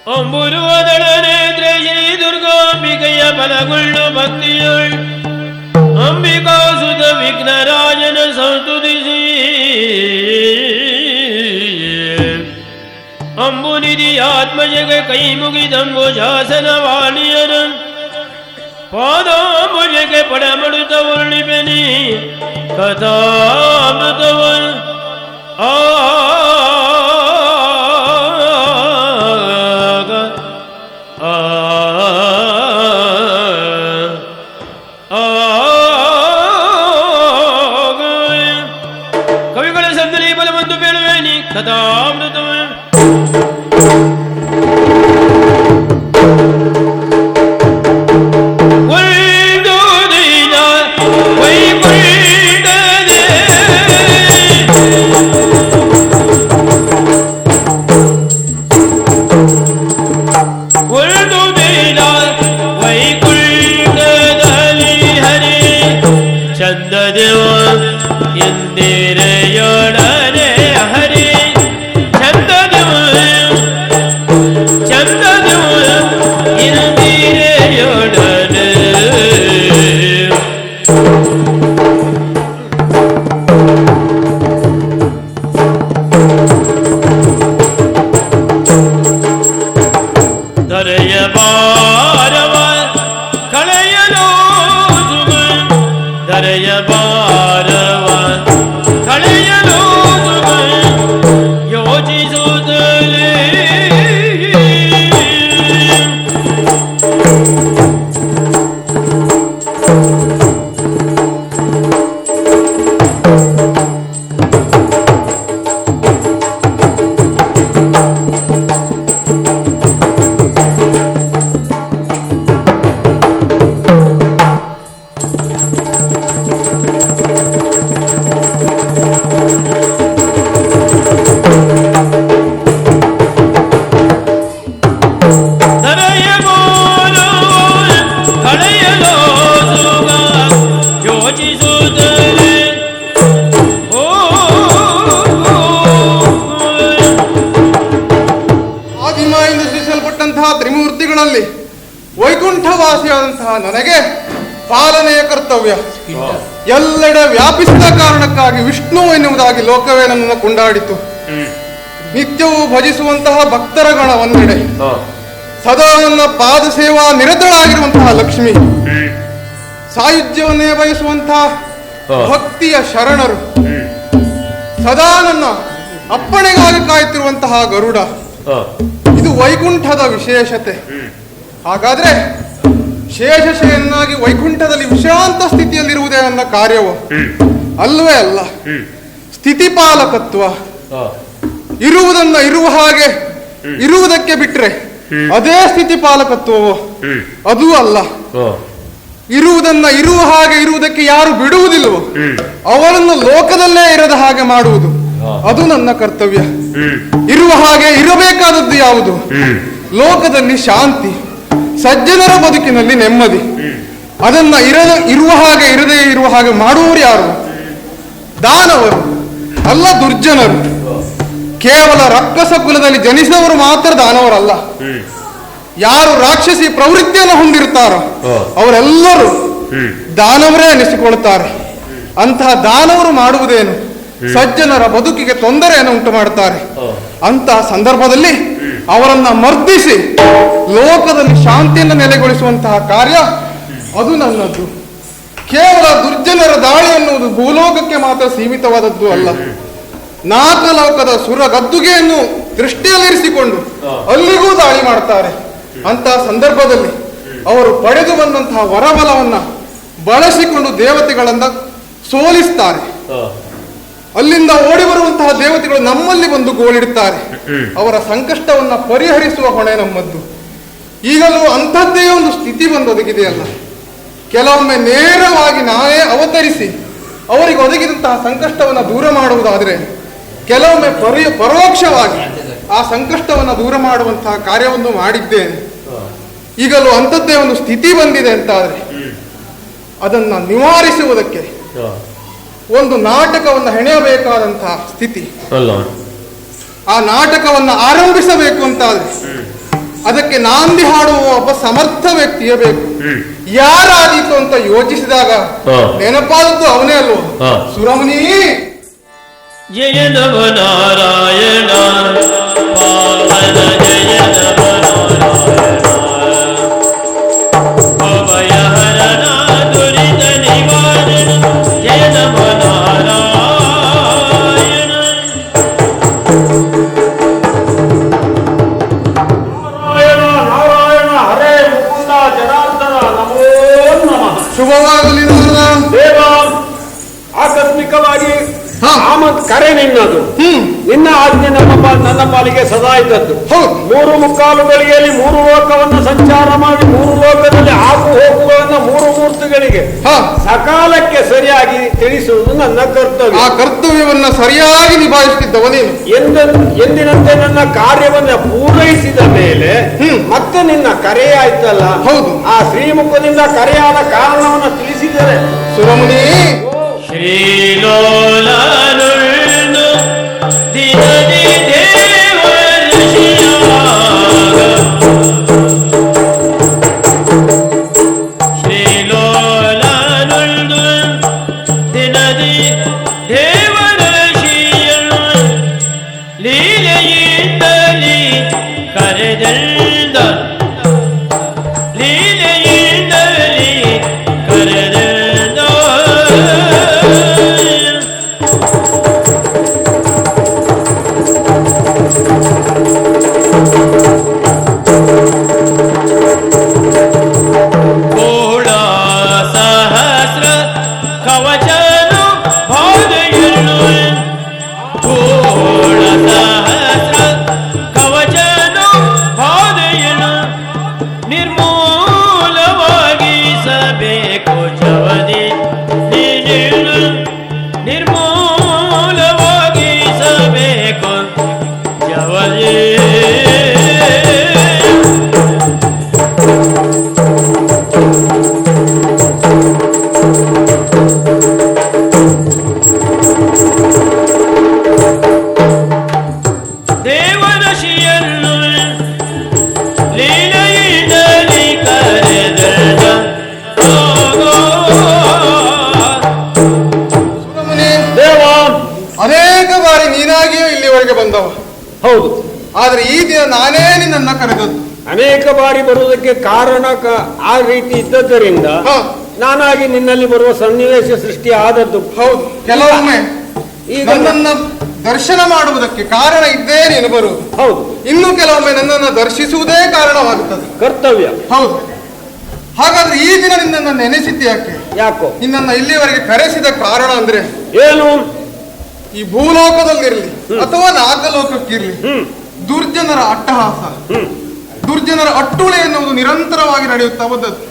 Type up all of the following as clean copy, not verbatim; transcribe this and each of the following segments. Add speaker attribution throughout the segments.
Speaker 1: ಅಂಬುರುವದಳನೇತ್ರೆ ಶ್ರೀ ದುರ್ಗಾಂಬಿಕೆಯ ಬಲಗೊಳ್ಳು ಭಕ್ತಿಯೊಳ್ ಅಂಬಿಕಾ ಸುತ ವಿಘ್ನರಾಜನ ಸಂಸ್ತುತಿಸಿ ಅಂಬುನಿಧಿ ಆತ್ಮಜಗ ಕೈ ಮುಗಿದಂಬು ಶಾಸನ ವಾಣಿಯನ ಪಾದಾಂಬುಜಗೆ ಪಡಮಡುತ್ತ ಉರುಳಿಬೆನಿ ಕಥಾಮೃತವನ್ ಕವಿಗಳ ಶಬ್ದಲಿ ಬಲವಂತು ಬೇಳುವೇನಿ ಕಥಾಮೃತವನ್
Speaker 2: ತ್ರಿಮೂರ್ತಿಗಳಲ್ಲಿ ವೈಕುಂಠವಾಸಿಯಾದಂತಹ ನನಗೆ ಪಾಲನೆಯ ಕರ್ತವ್ಯ. ಎಲ್ಲೆಡೆ ವ್ಯಾಪಿಸಿದ ಕಾರಣಕ್ಕಾಗಿ ವಿಷ್ಣು ಎನ್ನುವುದಾಗಿ ಲೋಕವೇ ನನ್ನನ್ನು ಕೊಂಡಾಡಿತು. ನಿತ್ಯವೂ ಭಜಿಸುವಂತಹ ಭಕ್ತರ ಗಣ ಒಂದೆಡೆ, ಸದಾ ನನ್ನ ಪಾದ ಸೇವಾ ನಿರತಳಾಗಿರುವಂತಹ ಲಕ್ಷ್ಮಿ, ಸಾಯುಜ್ಯವನ್ನೇ ಬಯಸುವಂತಹ ಭಕ್ತಿಯ ಶರಣರು, ಸದಾ ನನ್ನ ಅಪ್ಪಣೆಗಾಗಿ ಕಾಯುತ್ತಿರುವಂತಹ ಗರುಡ, ಇದು ವೈಕುಂಠದ ವಿಶೇಷತೆ. ಹಾಗಾದ್ರೆ ಶೇಷಶಯನಾಗಿ ವೈಕುಂಠದಲ್ಲಿ ವಿಶ್ರಾಂತ ಸ್ಥಿತಿಯಲ್ಲಿರುವುದೇ ನನ್ನ ಕಾರ್ಯವು ಅಲ್ವೇ ಅಲ್ಲ. ಸ್ಥಿತಿಪಾಲಕತ್ವ, ಇರುವುದನ್ನ ಇರುವ ಹಾಗೆ ಇರುವುದಕ್ಕೆ ಬಿಟ್ರೆ ಅದೇ ಸ್ಥಿತಿಪಾಲಕತ್ವವು ಅದೂ ಅಲ್ಲ. ಇರುವುದನ್ನ ಇರುವ ಹಾಗೆ ಇರುವುದಕ್ಕೆ ಯಾರು ಬಿಡುವುದಿಲ್ಲವೋ ಅವರನ್ನು ಲೋಕದಲ್ಲೇ ಇರದ ಹಾಗೆ ಮಾಡುವುದು ಅದು ನನ್ನ ಕರ್ತವ್ಯ. ಇರುವ ಹಾಗೆ ಇರಬೇಕಾದದ್ದು ಯಾವುದು? ಲೋಕದಲ್ಲಿ ಶಾಂತಿ, ಸಜ್ಜನರ ಬದುಕಿನಲ್ಲಿ ನೆಮ್ಮದಿ. ಅದನ್ನ ಇರುವ ಹಾಗೆ ಇರದೇ ಇರುವ ಹಾಗೆ ಮಾಡುವವರು ಯಾರು? ದಾನವರು ಅಲ್ಲ, ದುರ್ಜನರು. ಕೇವಲ ರಕ್ಕಸ ಕುಲದಲ್ಲಿ ಜನಿಸಿದವರು ಮಾತ್ರ ದಾನವರಲ್ಲ. ಯಾರು ರಾಕ್ಷಸಿ ಪ್ರವೃತ್ತಿಯನ್ನು ಹೊಂದಿರುತ್ತಾರೋ ಅವರೆಲ್ಲರೂ ದಾನವರೇ ಅನಿಸಿಕೊಳ್ಳುತ್ತಾರೆ. ಅಂತಹ ದಾನವರು ಮಾಡುವುದೇನು? ಸಜ್ಜನರ ಬದುಕಿಗೆ ತೊಂದರೆಯನ್ನು ಉಂಟು ಮಾಡುತ್ತಾರೆ. ಅಂತಹ ಸಂದರ್ಭದಲ್ಲಿ ಅವರನ್ನ ಮರ್ದಿಸಿ ಲೋಕದಲ್ಲಿ ಶಾಂತಿಯನ್ನು ನೆಲೆಗೊಳಿಸುವಂತಹ ಕಾರ್ಯ ಅದು ನನ್ನದು. ಕೇವಲ ದುರ್ಜನರ ದಾಳಿ ಎನ್ನುವುದು ಭೂಲೋಕಕ್ಕೆ ಮಾತ್ರ ಸೀಮಿತವಾದದ್ದು ಅಲ್ಲ. ನಾಗಲೋಕದ ಸುರ ಗದ್ದುಗೆಯನ್ನು ದೃಷ್ಟಿಯಲ್ಲಿರಿಸಿಕೊಂಡು ಅಲ್ಲಿಗೂ ದಾಳಿ ಮಾಡುತ್ತಾರೆ. ಅಂತಹ ಸಂದರ್ಭದಲ್ಲಿ ಅವರು ಪಡೆದು ಬಂದಂತಹ ವರಬಲವನ್ನ ಬಳಸಿಕೊಂಡು ದೇವತೆಗಳನ್ನ ಸೋಲಿಸ್ತಾರೆ. ಅಲ್ಲಿಂದ ಓಡಿ ಬರುವಂತಹ ದೇವತೆಗಳು ನಮ್ಮಲ್ಲಿ ಬಂದು ಗೋಳಿಡುತ್ತಾರೆ. ಅವರ ಸಂಕಷ್ಟವನ್ನ ಪರಿಹರಿಸುವ ಹೊಣೆ ನಮ್ಮದ್ದು. ಈಗಲೂ ಅಂಥದ್ದೇ ಒಂದು ಸ್ಥಿತಿ ಬಂದೊದಗಿದೆಯಲ್ಲ. ಕೆಲವೊಮ್ಮೆ ನೇರವಾಗಿ ನಾನೇ ಅವತರಿಸಿ ಅವರಿಗೆ ಒದಗಿದಂತಹ ಸಂಕಷ್ಟವನ್ನು ದೂರ ಮಾಡುವುದಾದರೆ, ಕೆಲವೊಮ್ಮೆ ಪರೋಕ್ಷವಾಗಿ ಆ ಸಂಕಷ್ಟವನ್ನು ದೂರ ಮಾಡುವಂತಹ ಕಾರ್ಯವನ್ನು ಮಾಡಿದ್ದೇನೆ. ಈಗಲೂ ಅಂಥದ್ದೇ ಒಂದು ಸ್ಥಿತಿ ಬಂದಿದೆ ಅಂತಾದರೆ ಅದನ್ನು ನಿವಾರಿಸುವುದಕ್ಕೆ ಒಂದು ನಾಟಕವನ್ನು ಹೆಣೆಯಬೇಕಾದಂತಹ ಸ್ಥಿತಿ. ಆ ನಾಟಕವನ್ನು ಆರಂಭಿಸಬೇಕು ಅಂತಾದ್ರೆ ಅದಕ್ಕೆ ನಾಂದಿ ಹಾಡುವ ಒಬ್ಬ ಸಮರ್ಥ ವ್ಯಕ್ತಿಯೇ ಬೇಕು. ಯಾರಾದೀತು ಅಂತ ಯೋಚಿಸಿದಾಗ ನೆನಪಾದದ್ದು ಅವನೇ ಅಲ್ವ, ಸುರಮುನಿ.
Speaker 1: ಜಯ ನವ ನಾರಾಯಣ ಪಾವನ ಜಯ ನವ ನಾರಾಯಣ ಭವಯ ಹರಣ ದುರಿತ ನಿವಾರಣ ಜಯ ನವ ನಾರಾಯಣ.
Speaker 3: ನಾರಾಯಣ ನಾರಾಯಣ ಹರೇ ಮುಕುಂದ ಜನಾರ್ದನ ನಮೋ ನಮಃ.
Speaker 2: ಶುಭವಾಗಲಿ
Speaker 3: ದೇವ, ಆಕಸ್ಮಿಕವಾಗಿ
Speaker 2: ಹಾ.
Speaker 3: ಆಮದ್ ಕರೆ ನಿನ್ನದು. ನಿನ್ನ ಆಜ್ಞೆ ನನ್ನ ಪಾಲಿಗೆ ಸದಾ ಇದ್ದದ್ದು.
Speaker 2: ಹೌದು.
Speaker 3: 3 ಗಳಿಗೆಯಲ್ಲಿ 3 ಲೋಕವನ್ನು ಸಂಚಾರ ಮಾಡಿ 3 ಲೋಕದಲ್ಲಿ ಆಗು ಹೋಗುಗಳನ್ನು 3 ಮೂರ್ತಿಗಳಿಗೆ
Speaker 2: ಹಾ.
Speaker 3: ಸಕಾಲಕ್ಕೆ ಸರಿಯಾಗಿ ತಿಳಿಸುವುದು ನನ್ನ ಕರ್ತವ್ಯ.
Speaker 2: ಆ ಕರ್ತವ್ಯವನ್ನ ಸರಿಯಾಗಿ ನಿಭಾಯಿಸುತ್ತಿದ್ದವ ನೀನು.
Speaker 3: ಎಂದಿನಂತೆ ನನ್ನ ಕಾರ್ಯವನ್ನ ಪೂರೈಸಿದ ಮೇಲೆ ಮತ್ತೆ ನಿನ್ನ ಕರೆ ಆಯ್ತಲ್ಲ.
Speaker 2: ಹೌದು.
Speaker 3: ಆ ಶ್ರೀಮುಖದಿಂದ ಕರೆಯಾದ ಕಾರಣವನ್ನು ತಿಳಿಸಿದರೆ
Speaker 2: ಸುರಮುನಿ,
Speaker 1: ಶ್ರೀಲೋಲನುಳ್ಳು ದಿನದಿ ದೇವರ್ಷಿಯಾಗ ಶ್ರೀಲೋಲನುಳ್ಳು ದಿನದಿ ದೇವರ್ಷಿಯನು ಲೀಲೆಯಿಂದಲಿ ಕರೆದೆಳ್ದ ಲೀಲೆಯಿಂದಲಿ ಕರೆದೆಳ್ದ ಘೋಳ ಸಹಸ್ರ ಕವಚನು ಬಾಧೆಯನ್ನು ಘೋಳ ಸಹಸ್ರ ಕವಚನು ಬಾಧೆಯನ್ನು ನಿರ್ಮೂಲವಾಗಿಸಬೇಕು ಜವದಿ ನೀನು ನಿರ್ಮೂಲವಾಗಿಸಬೇಕು ಜವದಿ. ದೇವರಶಿಯನ್ನು ಲೀಲೆಯಿಂದಲಿ ಕರೆದೆಳ್ದ
Speaker 2: ಸುರಮುನಿ,
Speaker 3: ದೇವ,
Speaker 2: ಅನೇಕ ಬಾರಿ ನೀನಾಗಿಯೂ ಇಲ್ಲಿವರೆಗೆ ಬಂದವ.
Speaker 3: ಹೌದು.
Speaker 2: ಆದ್ರೆ ಈ ದಿನ ನಾನೇ ನಿನ್ನನ್ನ ಕರೆದದ್ದು.
Speaker 3: ಅನೇಕ ಬಾರಿ ಬರುವುದಕ್ಕೆ ಕಾರಣ ಆ ರೀತಿ ಇದ್ದದ್ದರಿಂದ
Speaker 2: ಹಾ.
Speaker 3: ನಾನಾಗಿ ನಿನ್ನಲ್ಲಿ ಬರುವ ಸನ್ನಿವೇಶ ಸೃಷ್ಟಿ ಆದದ್ದು.
Speaker 2: ಹೌದು. ಕೆಲವೊಮ್ಮೆ
Speaker 3: ಈಗ
Speaker 2: ನನ್ನನ್ನ ದರ್ಶನ ಮಾಡುವುದಕ್ಕೆ ಕಾರಣ ಇದ್ದೇ ನೀನು ಬರುವುದು.
Speaker 3: ಹೌದು.
Speaker 2: ಇನ್ನು ಕೆಲವೊಮ್ಮೆ ನನ್ನನ್ನು ದರ್ಶಿಸುವುದೇ ಕಾರಣವಾಗುತ್ತದೆ.
Speaker 3: ಕರ್ತವ್ಯ.
Speaker 2: ಹೌದು. ಹಾಗಾದ್ರೆ ಈ ದಿನ ನಿನ್ನನ್ನು ನೆನೆಸಿದ್ದೆ ಯಾಕೆ?
Speaker 3: ಯಾಕೋ?
Speaker 2: ನಿನ್ನನ್ನ ಇಲ್ಲಿವರೆಗೆ ಕರೆಸಿದ ಕಾರಣ ಅಂದ್ರೆ
Speaker 3: ಏನು?
Speaker 2: ಈ ಭೂಲೋಕದಲ್ಲಿರ್ಲಿ ಅಥವಾ ನಾಗಲೋಕಕ್ಕಿರ್ಲಿ ದುರ್ಜನರ ಅಟ್ಟಹಾಸ, ದುರ್ಜನರ ಅಟ್ಟುಳೆ ಎನ್ನುವುದು ನಿರಂತರವಾಗಿ ನಡೆಯುತ್ತಾ ಬಂದದ್ದು.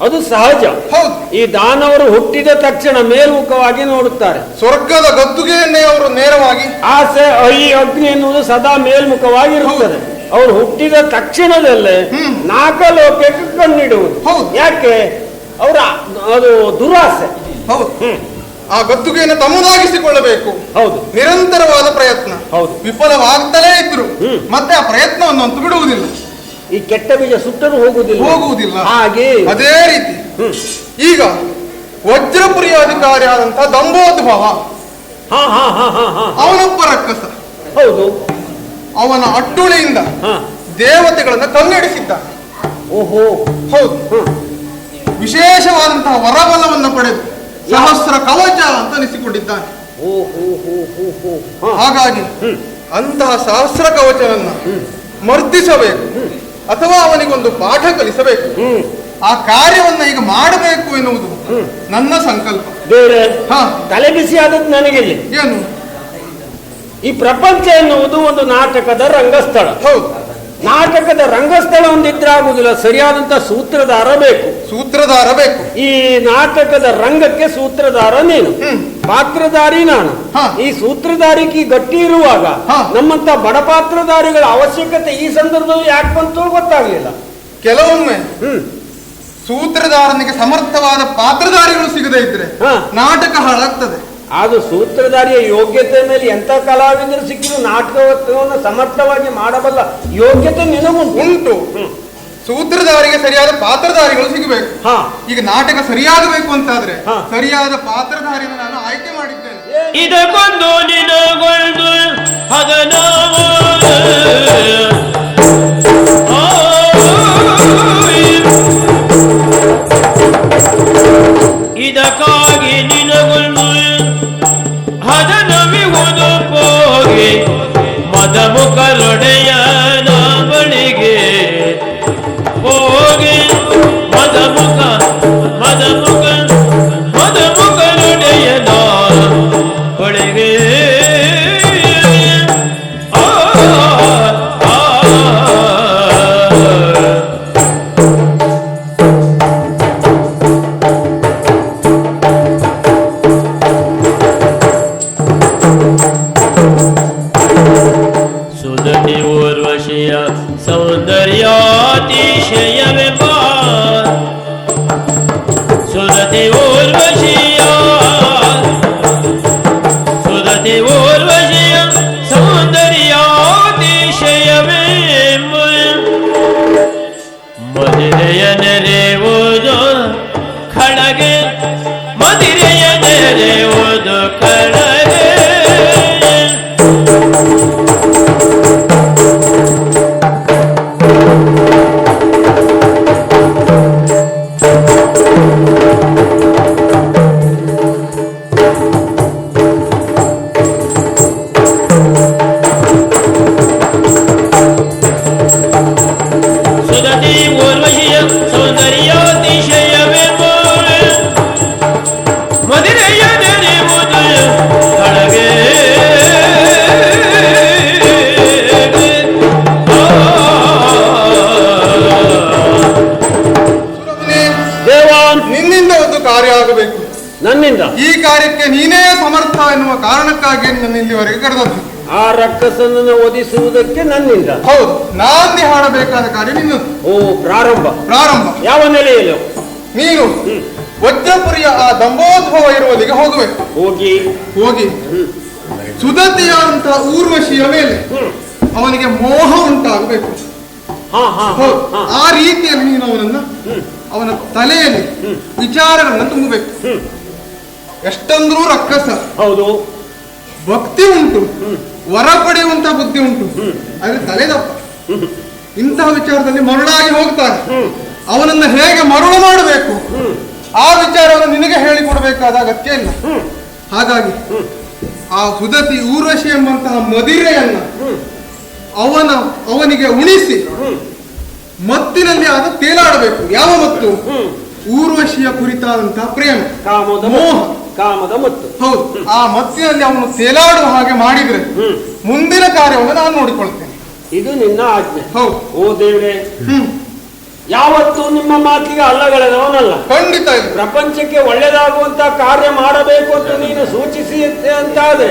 Speaker 3: ಅದು ಸಹಜ.
Speaker 2: ಹೌದು.
Speaker 3: ಈ ದಾನವರು ಹುಟ್ಟಿದ ತಕ್ಷಣ ಮೇಲ್ಮುಖವಾಗಿ ನೋಡುತ್ತಾರೆ.
Speaker 2: ಸ್ವರ್ಗದ ಗದ್ದುಗೆಯನ್ನೇ ಅವರು ನೇರವಾಗಿ,
Speaker 3: ಆಸೆ ಈ ಅಗ್ನಿ ಎನ್ನುವುದು ಸದಾ ಮೇಲ್ಮುಖವಾಗಿ ಇರುತ್ತದೆ. ಅವರು ಹುಟ್ಟಿದ ತಕ್ಷಣದಲ್ಲೇ ನಾಗಲೋಕಕ್ಕೆ ಕಣ್ಣಿಡುವುದು.
Speaker 2: ಹೌದು.
Speaker 3: ಯಾಕೆ? ಅವರ ಅದು ದುರಾಸೆ.
Speaker 2: ಹೌದು, ಆ ಗದ್ದುಗೆಯನ್ನು ತಮ್ಮದಾಗಿಸಿಕೊಳ್ಳಬೇಕು.
Speaker 3: ಹೌದು.
Speaker 2: ನಿರಂತರವಾದ ಪ್ರಯತ್ನ.
Speaker 3: ಹೌದು.
Speaker 2: ವಿಫಲವಾಗ್ತಲೇ ಇದ್ರು ಮತ್ತೆ ಆ ಪ್ರಯತ್ನವನ್ನು ಅಂತೂ ಬಿಡುವುದಿಲ್ಲ.
Speaker 3: ಈ ಕೆಟ್ಟ ಬೀಜ ಸುಟ್ಟರೂ ಹೋಗುವುದಿಲ್ಲ. ಹಾಗೆ
Speaker 2: ಅದೇ ರೀತಿ ಈಗ ವಜ್ರಪುರಿಯ ಅಧಿಕಾರಿಯಾದಂತಹ ದಂಬೋದ್ಭವ ಅವನೊಬ್ಬ ರಕ್ಕಸ.
Speaker 3: ಹೌದು.
Speaker 2: ಅವನ ಅಟ್ಟುಳಿಯಿಂದ ದೇವತೆಗಳನ್ನ ಕನ್ನಡಿಸಿದ್ದ.
Speaker 3: ಓಹೋ.
Speaker 2: ಹೌದು. ವಿಶೇಷವಾದಂತಹ ವರಬಲವನ್ನು ಪಡೆದು ಸಹಸ್ರ ಕವಚ ಅಂತ ಅನಿಸಿಕೊಂಡಿದ್ದಾನೆ. ಹಾಗಾಗಿ ಅಂತಹ ಸಹಸ್ರ ಕವಚನನ್ನ ಮರ್ದಿಸಬೇಕು ಅಥವಾ ಅವನಿಗೊಂದು ಪಾಠ ಕಲಿಸಬೇಕು. ಆ ಕಾರ್ಯವನ್ನ ಈಗ ಮಾಡಬೇಕು ಎನ್ನುವುದು ನನ್ನ ಸಂಕಲ್ಪ.
Speaker 3: ಬೇರೆ ತಲೆ ಬಿಸಿ ಆದದ್ದು ನನಗೆ.
Speaker 2: ಏನು?
Speaker 3: ಈ ಪ್ರಪಂಚ ಎನ್ನುವುದು ಒಂದು ನಾಟಕದ ರಂಗಸ್ಥಳ.
Speaker 2: ಹೌದು.
Speaker 3: ನಾಟಕದ ರಂಗಸ್ಥಳ ಒಂದಿದ್ರೆ ಆಗುದಿಲ್ಲ, ಸರಿಯಾದಂತ ಸೂತ್ರಧಾರ ಬೇಕು.
Speaker 2: ಸೂತ್ರಧಾರ ಬೇಕು.
Speaker 3: ಈ ನಾಟಕದ ರಂಗಕ್ಕೆ ಸೂತ್ರಧಾರ ನೀನು, ಪಾತ್ರಧಾರಿ ನಾನು. ಈ ಸೂತ್ರಧಾರಿಕೆ ಗಟ್ಟಿ ಇರುವಾಗ ನಮ್ಮಂತ ಬಡ ಪಾತ್ರಧಾರಿಗಳ ಅವಶ್ಯಕತೆ ಈ ಸಂದರ್ಭದಲ್ಲಿ ಯಾಕೆ ಬಂತು ಗೊತ್ತಾಗ್ಲಿಲ್ಲ.
Speaker 2: ಕೆಲವೊಮ್ಮೆ ಸೂತ್ರಧಾರನಿಗೆ ಸಮರ್ಥವಾದ ಪಾತ್ರಧಾರಿಗಳು ಸಿಗದೇ ಇದ್ರೆ ನಾಟಕ ಹಾಳಾಗ್ತದೆ.
Speaker 3: ಅದು ಸೂತ್ರಧಾರಿಯ ಯೋಗ್ಯತೆ ಮೇಲೆ ಎಂತ ಕಲಾವಿದರು ಸಿಕ್ಕಿದ್ರು ನಾಟಕವನ್ನು ಸಮರ್ಥವಾಗಿ ಮಾಡಬಲ್ಲ ಯೋಗ್ಯತೆ ನಿನಗುಂಟು.
Speaker 2: ಸೂತ್ರಧಾರಿಗೆ ಸರಿಯಾದ ಪಾತ್ರಧಾರಿಗಳು ಸಿಗಬೇಕು.
Speaker 3: ಹಾ.
Speaker 2: ಈಗ ನಾಟಕ ಸರಿಯಾಗಬೇಕು ಅಂತಾದ್ರೆ
Speaker 3: ಹಾ.
Speaker 2: ಸರಿಯಾದ ಪಾತ್ರಧಾರಿಯನ್ನು ನಾನು ಆಯ್ಕೆ ಮಾಡಿದ್ದೇನೆ.
Speaker 1: ಇದಕ್ಕೊಂದು ನಿನಗೊಂದು ಹದನಾವ ಇದಕ್ಕಾಗಿ ನಿನಗೊಂದು ಹದನವಿವುದು ಹೋಗಿ ಮದಮುಖರೊಡೆಯನ ಬಳಿಗೆ ಹೋಗಿ ಮದಮುಖರೊಡೆಯನ ಬಳಿಗೆ ಸುಧನಿ ಊರ್ವಶಿಯ ಸೌಂದರ್ಯಾತಿಶಯವೆಂಬ ಸುಧತಿ ಊರ್ವಶಿಯ ಸೌಂದರ್ಯಾತಿಶಯವೆಂಬ ಮದಿರೆಯ ನೆರೆಯುವುದು ಖಳಗೆ ಮದಿರೆಯ ನೆರೆಯುವುದು ಖಳಗೆ ಸುಧತಿ ಊರ್ವಶಿಯ ಸೌಂದರ್ಯಾತಿಶಯವೆಂಬ ಮದಿರೆಯ ನೆರೆಯುವುದು ಖಳಗೆ
Speaker 3: ದೇವಾನ್,
Speaker 2: ನಿನ್ನಿಂದ ಒಂದು ಕಾರ್ಯ ಆಗಬೇಕು.
Speaker 3: ನನ್ನಿಂದ
Speaker 2: ಈ ಕಾರ್ಯಕ್ಕೆ ನೀನೇ ಸಮರ್ಥ ಎನ್ನುವ ಕಾರಣಕ್ಕಾಗಿ ನನ್ನ ಇಲ್ಲಿವರೆಗೆ ಕರೆದದ್ದು.
Speaker 3: ಆ ರಕ್ಕಸನನ್ನು ಒದಿಸುವುದಕ್ಕೆ ನನ್ನಿಂದ.
Speaker 2: ಹೌದು, ನಾಂದಿ ಹಾಡಬೇಕಾದ ಕಾರ್ಯ ನಿನ್ನದು.
Speaker 3: ಓ, ಪ್ರಾರಂಭ.
Speaker 2: ಯಾವ
Speaker 3: ನೆಲೆಯಲ್ಲಿ?
Speaker 2: ನೀನು ವಜ್ರಪುರಿಯ ಆ ದಂಬೋದ್ಭವ ಇರುವಲ್ಲಿಗೆ ಹೋಗಬೇಕು. ಹೋಗಿ ಸುಧತಿಯಾದಂತ ಊರ್ವಶಿಯ ಮೇಲೆ ಅವನಿಗೆ ಮೋಹ ಉಂಟಾಗಬೇಕು. ಆ ರೀತಿಯಲ್ಲಿ ನೀನು ಅವನ ತಲೆಯಲ್ಲಿ ವಿಚಾರಗಳನ್ನ ತುಂಬಬೇಕು. ಎಷ್ಟಂದ್ರೂ ರಕ್ಕಸ,
Speaker 3: ಹೌದು,
Speaker 2: ಭಕ್ತಿ ಉಂಟು, ವರ ಪಡೆಯುವಂತ ಬುದ್ಧಿ ಉಂಟು, ಆದ್ರೆ ತಲೆದಪ್ಪ. ಇಂತಹ ವಿಚಾರದಲ್ಲಿ ಮರುಳಾಗಿ ಹೋಗ್ತಾರೆ. ಅವನನ್ನ ಹೇಗೆ ಮರುಳು ಮಾಡಬೇಕು ಆ ವಿಚಾರವನ್ನು ನಿನಗೆ ಹೇಳಿಕೊಡಬೇಕಾದ ಅಗತ್ಯ ಇಲ್ಲ. ಹಾಗಾಗಿ ಆ ಸುಧತಿ ಊರ್ವಶಿ ಎಂಬಂತಹ ಮದಿರೆಯನ್ನ ಅವನಿಗೆ ಉಣಿಸಿ ಮತ್ತಿನಲ್ಲಿ ಆದ ತೇಲಾಡಬೇಕು. ಯಾವ ಮತ್ತು? ಊರ್ವಶಿಯ ಕುರಿತಾದಂತಹ ಪ್ರೇಮ, ಮೋಹ,
Speaker 3: ಕಾಮದ ಮತ್ತು.
Speaker 2: ಹೌದು, ಆ ಮತ್ತಿನಲ್ಲಿ ಅವನು ತೇಲಾಡುವ ಹಾಗೆ ಮಾಡಿದ್ರೆ ಮುಂದಿನ ಕಾರ್ಯವನ್ನು ನಾನು ನೋಡಿಕೊಳ್ತೇನೆ.
Speaker 3: ಇದು ನಿನ್ನ ಆಜ್ಞೆ.
Speaker 2: ಹೌದು.
Speaker 3: ಓ ದೇವ್ರೆ, ಯಾವತ್ತೂ ನಿಮ್ಮ ಮಾತಿಗೆ ಅಲ್ಲಗಳೆದವನಲ್ಲ.
Speaker 2: ಖಂಡಿತ ಇಲ್ಲ.
Speaker 3: ಪ್ರಪಂಚಕ್ಕೆ ಒಳ್ಳೆದಾಗುವಂತ ಕಾರ್ಯ ಮಾಡಬೇಕು ಅಂತ ನೀನು ಸೂಚಿಸಿ ಅಂತಾದ್ರೆ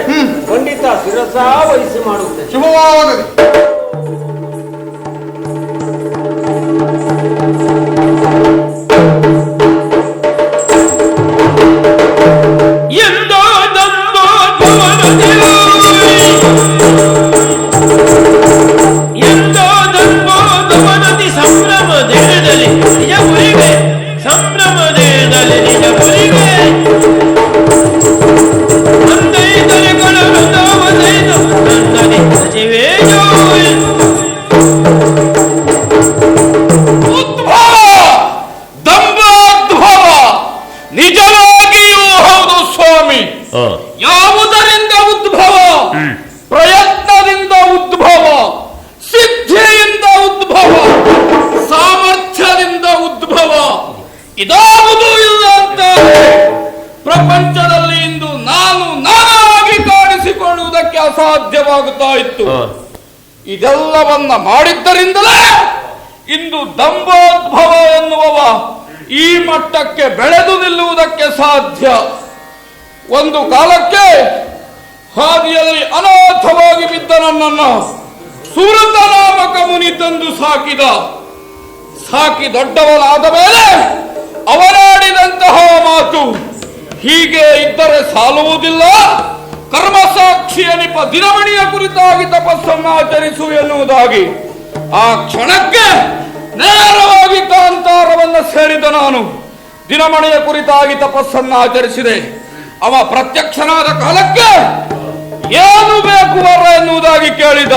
Speaker 3: ಖಂಡಿತ ಶಿರಸಾ ವಹಿಸಿ ಮಾಡುತ್ತೆ.
Speaker 2: ಶುಭವಾಗಲಿ.
Speaker 1: ಎಂದೋ ದಂಬೋದ್ಭವನದಿರು ಎಂದೋ ದಂಬೋದ್ಭವನದಿ ಸಂಭ್ರಮದೇನದಲ್ಲಿ ನಿಜ ಗುರಿಗೆ ಸಂಭ್ರಮದೇನದಲ್ಲಿ ನಿಜ ಗುರಿಗೆ ಅಂದೈತಲೆಗಳ ವೃಂದಾವನೈದು ನನ್ನದಿ ಸಚಿವೇಯೋ
Speaker 4: ನಿಜವಾಗಿಯೂ ಹೌದು ಸ್ವಾಮಿ. ಯಾವುದರಿಂದ ಉದ್ಭವ? ಪ್ರಯತ್ನದಿಂದ ಉದ್ಭವ, ಸಿದ್ಧಿಯಿಂದ ಉದ್ಭವ, ಸಾಮರ್ಥ್ಯದಿಂದ ಉದ್ಭವ. ಇದಾವುದೂ ಇಲ್ಲ ಅಂತ ಪ್ರಪಂಚದಲ್ಲಿ ಇಂದು ನಾನಾಗಿ ಕಾಣಿಸಿಕೊಳ್ಳುವುದಕ್ಕೆ ಅಸಾಧ್ಯವಾಗುತ್ತಾ ಇತ್ತು. ಇದೆಲ್ಲವನ್ನ ಮಾಡಿದ್ದರಿಂದಲೇ ಇಂದು ದಂಬೋದ್ಭವ ಎನ್ನುವವ ಈ ಮಟ್ಟಕ್ಕೆ ಬೆಳೆದು ನಿಲ್ಲುವುದಕ್ಕೆ ಸಾಧ್ಯ. ಒಂದು ಕಾಲಕ್ಕೆ ಹಾದಿಯಲ್ಲಿ ಅನಾಥವಾಗಿ ಬಿದ್ದ ನನ್ನನ್ನು ಸುರತ ನಾಮಕ ಮುನಿ ತಂದು ಸಾಕಿ ದೊಡ್ಡವನಾದ ಮೇಲೆ ಅವನಾಡಿದಂತಹ ಮಾತು ಹೀಗೆ ಇದ್ದರೆ ಸಾಲುವುದಿಲ್ಲ. ಕರ್ಮಸಾಕ್ಷಿಯ ನಿಪ ದಿನಮಣಿಯ ಕುರಿತಾಗಿ ತಪಸ್ಸನ್ನು ಆಚರಿಸು ಎನ್ನುವುದಾಗಿ ಆ ಕ್ಷಣಕ್ಕೆ ಸೇರಿದ ನಾನು ದಿನಮಣಿಯ ಕುರಿತಾಗಿ ತಪಸ್ಸನ್ನು ಆಚರಿಸಿದೆ. ಅವ ಪ್ರತ್ಯಕ್ಷನಾದ ಕಾಲಕ್ಕೆ ಏನು ಬೇಕು ವರ ಎನ್ನುವುದಾಗಿ ಕೇಳಿದ.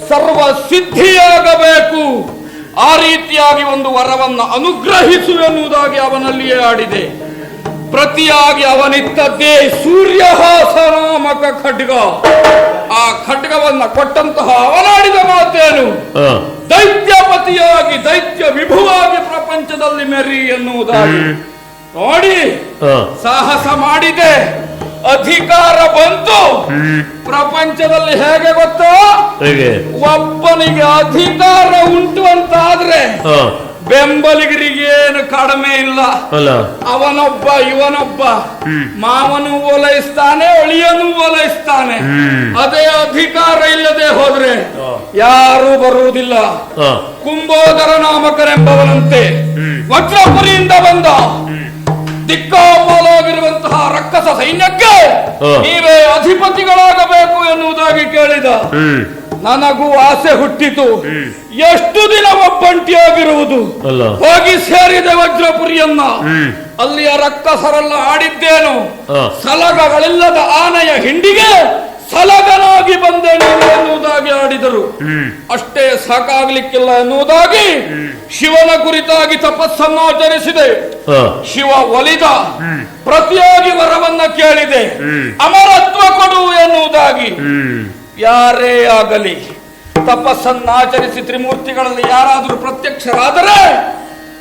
Speaker 4: ಸರ್ವ ಸಿದ್ಧಿಯಾಗಬೇಕು, ಆ ರೀತಿಯಾಗಿ ಒಂದು ವರವನ್ನು ಅನುಗ್ರಹಿಸು ಎನ್ನುವುದಾಗಿ ಅವನಲ್ಲಿಯೇ ಆಡಿದೆ. ಪ್ರತಿಯಾಗಿ ಅವನಿತ್ತದ್ದೇ ಸೂರ್ಯಹಾಸ ನಾಮಕ ಖಡ್ಗ. ಆ ಖಡ್ಗವನ್ನ ಕೊಟ್ಟಂತಹ ಅವನಾಡಿದ ಮಾತೇನು? ದೈತ್ಯಪತಿಯಾಗಿ ದೈತ್ಯ ವಿಭುವಾಗಿ ಪ್ರಪಂಚದಲ್ಲಿ ಮೆರಿ ಎನ್ನುವುದಾಗಿ ನೋಡಿ ಸಾಹಸ ಮಾಡಿದೆ. ಅಧಿಕಾರ ಬಂತು ಪ್ರಪಂಚದಲ್ಲಿ. ಹೇಗೆ ಗೊತ್ತೋ, ಒಬ್ಬನಿಗೆ ಅಧಿಕಾರ ಉಂಟು ಅಂತಾದ್ರೆ ಬೆಂಬಲಿಗರಿಗೇನು ಕಡಿಮೆ ಇಲ್ಲ. ಅವನೊಬ್ಬ ಇವನೊಬ್ಬ, ಮಾವನು ಓಲೈಸ್ತಾನೆ, ಅಳಿಯನು ಓಲೈಸ್ತಾನೆ. ಅದೇ ಅಧಿಕಾರ ಇಲ್ಲದೆ ಹೋದ್ರೆ ಯಾರು ಬರುವುದಿಲ್ಲ. ಕುಂಬೋದರ ನಾಮಕರೆಂಬವನಂತೆ ವಜ್ರಪುರಿಯಿಂದ ಬಂದ ದಿಕ್ಕಾಪಾಲಾಗಿರುವಂತಹ ರಕ್ಕಸ ಸೈನ್ಯಕ್ಕೆ ನೀವೇ ಅಧಿಪತಿಗಳಾಗಬೇಕು ಎನ್ನುವುದಾಗಿ ಕೇಳಿದ. ನನಗೂ ಆಸೆ ಹುಟ್ಟಿತು. ಎಷ್ಟು ದಿನ ಒಬ್ಬಂಟಿಯಾಗಿರುವುದು? ಹೋಗಿ ಸೇರಿದೆ ವಜ್ರಪುರಿಯನ್ನ. ಅಲ್ಲಿಯ ರಕ್ಕಸರೆಲ್ಲ ಆಡಿದ್ದೇನು. ಸಲಗಗಳಿಲ್ಲದ ಆನೆಯ ಹಿಂಡಿಗೆ ಸಲಗನಾಗಿ ಬಂದೆ ನೀನು ಎನ್ನುವುದಾಗಿ ಆಡಿದರು. ಅಷ್ಟೇ ಸಾಕಾಗ್ಲಿಕ್ಕಿಲ್ಲ ಎನ್ನುವುದಾಗಿ ಶಿವನ ಕುರಿತಾಗಿ ತಪಸ್ಸನ್ನು ಆಚರಿಸಿದೆ. ಶಿವ ಒಲಿದ. ಪ್ರತಿಯಾಗಿ ವರವನ್ನ ಕೇಳಿದೆ, ಅಮರತ್ವ ಕೊಡು ಎನ್ನುವುದಾಗಿ. ಯಾರೇ ಆಗಲಿ ತಪಸ್ಸನ್ನಾಚರಿಸಿ ತ್ರಿಮೂರ್ತಿಗಳಲ್ಲಿ ಯಾರಾದರೂ ಪ್ರತ್ಯಕ್ಷರಾದರೆ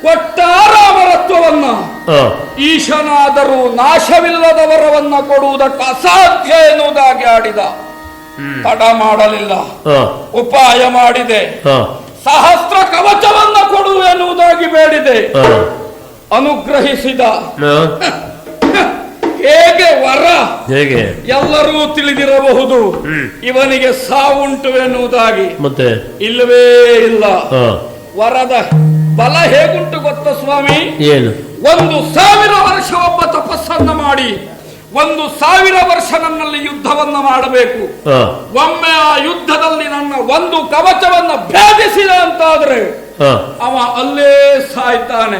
Speaker 4: ಕೊಟ್ಟಾರ ಅಮರತ್ವವನ್ನ. ಈಶನಾದರೂ ನಾಶವಿಲ್ಲದ ವರವನ್ನ ಕೊಡುವುದಕ್ಕೆ ಅಸಾಧ್ಯ ಎನ್ನುವುದಾಗಿ ಆಡಿದ. ತಡ ಮಾಡಲಿಲ್ಲ, ಉಪಾಯ ಮಾಡಿದೆ. ಸಹಸ್ರ ಕವಚವನ್ನ ಕೊಡು ಎನ್ನುವುದಾಗಿ ಬೇಡಿದೆ. ಅನುಗ್ರಹಿಸಿದ. ಹೇಗೆ ವರ ಎಲ್ಲರೂ ತಿಳಿದಿರಬಹುದು. ಇವನಿಗೆ ಸಾವುಂಟು ಎನ್ನುವುದಾಗಿ ಮತ್ತೆ ಇಲ್ಲವೇ ಇಲ್ಲ. ವರದ ಬಲ ಹೇಗುಂಟು ಗೊತ್ತ ಸ್ವಾಮಿ? ಏನು? 1000 ವರ್ಷ ಒಬ್ಬ ತಪಸ್ಸನ್ನ ಮಾಡಿ 1000 ವರ್ಷ ನನ್ನಲ್ಲಿ ಯುದ್ಧವನ್ನ ಮಾಡಬೇಕು. ಒಮ್ಮೆ ಆ ಯುದ್ಧದಲ್ಲಿ ನನ್ನ ಒಂದು ಕವಚವನ್ನ ಭೇದಿಸಿದ ಅಂತಾದ್ರೆ ಅವ ಅಲ್ಲೇ ಸಾಯ್ತಾನೆ.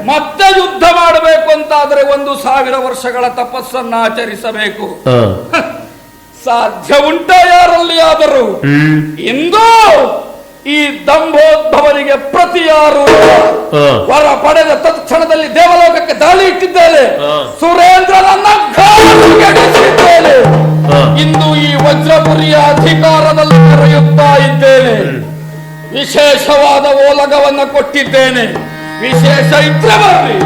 Speaker 4: ಮತ್ತೆ ಯುದ್ಧ ಮಾಡಬೇಕು ಅಂತಾದ್ರೆ 1000 ವರ್ಷಗಳ ತಪಸ್ಸನ್ನ ಆಚರಿಸಬೇಕು. ಸಾಧ್ಯ ಉಂಟ ಯಾರಲ್ಲಿ ಆದರೂ? ಇಂದು ಈ ದಂಭೋದ್ಭವನಿಗೆ ಪ್ರತಿಯಾರು ವರ ಪಡೆದ ತತ್ಕ್ಷಣದಲ್ಲಿ ದೇವಲೋಕಕ್ಕೆ ದಾಳಿ ಇಟ್ಟಿದ್ದೇನೆ. ಸುರೇಂದ್ರನನ್ನ ಘಾತುಗೆಡಿಸಿದ್ದೇನೆ. ಇಂದು ಈ ವಜ್ರಪುರಿಯ ಅಧಿಕಾರದಲ್ಲಿ ಮೆರೆಯುತ್ತಾ ಇದ್ದೇನೆ. ವಿಶೇಷವಾದ ಓಲಗವನ್ನು ಕೊಟ್ಟಿದ್ದೇನೆ. ವಿಶೇಷ ಇದ್ರೆ ಬರ್ರಿ.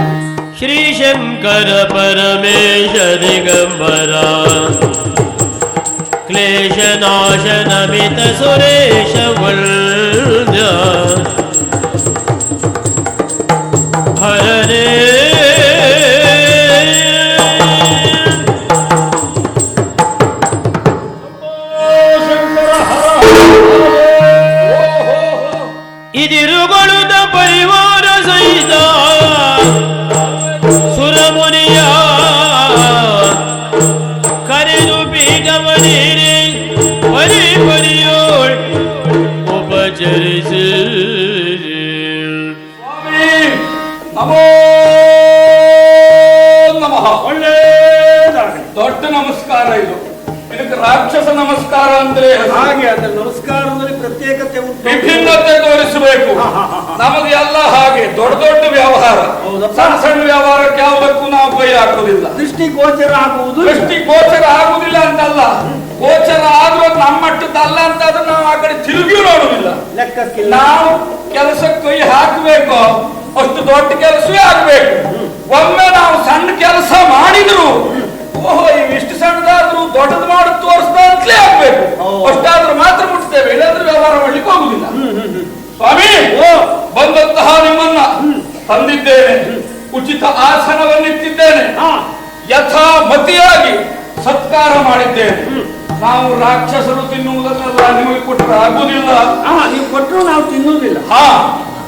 Speaker 1: ಶ್ರೀ ಶಂಕರ ಪರಮೇಶ ದಿಗಂಬರ ಕ್ಲೇಶ ನಾಶನ ಮಿತ ಸುರೇಶ ವಲ್ಯ ಹರನೇ ಇದಿರುಗೊಳುದ ಪರಿವಾರ ಸಹಿತ ಸುರಮುನಿಯ ಕರೆದು ಪೀಠವನೇರಿ ಪರಿ ಪರಿಯೋಳ್ ಉಪಚರಿಸಿ.
Speaker 4: ನಮೋ ನಮಃ. ಒಳ್ಳೆಯದಾಗಲಿ. ದೊಡ್ಡ ನಮಸ್ಕಾರ ಇದು. ಇದಕ್ಕೆ ರಾಕ್ಷಸ ನಮಸ್ಕಾರ ಅಂದ್ರೆ
Speaker 3: ಹಾಗೆ ಅದರ ನಮಸ್ಕಾರದಲ್ಲಿ ಪ್ರತ್ಯೇಕತೆ ಉಂಟು,
Speaker 4: ವಿಭಿನ್ನತೆ ತೋರಿಸಬೇಕು. ನಮಗೆ ಎಲ್ಲ ಹಾಗೆ ದೊಡ್ಡ ದೊಡ್ಡ ವ್ಯವಹಾರ, ಸಣ್ಣ ಸಣ್ಣ ವ್ಯವಹಾರಕ್ಕೆ ಯಾವುದಕ್ಕೂ ನಾವು ಕೈ ಹಾಕುವುದಿಲ್ಲ.
Speaker 3: ದೃಷ್ಟಿ ಗೋಚರ ಆಗುವುದು.
Speaker 4: ದೃಷ್ಟಿ ಗೋಚರ ಆಗುದಿಲ್ಲ ಅಂತಲ್ಲ, ಗೋಚರ ಆದ್ರೂ ನಮ್ಮ ಮಟ್ಟದಲ್ಲ ಅಂತಾದ್ರೂ ನಾವು ಆ ಕಡೆ ತಿರುಗಿ ನೋಡುವುದಿಲ್ಲ.
Speaker 3: ಲೆಕ್ಕಕ್ಕಿಲ್ಲ.
Speaker 4: ನಾವು ಕೆಲಸಕ್ಕೆ ಕೈ ಹಾಕಬೇಕು, ಅಷ್ಟು ದೊಡ್ಡ ಕೆಲಸವೇ ಆಗ್ಬೇಕು. ಒಮ್ಮೆ ನಾವು ಸಣ್ಣ ಕೆಲಸ ಮಾಡಿದ್ರು ಓಹೋ ಇಷ್ಟು ಸಣ್ಣದಾದ್ರೂ ದೊಡ್ಡದು ಮಾಡಿ ತೋರಿಸ್ದ ಅಂತಲೇ ಆಗ್ಬೇಕು. ಅಷ್ಟಾದ್ರೂ ಮಾತ್ರ ಮುಟ್ತೇವೆ, ಇಲ್ಲಾಂದ್ರೆ ವ್ಯವಹಾರ ಮಾಡ್ಲಿಕ್ಕೆ ಹೋಗುದಿಲ್ಲ. ಸ್ವಾಮಿ ಬಂದಂತಹ ನಿಮ್ಮನ್ನ ತಂದಿದ್ದೇನೆ, ಉಚಿತ ಆಸನವನ್ನಿಟ್ಟಿದ್ದೇನೆ, ಯಥಾಮತಿಯಾಗಿ ಸತ್ಕಾರ ಮಾಡಿದ್ದೇನೆ. ನಾವು ರಾಕ್ಷಸರು ತಿನ್ನುವುದನ್ನೆಲ್ಲ ನಿಮಗೆ ಕೊಟ್ಟರೆ ಆಗುವುದಿಲ್ಲ.
Speaker 3: ನೀವು ಕೊಟ್ಟರು ನಾವು ತಿನ್ನುವುದಿಲ್ಲ.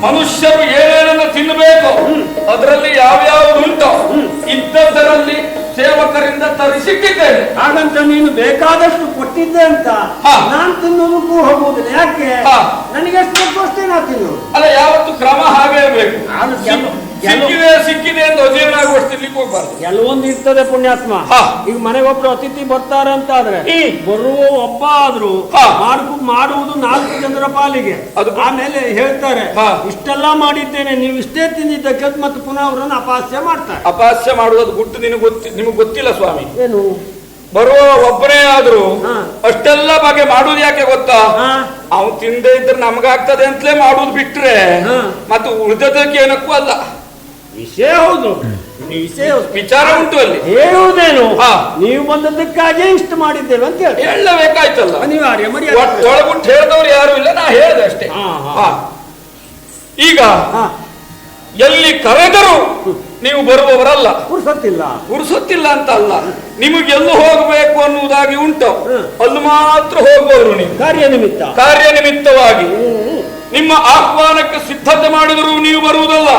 Speaker 4: ಮನುಷ್ಯರು ಏನೇನನ್ನು ತಿನ್ನಬೇಕು ಅದರಲ್ಲಿ ಯಾವ್ಯಾವುದು ಉಂಟು ಇದ್ದದರಲ್ಲಿ ಸೇವಕರಿಂದ ತರಿಸಿಟ್ಟಿದ್ದೇನೆ.
Speaker 3: ಹಾಗಂತ ನೀನು ಬೇಕಾದಷ್ಟು ಕೊಟ್ಟಿದ್ದೆ ಅಂತ ನಾನು ತಿನ್ನೋದಕ್ಕೂ ಹೋಗುವುದಿಲ್ಲ. ಯಾಕೆ? ನನಗೆ ಎಷ್ಟು ಅಷ್ಟೇ ನಾ ತಿನ್ನು.
Speaker 4: ಅಲ್ಲ, ಯಾವತ್ತು ಕ್ರಮ ಹಾಗೆ ಇರಬೇಕು.
Speaker 3: ಅದು
Speaker 4: ಸಿಕ್ಕಿದೆ ಅಂತ ಅಜೀರ್ಣ ಆಗುವಷ್ಟು ತಿನ್ಲಿಕ್ಕೆ ಹೋಗ್ಬಾರ್ದು.
Speaker 3: ಕೆಲವೊಂದು ಇರ್ತದೆ ಪುಣ್ಯಾತ್ಮ.
Speaker 4: ಹಾ.
Speaker 3: ಈಗ ಮನೆಗೊಬ್ರು ಅತಿಥಿ ಬರ್ತಾರೆ ಅಂತ ಆದ್ರೆ ಬರುವ ಒಬ್ಬ ಆದ್ರೂ ಮಾಡುವುದು 4 ಜನರ ಪಾಲಿಗೆ. ಆಮೇಲೆ ಹೇಳ್ತಾರೆ ಇಷ್ಟೆಲ್ಲ ಮಾಡಿದ್ದೇನೆ ನೀವು ಇಷ್ಟೇ ತಿಂದಿದ್ದಕ್ಕೆ, ಮತ್ತೆ ಪುನಃ ಅವರನ್ನು ಅಪಹಾಸ್ಯ ಮಾಡ್ತಾರೆ.
Speaker 4: ಅಪಹಾಸ್ಯ ಮಾಡುವುದು ಗುಟ್ಟು ನಿಮಗೆ ಗೊತ್ತಿಲ್ಲ ಸ್ವಾಮಿ.
Speaker 3: ಏನು
Speaker 4: ಬರುವ ಒಬ್ಬನೇ ಆದ್ರೂ ಅಷ್ಟೆಲ್ಲ ಬಗೆ ಮಾಡುದು ಯಾಕೆ ಗೊತ್ತಾ? ಅವ್ನು ತಿಂದೇ ಇದ್ರೆ ನಮಗಾಗ್ತದೆ ಅಂತಲೇ ಮಾಡುದು ಬಿಟ್ರೆ ಮತ್ತೆ ಉಳಿದದಕ್ಕೆ ಏನಕ್ಕೂ ಅಲ್ಲ.
Speaker 3: ವಿಷಯ ಹೌದು,
Speaker 4: ವಿಚಾರ ಉಂಟು ಅಲ್ಲಿ.
Speaker 3: ಹೇಳುವುದೇನು ನೀವು ಬಂದದ್ದಕ್ಕಾಗಿ ಇಷ್ಟು ಮಾಡಿದ್ದೇವೆ ಅಂತ
Speaker 4: ಹೇಳಬೇಕಾಯ್ತಲ್ಲ,
Speaker 3: ಅನಿವಾರ್ಯ.
Speaker 4: ಒಳಗುಂಟು ಹೇಳಿದವ್ರು ಯಾರು ಇಲ್ಲ, ನಾ ಹೇಳಿದೆ ಅಷ್ಟೇ. ಈಗ ಎಲ್ಲಿ ಕರೆದರೂ ನೀವು ಬರುವವರಲ್ಲ. ಪುರುಸೊತ್ತಿಲ್ಲ ಅಂತ ಅಲ್ಲ, ನಿಮಗೆಲ್ಲೂ ಹೋಗಬೇಕು ಅನ್ನುವುದಾಗಿ ಉಂಟು, ಅಲ್ಲಿ ಮಾತ್ರ ಹೋಗುವವರು ನೀವು ಕಾರ್ಯನಿಮಿತ್ತವಾಗಿ. ನಿಮ್ಮ ಆಹ್ವಾನಕ್ಕೆ ಸಿದ್ಧತೆ ಮಾಡಿದರೂ ನೀವು ಬರುವುದಲ್ಲ,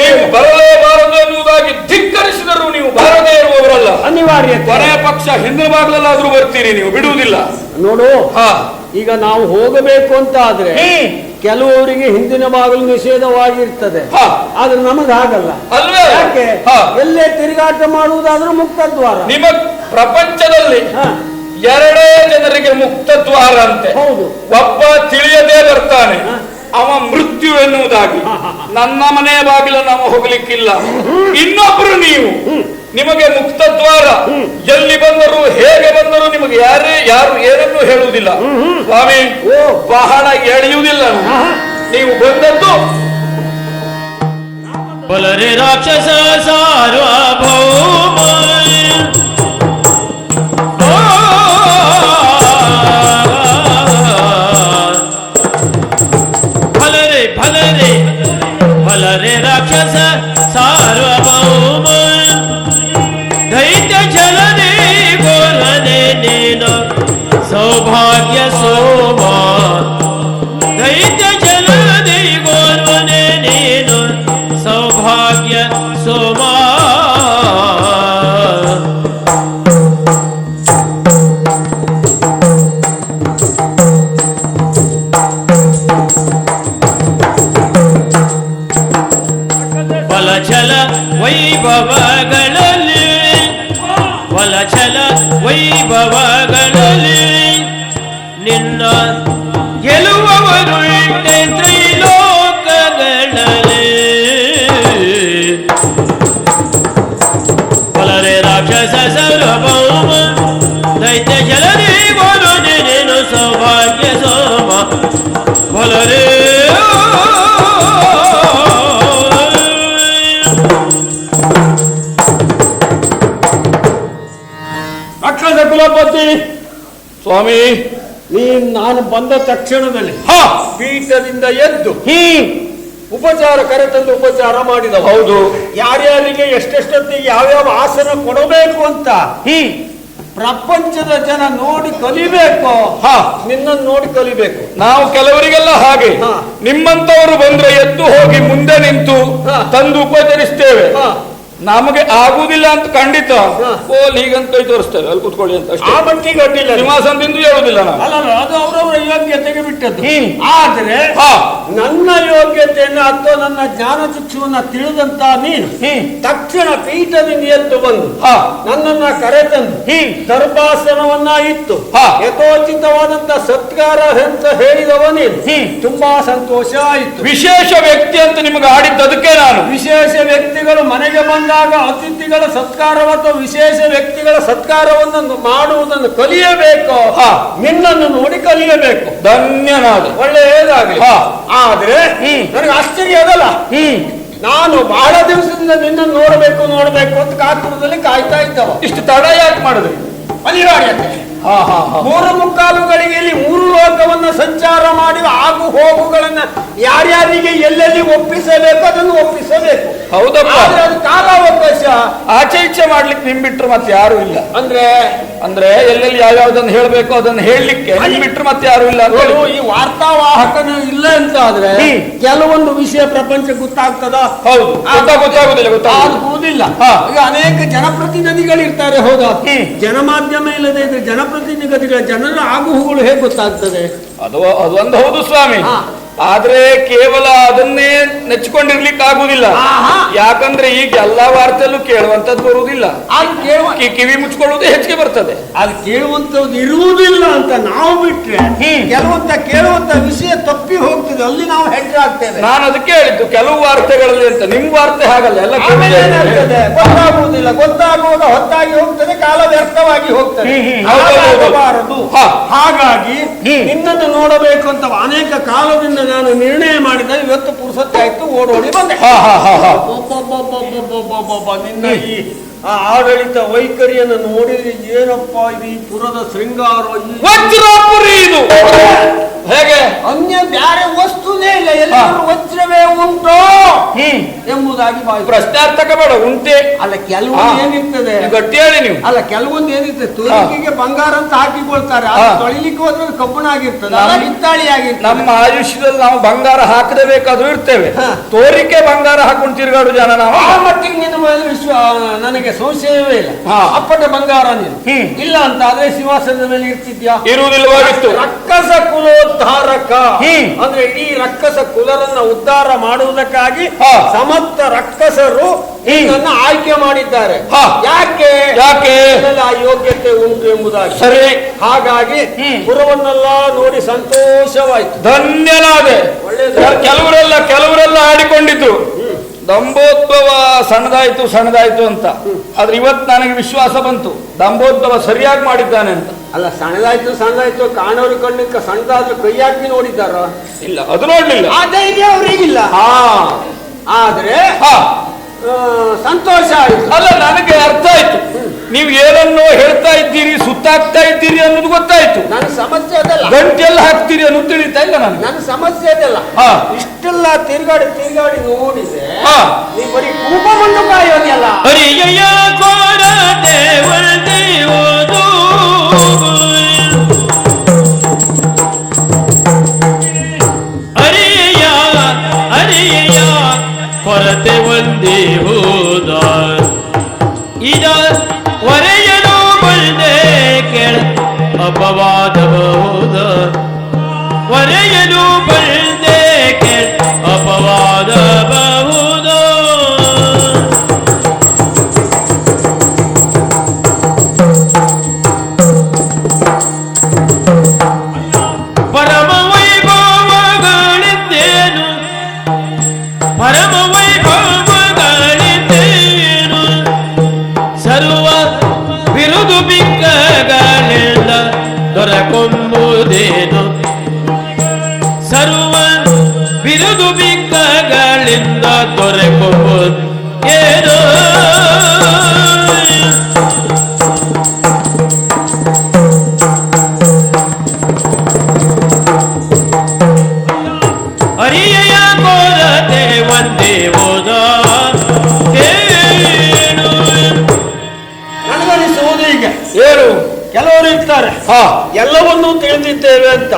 Speaker 4: ನೀವು ಬರಲೇಬಾರದು ಎನ್ನುವುದಾಗಿ ಧಿಕ್ಕರಿಸಿದರೂ ನೀವು ಬಾರದೇ ಇರುವವರಲ್ಲ.
Speaker 3: ಅನಿವಾರ್ಯ.
Speaker 4: ಕೊನೆಯ ಪಕ್ಷ ಹಿಂದಿನ ಭಾಗದಲ್ಲಾದ್ರೂ ಬರ್ತೀರಿ, ನೀವು ಬಿಡುವುದಿಲ್ಲ.
Speaker 3: ನೋಡು, ಈಗ ನಾವು ಹೋಗಬೇಕು ಅಂತ ಆದ್ರೆ ಕೆಲವರಿಗೆ ಹಿಂದಿನ ಬಾಗಿಲು ನಿಷೇಧವಾಗಿರ್ತದೆ, ಆದ್ರೆ ನಮಗೆ ಹಾಗಲ್ಲ. ಯಾಕೆ? ಎಲ್ಲೇ ತಿರುಗಾಟ ಮಾಡುವುದಾದ್ರೂ ಮುಕ್ತ ದ್ವಾರ.
Speaker 4: ನಿಮ್ಮ ಪ್ರಪಂಚದಲ್ಲಿ 2 ಜನರಿಗೆ ಮುಕ್ತ ದ್ವಾರ ಅಂತೆ.
Speaker 3: ಹೌದು.
Speaker 4: ಒಬ್ಬ ತಿಳಿಯದೇ ಬರ್ತಾನೆ, ಅವ ಮೃತ್ಯು ಎನ್ನುವುದಾಗಿ. ನನ್ನ ಮನೆಯ ಬಾಗಿಲು ನಾವು ಹೋಗ್ಲಿಕ್ಕಿಲ್ಲ. ಇನ್ನೊಬ್ರು ನೀವು, ನಿಮಗೆ ಮುಕ್ತ ದ್ವಾರ. ಎಲ್ಲಿ ಬಂದರೂ ಹೇಗೆ ಬಂದರೂ ನಿಮಗೆ ಯಾರು ಏನನ್ನೂ ಹೇಳುವುದಿಲ್ಲ ಸ್ವಾಮಿ. ಬಹಳ ಎಳೆಯುವುದಿಲ್ಲ. ನೀವು ಬಂದದ್ದು
Speaker 1: ಬಲರೆ ರಾಕ್ಷಸ ಸಾರ್ವಭೌಮ ಭಲರೆ ರಾಕ್ಷಸ ಸಾರ್ವಭೌಮ ದೈತ್ಯ ಜಲನೆ ಗೋರನೆ ನೀನು ಸೌಭಾಗ್ಯ ಸೋಮ. ದೈತ್ಯ ಜಲನೆ ಗೋರ್ವನೆ ನೀನು ಸೌಭಾಗ್ಯ ಸೋಮ. ವಲಛಲ ವೈಭವಗಳಲ್ಲಿ ವಲಛಲ ವೈಭವಗಳಲ್ಲಿ ನಿನ್ನ ಗೆಲುವವರುಂಟೆ ತ್ರೈಲೋಕಗಳಲ್ಲಿ. ಬಲರೆ ರಾಕ್ಷಸ ಸಾರ್ವಭೌಮ ದೈತ್ಯ ಜಲನೆ ಗೋರನೆ ನೀನು ಸೌಭಾಗ್ಯ ಸೋಮ. ಬಲರೆ
Speaker 3: ಕುಲಪತಿ
Speaker 4: ಸ್ವಾಮಿ,
Speaker 3: ನಾನು ಬಂದ ತಕ್ಷಣದಲ್ಲಿ ಪೀಠದಿಂದ ಎದ್ದು
Speaker 4: ಉಪಚಾರ ಕರೆತಂದು ಉಪಚಾರ ಮಾಡಿದ. ಹೌದು.
Speaker 3: ಯಾರ್ಯಾರಿಗೆ ಎಷ್ಟೆಷ್ಟೊತ್ತಿಗೆ ಯಾವ್ಯಾವ ಆಸನ ಕೊಡಬೇಕು ಅಂತ ಪ್ರಪಂಚದ ಜನ ನೋಡಿ ಕಲಿಬೇಕು. ನಿನ್ನನ್ನು ನೋಡಿ ಕಲಿಬೇಕು.
Speaker 4: ನಾವು ಕೆಲವರಿಗೆಲ್ಲ ಹಾಗೆ ನಿಮ್ಮಂತವರು ಬಂದ್ರೆ ಎದ್ದು ಹೋಗಿ ಮುಂದೆ ನಿಂತು ತಂದು ಉಪಚರಿಸ್ತೇವೆ. ನಮಗೆ ಆಗುದಿಲ್ಲ ಅಂತ ಖಂಡಿತ ಹೀಗಂತ ಕೈ ತೋರಿಸ್ತೇವೆ, ಅಲ್ಲಿ ಕೂತ್ಕೊಳ್ಳಿ ಅಂತ ಅಷ್ಟೇ.
Speaker 3: ಆ ಮಟ್ಟಿಗೆ ಅಡ್ಡಿಲ್ಲ,
Speaker 4: ನಿವಾಸದಿಂದ ಹೇಳುದಿಲ್ಲ ನಾವು.
Speaker 3: ಅಲ್ಲ, ಅದು ಅವರವರ ಯೋಗ್ಯತೆಗೆ ಬಿಟ್ಟದ್ದು. ಆದ್ರೆ ನನ್ನ ಯೋಗ್ಯತೆಯನ್ನು ಅಥವಾ ನನ್ನ ಜ್ಞಾನ ಚಕ್ಷುವನ್ನ ತಿಳಿದಂತ ನೀನು ತಕ್ಷಣ ಪೀಠದಿಂದ ಎದ್ದು ಬಂದು ನನ್ನನ್ನ ಕರೆತಂದು ದರ್ಭಾಸನವನ್ನ ಇತ್ತು ಯಥೋಚಿತವಾದಂತ ಸತ್ಕಾರ ಅಂತ ಹೇಳಿದವ ನೀನು. ತುಂಬಾ ಸಂತೋಷ ಆಯಿತು.
Speaker 4: ವಿಶೇಷ ವ್ಯಕ್ತಿ ಅಂತ ನಿಮಗೆ ಆಡಿದ್ದದಕ್ಕೆ ನಾನು.
Speaker 3: ವಿಶೇಷ ವ್ಯಕ್ತಿಗಳು ಮನೆಗೆ ಬಂದಾಗ ಅತಿಥಿಗಳ ಸತ್ಕಾರ ಅಥವಾ ವಿಶೇಷ ವ್ಯಕ್ತಿಗಳ ಸತ್ಕಾರವನ್ನು ಮಾಡುವುದನ್ನು ಕಲಿಯಬೇಕು. ನಿನ್ನನ್ನು ನೋಡಿ ಕಲಿಯಬೇಕು.
Speaker 4: ಧನ್ಯನಾದ,
Speaker 3: ಒಳ್ಳೆಯದಾಗಲಿ. ಆದ್ರೆ ನನಗೆ ಆಶ್ಚರ್ಯ ಅದಲ್ಲ, ನಾನು ಬಹಳ ದಿವಸದಿಂದ ನಿನ್ನನ್ನು ನೋಡಬೇಕು ಅಂತ ಕಾತುರದಲ್ಲಿ ಕಾಯ್ತಾ ಇದ್ದವ.
Speaker 4: ಇಷ್ಟು ತಡ ಯಾಕೆ ಮಾಡಿದ್ರಿ?
Speaker 3: ಅನಿವಾರ್ಯತೆ. 3 ಗಳಿಗೆಯಲ್ಲಿ 3 ಲೋಕವನ್ನ ಸಂಚಾರ ಮಾಡಿ ಆಗು ಹೋಗುಗಳನ್ನ ಯಾರ್ಯಾರಿಗೆ ಎಲ್ಲೆಲ್ಲಿ ಒಪ್ಪಿಸಬೇಕು ಅದನ್ನು ಒಪ್ಪಿಸಬೇಕು.
Speaker 4: ಹೌದಪ್ಪ.
Speaker 3: ಅದು ಕಾಲಾವಕಾಶ.
Speaker 4: ಆಚೆ ಈಚೆ ಮಾಡ್ಲಿಕ್ಕೆ ನಿಮ್ ಬಿಟ್ರು ಮತ್ತೆ ಯಾರು ಇಲ್ಲ.
Speaker 3: ಅಂದ್ರೆ
Speaker 4: ಎಲ್ಲೆಲ್ಲಿ ಯಾವ್ಯಾವ್ದನ್ನು ಹೇಳ್ಬೇಕು ಅದನ್ನು ಹೇಳಲಿಕ್ಕೆ ನಿಮ್ ಬಿಟ್ರು ಮತ್ತೆ ಯಾರು ಇಲ್ಲ.
Speaker 3: ಈ ವಾರ್ತಾವಾಹಕನು ಇಲ್ಲ ಅಂತ ಆದ್ರೆ ಕೆಲವೊಂದು ವಿಷಯ ಪ್ರಪಂಚ ಗೊತ್ತಾಗ್ತದ?
Speaker 4: ಹೌದು,
Speaker 3: ಗೊತ್ತಾಗುವುದಿಲ್ಲ. ಈಗ ಅನೇಕ ಜನಪ್ರತಿನಿಧಿಗಳು ಇರ್ತಾರೆ. ಹೌದಾ? ಜನಮಾಧ್ಯಮ ಇಲ್ಲದೆ ಇದ್ರೆ ಜನಪ್ರತಿನಿಧಿಗಳ ಜನರ ಆಗುಹುಗಳು ಹೇಗೆ ಗೊತ್ತಾಗ್ತದೆ?
Speaker 4: ಅದು ಒಂದು ಹೌದು ಸ್ವಾಮಿ. ಆದ್ರೆ ಕೇವಲ ಅದನ್ನೇ ನೆಚ್ಚಿಕೊಂಡಿರ್ಲಿಕ್ಕೆ ಆಗುದಿಲ್ಲ.
Speaker 3: ಆಹಾ.
Speaker 4: ಯಾಕಂದ್ರೆ ಈಗ ಎಲ್ಲಾ ವಾರ್ತೆಯಲ್ಲೂ ಕೇಳುವಂತದ್ದು ಬರುವುದಿಲ್ಲ.
Speaker 3: ಅದು ಕೇಳುವ
Speaker 4: ಕಿವಿ ಮುಚ್ಕೊಳ್ಳುವುದು ಹೆಚ್ಚಿಗೆ ಬರ್ತದೆ.
Speaker 3: ಅದು ಕೇಳುವಂತದ್ದು ಇರುವುದಿಲ್ಲ ಅಂತ ನಾವು ಬಿಟ್ರೆ ಕೆಲವಂತ ಕೇಳುವಂತ ವಿಷಯ ತಪ್ಪಿ ಹೋಗ್ತದೆ, ಅಲ್ಲಿ ನಾವು ಹೆಜ್ಜಾಗ್ತೇವೆ.
Speaker 4: ನಾನು ಅದಕ್ಕೆ ಹೇಳಿದ್ದು ಕೆಲವು ವಾರ್ತೆಗಳಲ್ಲಿ ಅಂತ. ನಿಮ್ ವಾರ್ತೆ ಹಾಗಲ್ಲ, ಎಲ್ಲ
Speaker 3: ಆಮೇಲೆ ಏನಾಗ್ತದೆ ಗೊತ್ತಾಗುವುದಿಲ್ಲ, ಗೊತ್ತಾಗುವಾಗ ಹೊತ್ತಾಗಿ ಹೋಗ್ತದೆ, ಕಾಲ ವ್ಯರ್ಥವಾಗಿ ಹೋಗ್ತದೆ. ಹಾಗಾಗಬಾರದು. ಹಾಗಾಗಿ ನಿನ್ನನ್ನು ನೋಡಬೇಕು ಅಂತ ಅನೇಕ ಕಾಲದಿಂದ ನಾನು ನಿರ್ಣಯ ಮಾಡಿದ. ಇವತ್ತು ಪುರುಸತ್ತಾಯ್ತು, ಓಡೋಡಿ ಬಂದೆ. ನಿನ್ನ ಈ ಆಡಳಿತ ವೈಖರಿಯನ್ನು ನೋಡಿದ್ರೆ ಏನಪ್ಪ ಇದು, ಈ ಪುರದ ಶೃಂಗಾರ,
Speaker 4: ವಜ್ರಾಪುರಿ ಇದು ಹೇಗೆ
Speaker 3: ಅನ್ಯ ಬ್ಯಾರೆ ವಸ್ತುನೇ ಇಲ್ಲ, ಎಲ್ಲರೂ ವಜ್ರವೇ ಉಂಟು ಎಂಬುದಾಗಿ
Speaker 4: ಪ್ರಶ್ನಾರ್ಥಕ ಬೇಡ, ಉಂಟೆ
Speaker 3: ಅಲ್ಲ. ಕೆಲವೊಂದು ಏನಿರ್ತದೆ
Speaker 4: ಗಟ್ಟಿ ಹೇಳಿ ನೀವು.
Speaker 3: ಅಲ್ಲ, ಕೆಲವೊಂದು ಏನಿರ್ತದೆ ತುಳಿಕೆಗೆ ಬಂಗಾರ ಅಂತ ಹಾಕಿಕೊಳ್ತಾರೆ, ತೊಳಿಲಿಕ್ಕೆ ಹೋದ್ರೆ ಕಬ್ಬಣ ಆಗಿರ್ತದೆ, ಹಿತ್ತಾಳಿ ಆಗಿರ್ತದೆ.
Speaker 4: ನಮ್ಮ ಆಯುಷ್ಯದಲ್ಲಿ ನಾವು ಬಂಗಾರ ಹಾಕದೇ ಬೇಕಾದ್ರೂ ಇರ್ತೇವೆ, ತೋರಿಕೆ ಬಂಗಾರ ಹಾಕೊಂಡು ತಿರುಗಾಡು ಜನ ನಾವು.
Speaker 3: ಆ ಮಟ್ಟಿಗೆ ನಿನ್ನ ಮೇಲೆ ನನಗೆ ಸಂಶಯವೇ ಇಲ್ಲ. ಅಪ್ಪಟ ಬಂಗಾರ ನೀನು ಇಲ್ಲ ಅಂತ ಆದ್ರೆ ಸಿಂಹಾಸನದ ಮೇಲೆ ಇರ್ತಿದ್ಯಾ?
Speaker 4: ಇರುವುದಿಲ್ಲವಾಗಿತ್ತು.
Speaker 3: ರಕ್ಕಸ ಕುಲೋದ್ಧಾರಕ ಅಂದ್ರೆ ಇಡೀ ರಕ್ಕಸ ಕುಲರನ್ನ ಉದ್ಧಾರ ಮಾಡುವುದಕ್ಕಾಗಿ ಸಮರ್ಥ ರಕ್ಕಸರು ನನ್ನ ಆಯ್ಕೆ ಮಾಡಿದ್ದಾರೆ. ಯಾಕೆ
Speaker 4: ಯಾಕೆ
Speaker 3: ಆ ಯೋಗ್ಯತೆ ಉಂಟು ಎಂಬುದಾಗಿ.
Speaker 4: ಸರಿ,
Speaker 3: ಹಾಗಾಗಿ ಪುರವನ್ನೆಲ್ಲ ನೋಡಿ ಸಂತೋಷವಾಯ್ತು,
Speaker 4: ಧನ್ಯನಾದೆ. ಕೆಲವರೆಲ್ಲ ಆಡಿಕೊಂಡಿದ್ರು ದಂಬೋದ್ಭವ ಸಣ್ಣದಾಯ್ತು ಅಂತ. ಆದ್ರೆ ಇವತ್ತು ನನಗೆ ವಿಶ್ವಾಸ ಬಂತು, ದಂಬೋದ್ಭವ ಸರಿಯಾಗಿ ಮಾಡಿದ್ದಾನೆ ಅಂತ.
Speaker 3: ಅಲ್ಲ, ಸಣ್ಣದಾಯ್ತು ಕಾಣೋರು ಕಣ್ಣಿಗೆ ಸಣ್ಣದಾದ್ರೂ ಕೈ ಹಾಕಿ ನೋಡಿದ್ದಾರ?
Speaker 4: ಇಲ್ಲ, ಅದು ನೋಡ್ಲಿಲ್ಲ.
Speaker 3: ಆ ಧೈರ್ಯ ಅವರಿಗಿಲ್ಲ. ಆದ್ರೆ ಸಂತೋಷ ಆಯ್ತು.
Speaker 4: ಅಲ್ಲ, ನನಗೆ ಅರ್ಥ ಆಯ್ತು, ನೀವು ಏನನ್ನೋ ಹೇಳ್ತಾ ಇದ್ದೀರಿ, ಸುತ್ತಾಗ್ತಾ ಇದ್ದೀರಿ ಅನ್ನೋದು ಗೊತ್ತಾಯ್ತು.
Speaker 3: ನನ್ನ ಸಮಸ್ಯೆ ಅದಲ್ಲ,
Speaker 4: ಗಂಟೆಲ್ಲ ಹಾಕ್ತೀರಿ ಅನ್ನೋದು ತಿಳಿತಾ ಇಲ್ಲ ನನಗೆ.
Speaker 3: ನನ್ನ ಸಮಸ್ಯೆ ಅದಲ್ಲ. ಇಷ್ಟೆಲ್ಲ ತಿರ್ಗಾಡಿ ನೋಡಿದೆ ನೀ ಬರೀ ಕೂಪ ಮಣ್ಣು ಕಾಯೋದಿಲ್ಲ.
Speaker 1: ಹರಿಯ ಕೊರತೆ ಒಳ್ಳೆಯುವುದು, ಹರಿಯ ಕೊರತೆ ಒಂದೇವುದ, ಇದ ಹೊರೆಯಲು ಬಂದೆ ಕೆಳ ಅಪವಾದಬಹುದ, ಹೊರೆಯಲು ಬಂದೆ ಕೆಳ ಅಪವಾದಬಹುದು. ಪರಮ ವೈಭವಗಳಿದ್ದೇನು, ಪರಮ ವೈಭವಗಳಿದ್ದೇನು, ಸರ್ವ ಬಿರುದು ಬಿಕ್ಕಗಳಿಂದ ದೊರಕೊಂಬುದೇನು, ಸರ್ವ ಬಿರುದು ಬಿಕ್ಕಗಳಿಂದ ದೊರಕೊಂಬುದು ಏನು. ಹರಿಯ ಕೊರತೆ ಒಂದೇ ಹೋದ ಏನು.
Speaker 3: ನನಗನಿಸುವುದು ಈಗ
Speaker 4: ಏನು,
Speaker 3: ಕೆಲವರು ಇರ್ತಾರೆ ಎಲ್ಲವನ್ನೂ ತಿಳಿದಿದ್ದೇವೆ ಅಂತ,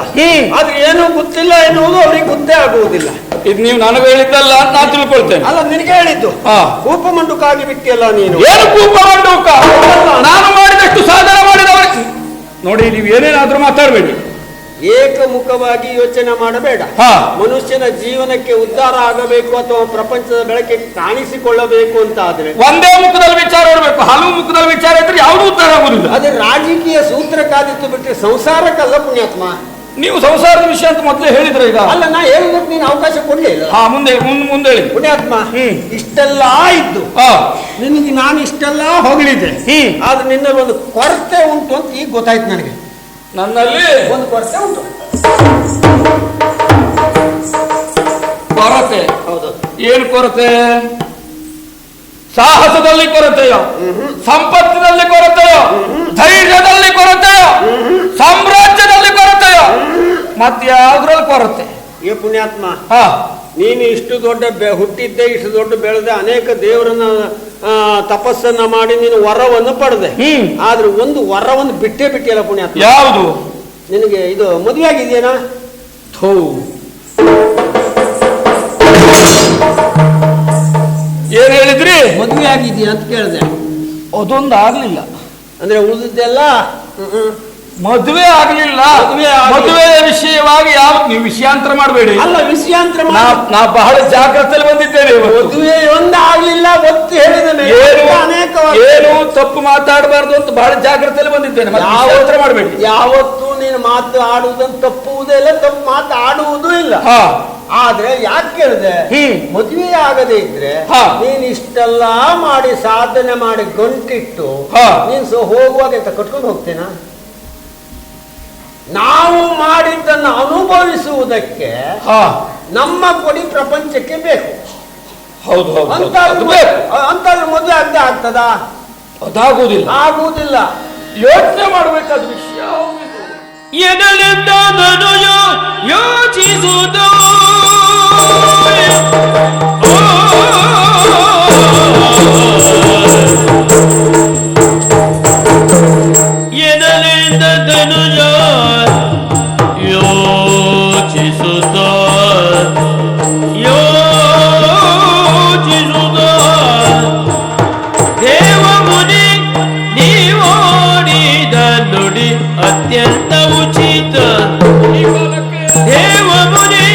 Speaker 3: ಆದ್ರೆ ಏನೂ ಗೊತ್ತಿಲ್ಲ ಎನ್ನುವುದು ಅವರಿಗೆ ಗೊತ್ತೇ ಆಗುವುದಿಲ್ಲ.
Speaker 4: ಇದು ನೀವು ನನಗೆ ಹೇಳಿದ್ದಲ್ಲ, ನಾನು ತಿಳ್ಕೊಳ್ತೇನೆ.
Speaker 3: ಅಲ್ಲ, ನಿನಗೆ ಹೇಳಿದ್ದು ಕೂಪ ಮಂಡುಕಾಗಿ ಬಿಟ್ಟಿಯಲ್ಲ ನೀನು.
Speaker 4: ಏನು ಕೂಪ ಮಂಡುಕ? ನಾನು ಮಾಡಿದಷ್ಟು ಸಾಧನ ಮಾಡಿದವ ನೋಡಿ. ನೀವು ಏನೇನಾದ್ರೂ ಮಾತಾಡಬೇಡಿ,
Speaker 3: ಏಕಮುಖವಾಗಿ ಯೋಚನೆ ಮಾಡಬೇಡ. ಮನುಷ್ಯನ ಜೀವನಕ್ಕೆ ಉದ್ಧಾರ ಆಗಬೇಕು ಅಥವಾ ಪ್ರಪಂಚದ ಬೆಳಕಿಗೆ ಕಾಣಿಸಿಕೊಳ್ಳಬೇಕು ಅಂತ ಆದ್ರೆ
Speaker 4: ಒಂದೇ ಮುಖದಲ್ಲಿ ವಿಚಾರ ಇರಬೇಕು. ಹಲವು ಮುಖದಲ್ಲಿ ವಿಚಾರ ಇದ್ರೆ ಯಾವುದು ಉದ್ಧಾರ ಆಗುದಿಲ್ಲ.
Speaker 3: ಅದೇ ರಾಜಕೀಯ ಸೂತ್ರಕ್ಕಾದಿತ್ತು ಬಿಟ್ಟರೆ ಸಂಸಾರಕ್ಕಲ್ಲ ಪುಣ್ಯಾತ್ಮ.
Speaker 4: ನೀವು ಸಂಸಾರದ ವಿಷಯ ಅಂತ ಮೊದಲೇ ಹೇಳಿದ್ರೆ ಈಗ.
Speaker 3: ಅಲ್ಲ, ನಾ ಹೇಳೋದಕ್ಕೆ ನೀನು ಅವಕಾಶ ಕೊಡ್ಲಿಲ್ಲ.
Speaker 4: ಮುಂದೆ ಹೇಳಿ
Speaker 3: ಪುಣ್ಯಾತ್ಮ. ಇಷ್ಟೆಲ್ಲ ಇದ್ದು ನಿನಗೆ ನಾನು ಇಷ್ಟೆಲ್ಲ ಹೊಗಳಿದೆ, ಆದ್ರೆ ನಿನ್ನಲ್ಲಿ ಒಂದು ಕೊರತೆ ಉಂಟು ಅಂತ ಈಗ ಗೊತ್ತಾಯ್ತು ನನಗೆ.
Speaker 4: ನನ್ನಲ್ಲಿ
Speaker 3: ಒಂದು ಕೊರತೆ ಉಂಟು.
Speaker 4: ಕೊರತೆ?
Speaker 3: ಹೌದು.
Speaker 4: ಏನು ಕೊರತೆ? ಸಾಹಸದಲ್ಲಿ ಕೊರತೆಯೋ, ಸಂಪತ್ತಿನಲ್ಲಿ ಕೊರತೆಯೋ, ಧೈರ್ಯದಲ್ಲಿ ಕೊರತೆಯೋ, ಸಾಮ್ರಾಜ್ಯದಲ್ಲಿ ಕೊರತೆಯೋ, ಮತ್ತೆ ಯಾವ್ದ್ರಲ್ಲಿ ಕೊರತೆ?
Speaker 3: ಏ ಪುಣ್ಯಾತ್ಮ, ನೀನು ಇಷ್ಟು ದೊಡ್ಡ ಹುಟ್ಟಿದ್ದೆ, ಇಷ್ಟು ದೊಡ್ಡ ಬೆಳೆದೆ, ಅನೇಕ ದೇವರನ್ನ ತಪಸ್ಸನ್ನ ಮಾಡಿ ನೀನು ವರವನ್ನು ಪಡೆದೆ. ಆದ್ರೆ ಒಂದು ವರವನ್ನು ಬಿಟ್ಟಿಯಲ್ಲ ಪುಣ್ಯಾತ್ಮ.
Speaker 4: ಯಾವುದು?
Speaker 3: ನಿನಗೆ ಇದು ಮದುವೆ ಆಗಿದೆಯೇನಾ?
Speaker 4: ಏನ್ ಹೇಳಿದ್ರಿ?
Speaker 3: ಮದುವೆ ಆಗಿದೆಯಾ ಅಂತ ಕೇಳಿದೆ.
Speaker 4: ಅದೊಂದು ಆಗ್ಲಿಲ್ಲ
Speaker 3: ಅಂದ್ರೆ ಉಳಿದಿದ್ದೆಲ್ಲ
Speaker 4: ಮದುವೆ ಆಗ್ಲಿಲ್ಲ.
Speaker 3: ಮದುವೆ ಆಗ್ಲಿಲ್ಲ.
Speaker 4: ಮದುವೆಯ ವಿಷಯವಾಗಿ ಯಾವ ನೀವು ವಿಷಯಾಂತರ ಮಾಡಬೇಡಿ.
Speaker 3: ಅಲ್ಲ ವಿಷಯಾಂತರ
Speaker 4: ನಾ ಬಹಳ ಜಾಗ್ರತೆಯಲ್ಲಿ ಬಂದಿದ್ದೇನೆ ಇವತ್ತು.
Speaker 3: ಮದುವೆ ಒಂದು ಆಗ್ಲಿಲ್ಲ ಒತ್ತಿ ಹೇಳಿದ ಮೇಲೆ ಅನೇಕ
Speaker 4: ಏನು ತಪ್ಪು ಮಾತಾಡಬಾರ್ದು ಅಂತ ಬಹಳ ಜಾಗ್ರತೆಯಲ್ಲಿ ಬಂದಿದ್ದೇನೆ. ವಿಷಯಾಂತರ ಮಾಡಬೇಡಿ.
Speaker 3: ಯಾವತ್ತೂ ನೀನು ಮಾತು ಆಡುವುದನ್ನು ತಪ್ಪುವುದೇ ಇಲ್ಲ, ತಪ್ಪು ಮಾತು ಆಡುವುದೂ ಇಲ್ಲ. ಆದ್ರೆ ಯಾಕೆ ಕೇಳಿದೆ, ಮದುವೆ ಆಗದೆ ಇದ್ರೆ ನೀನ್ ಇಷ್ಟೆಲ್ಲ ಮಾಡಿ ಸಾಧನೆ ಮಾಡಿ ಗಂಟಿಟ್ಟು ನೀನ್ ಹೋಗುವಾಗ ಅಂತ ಕಟ್ಕೊಂಡು ಹೋಗ್ತೇನಾ? ನಾವು ಮಾಡಿದ್ದನ್ನು ಅನುಭವಿಸುವುದಕ್ಕೆ ನಮ್ಮ ಕೊಡಿ ಪ್ರಪಂಚಕ್ಕೆ ಬೇಕು.
Speaker 4: ಹೌದು
Speaker 3: ಅಂತ ಮದುವೆ ಆಗದೆ ಆಗ್ತದಾ?
Speaker 4: ಅದಾಗುವುದಿಲ್ಲ,
Speaker 3: ಆಗುವುದಿಲ್ಲ.
Speaker 4: ಯೋಚನೆ ಮಾಡಬೇಕಾದ ವಿಷಯ.
Speaker 1: ಎದಲೆಂದ ಯೋಚಿಸುವುದು ಎದಲೆಂದ ಧನುಜ ಯೋಚಿಸುತ್ತ ದೇವ ಮುನಿ ನೀವೋಡಿದ ನುಡಿ ಅತ್ಯಂತ ಉಚಿತ. ದೇವ ಮುನಿ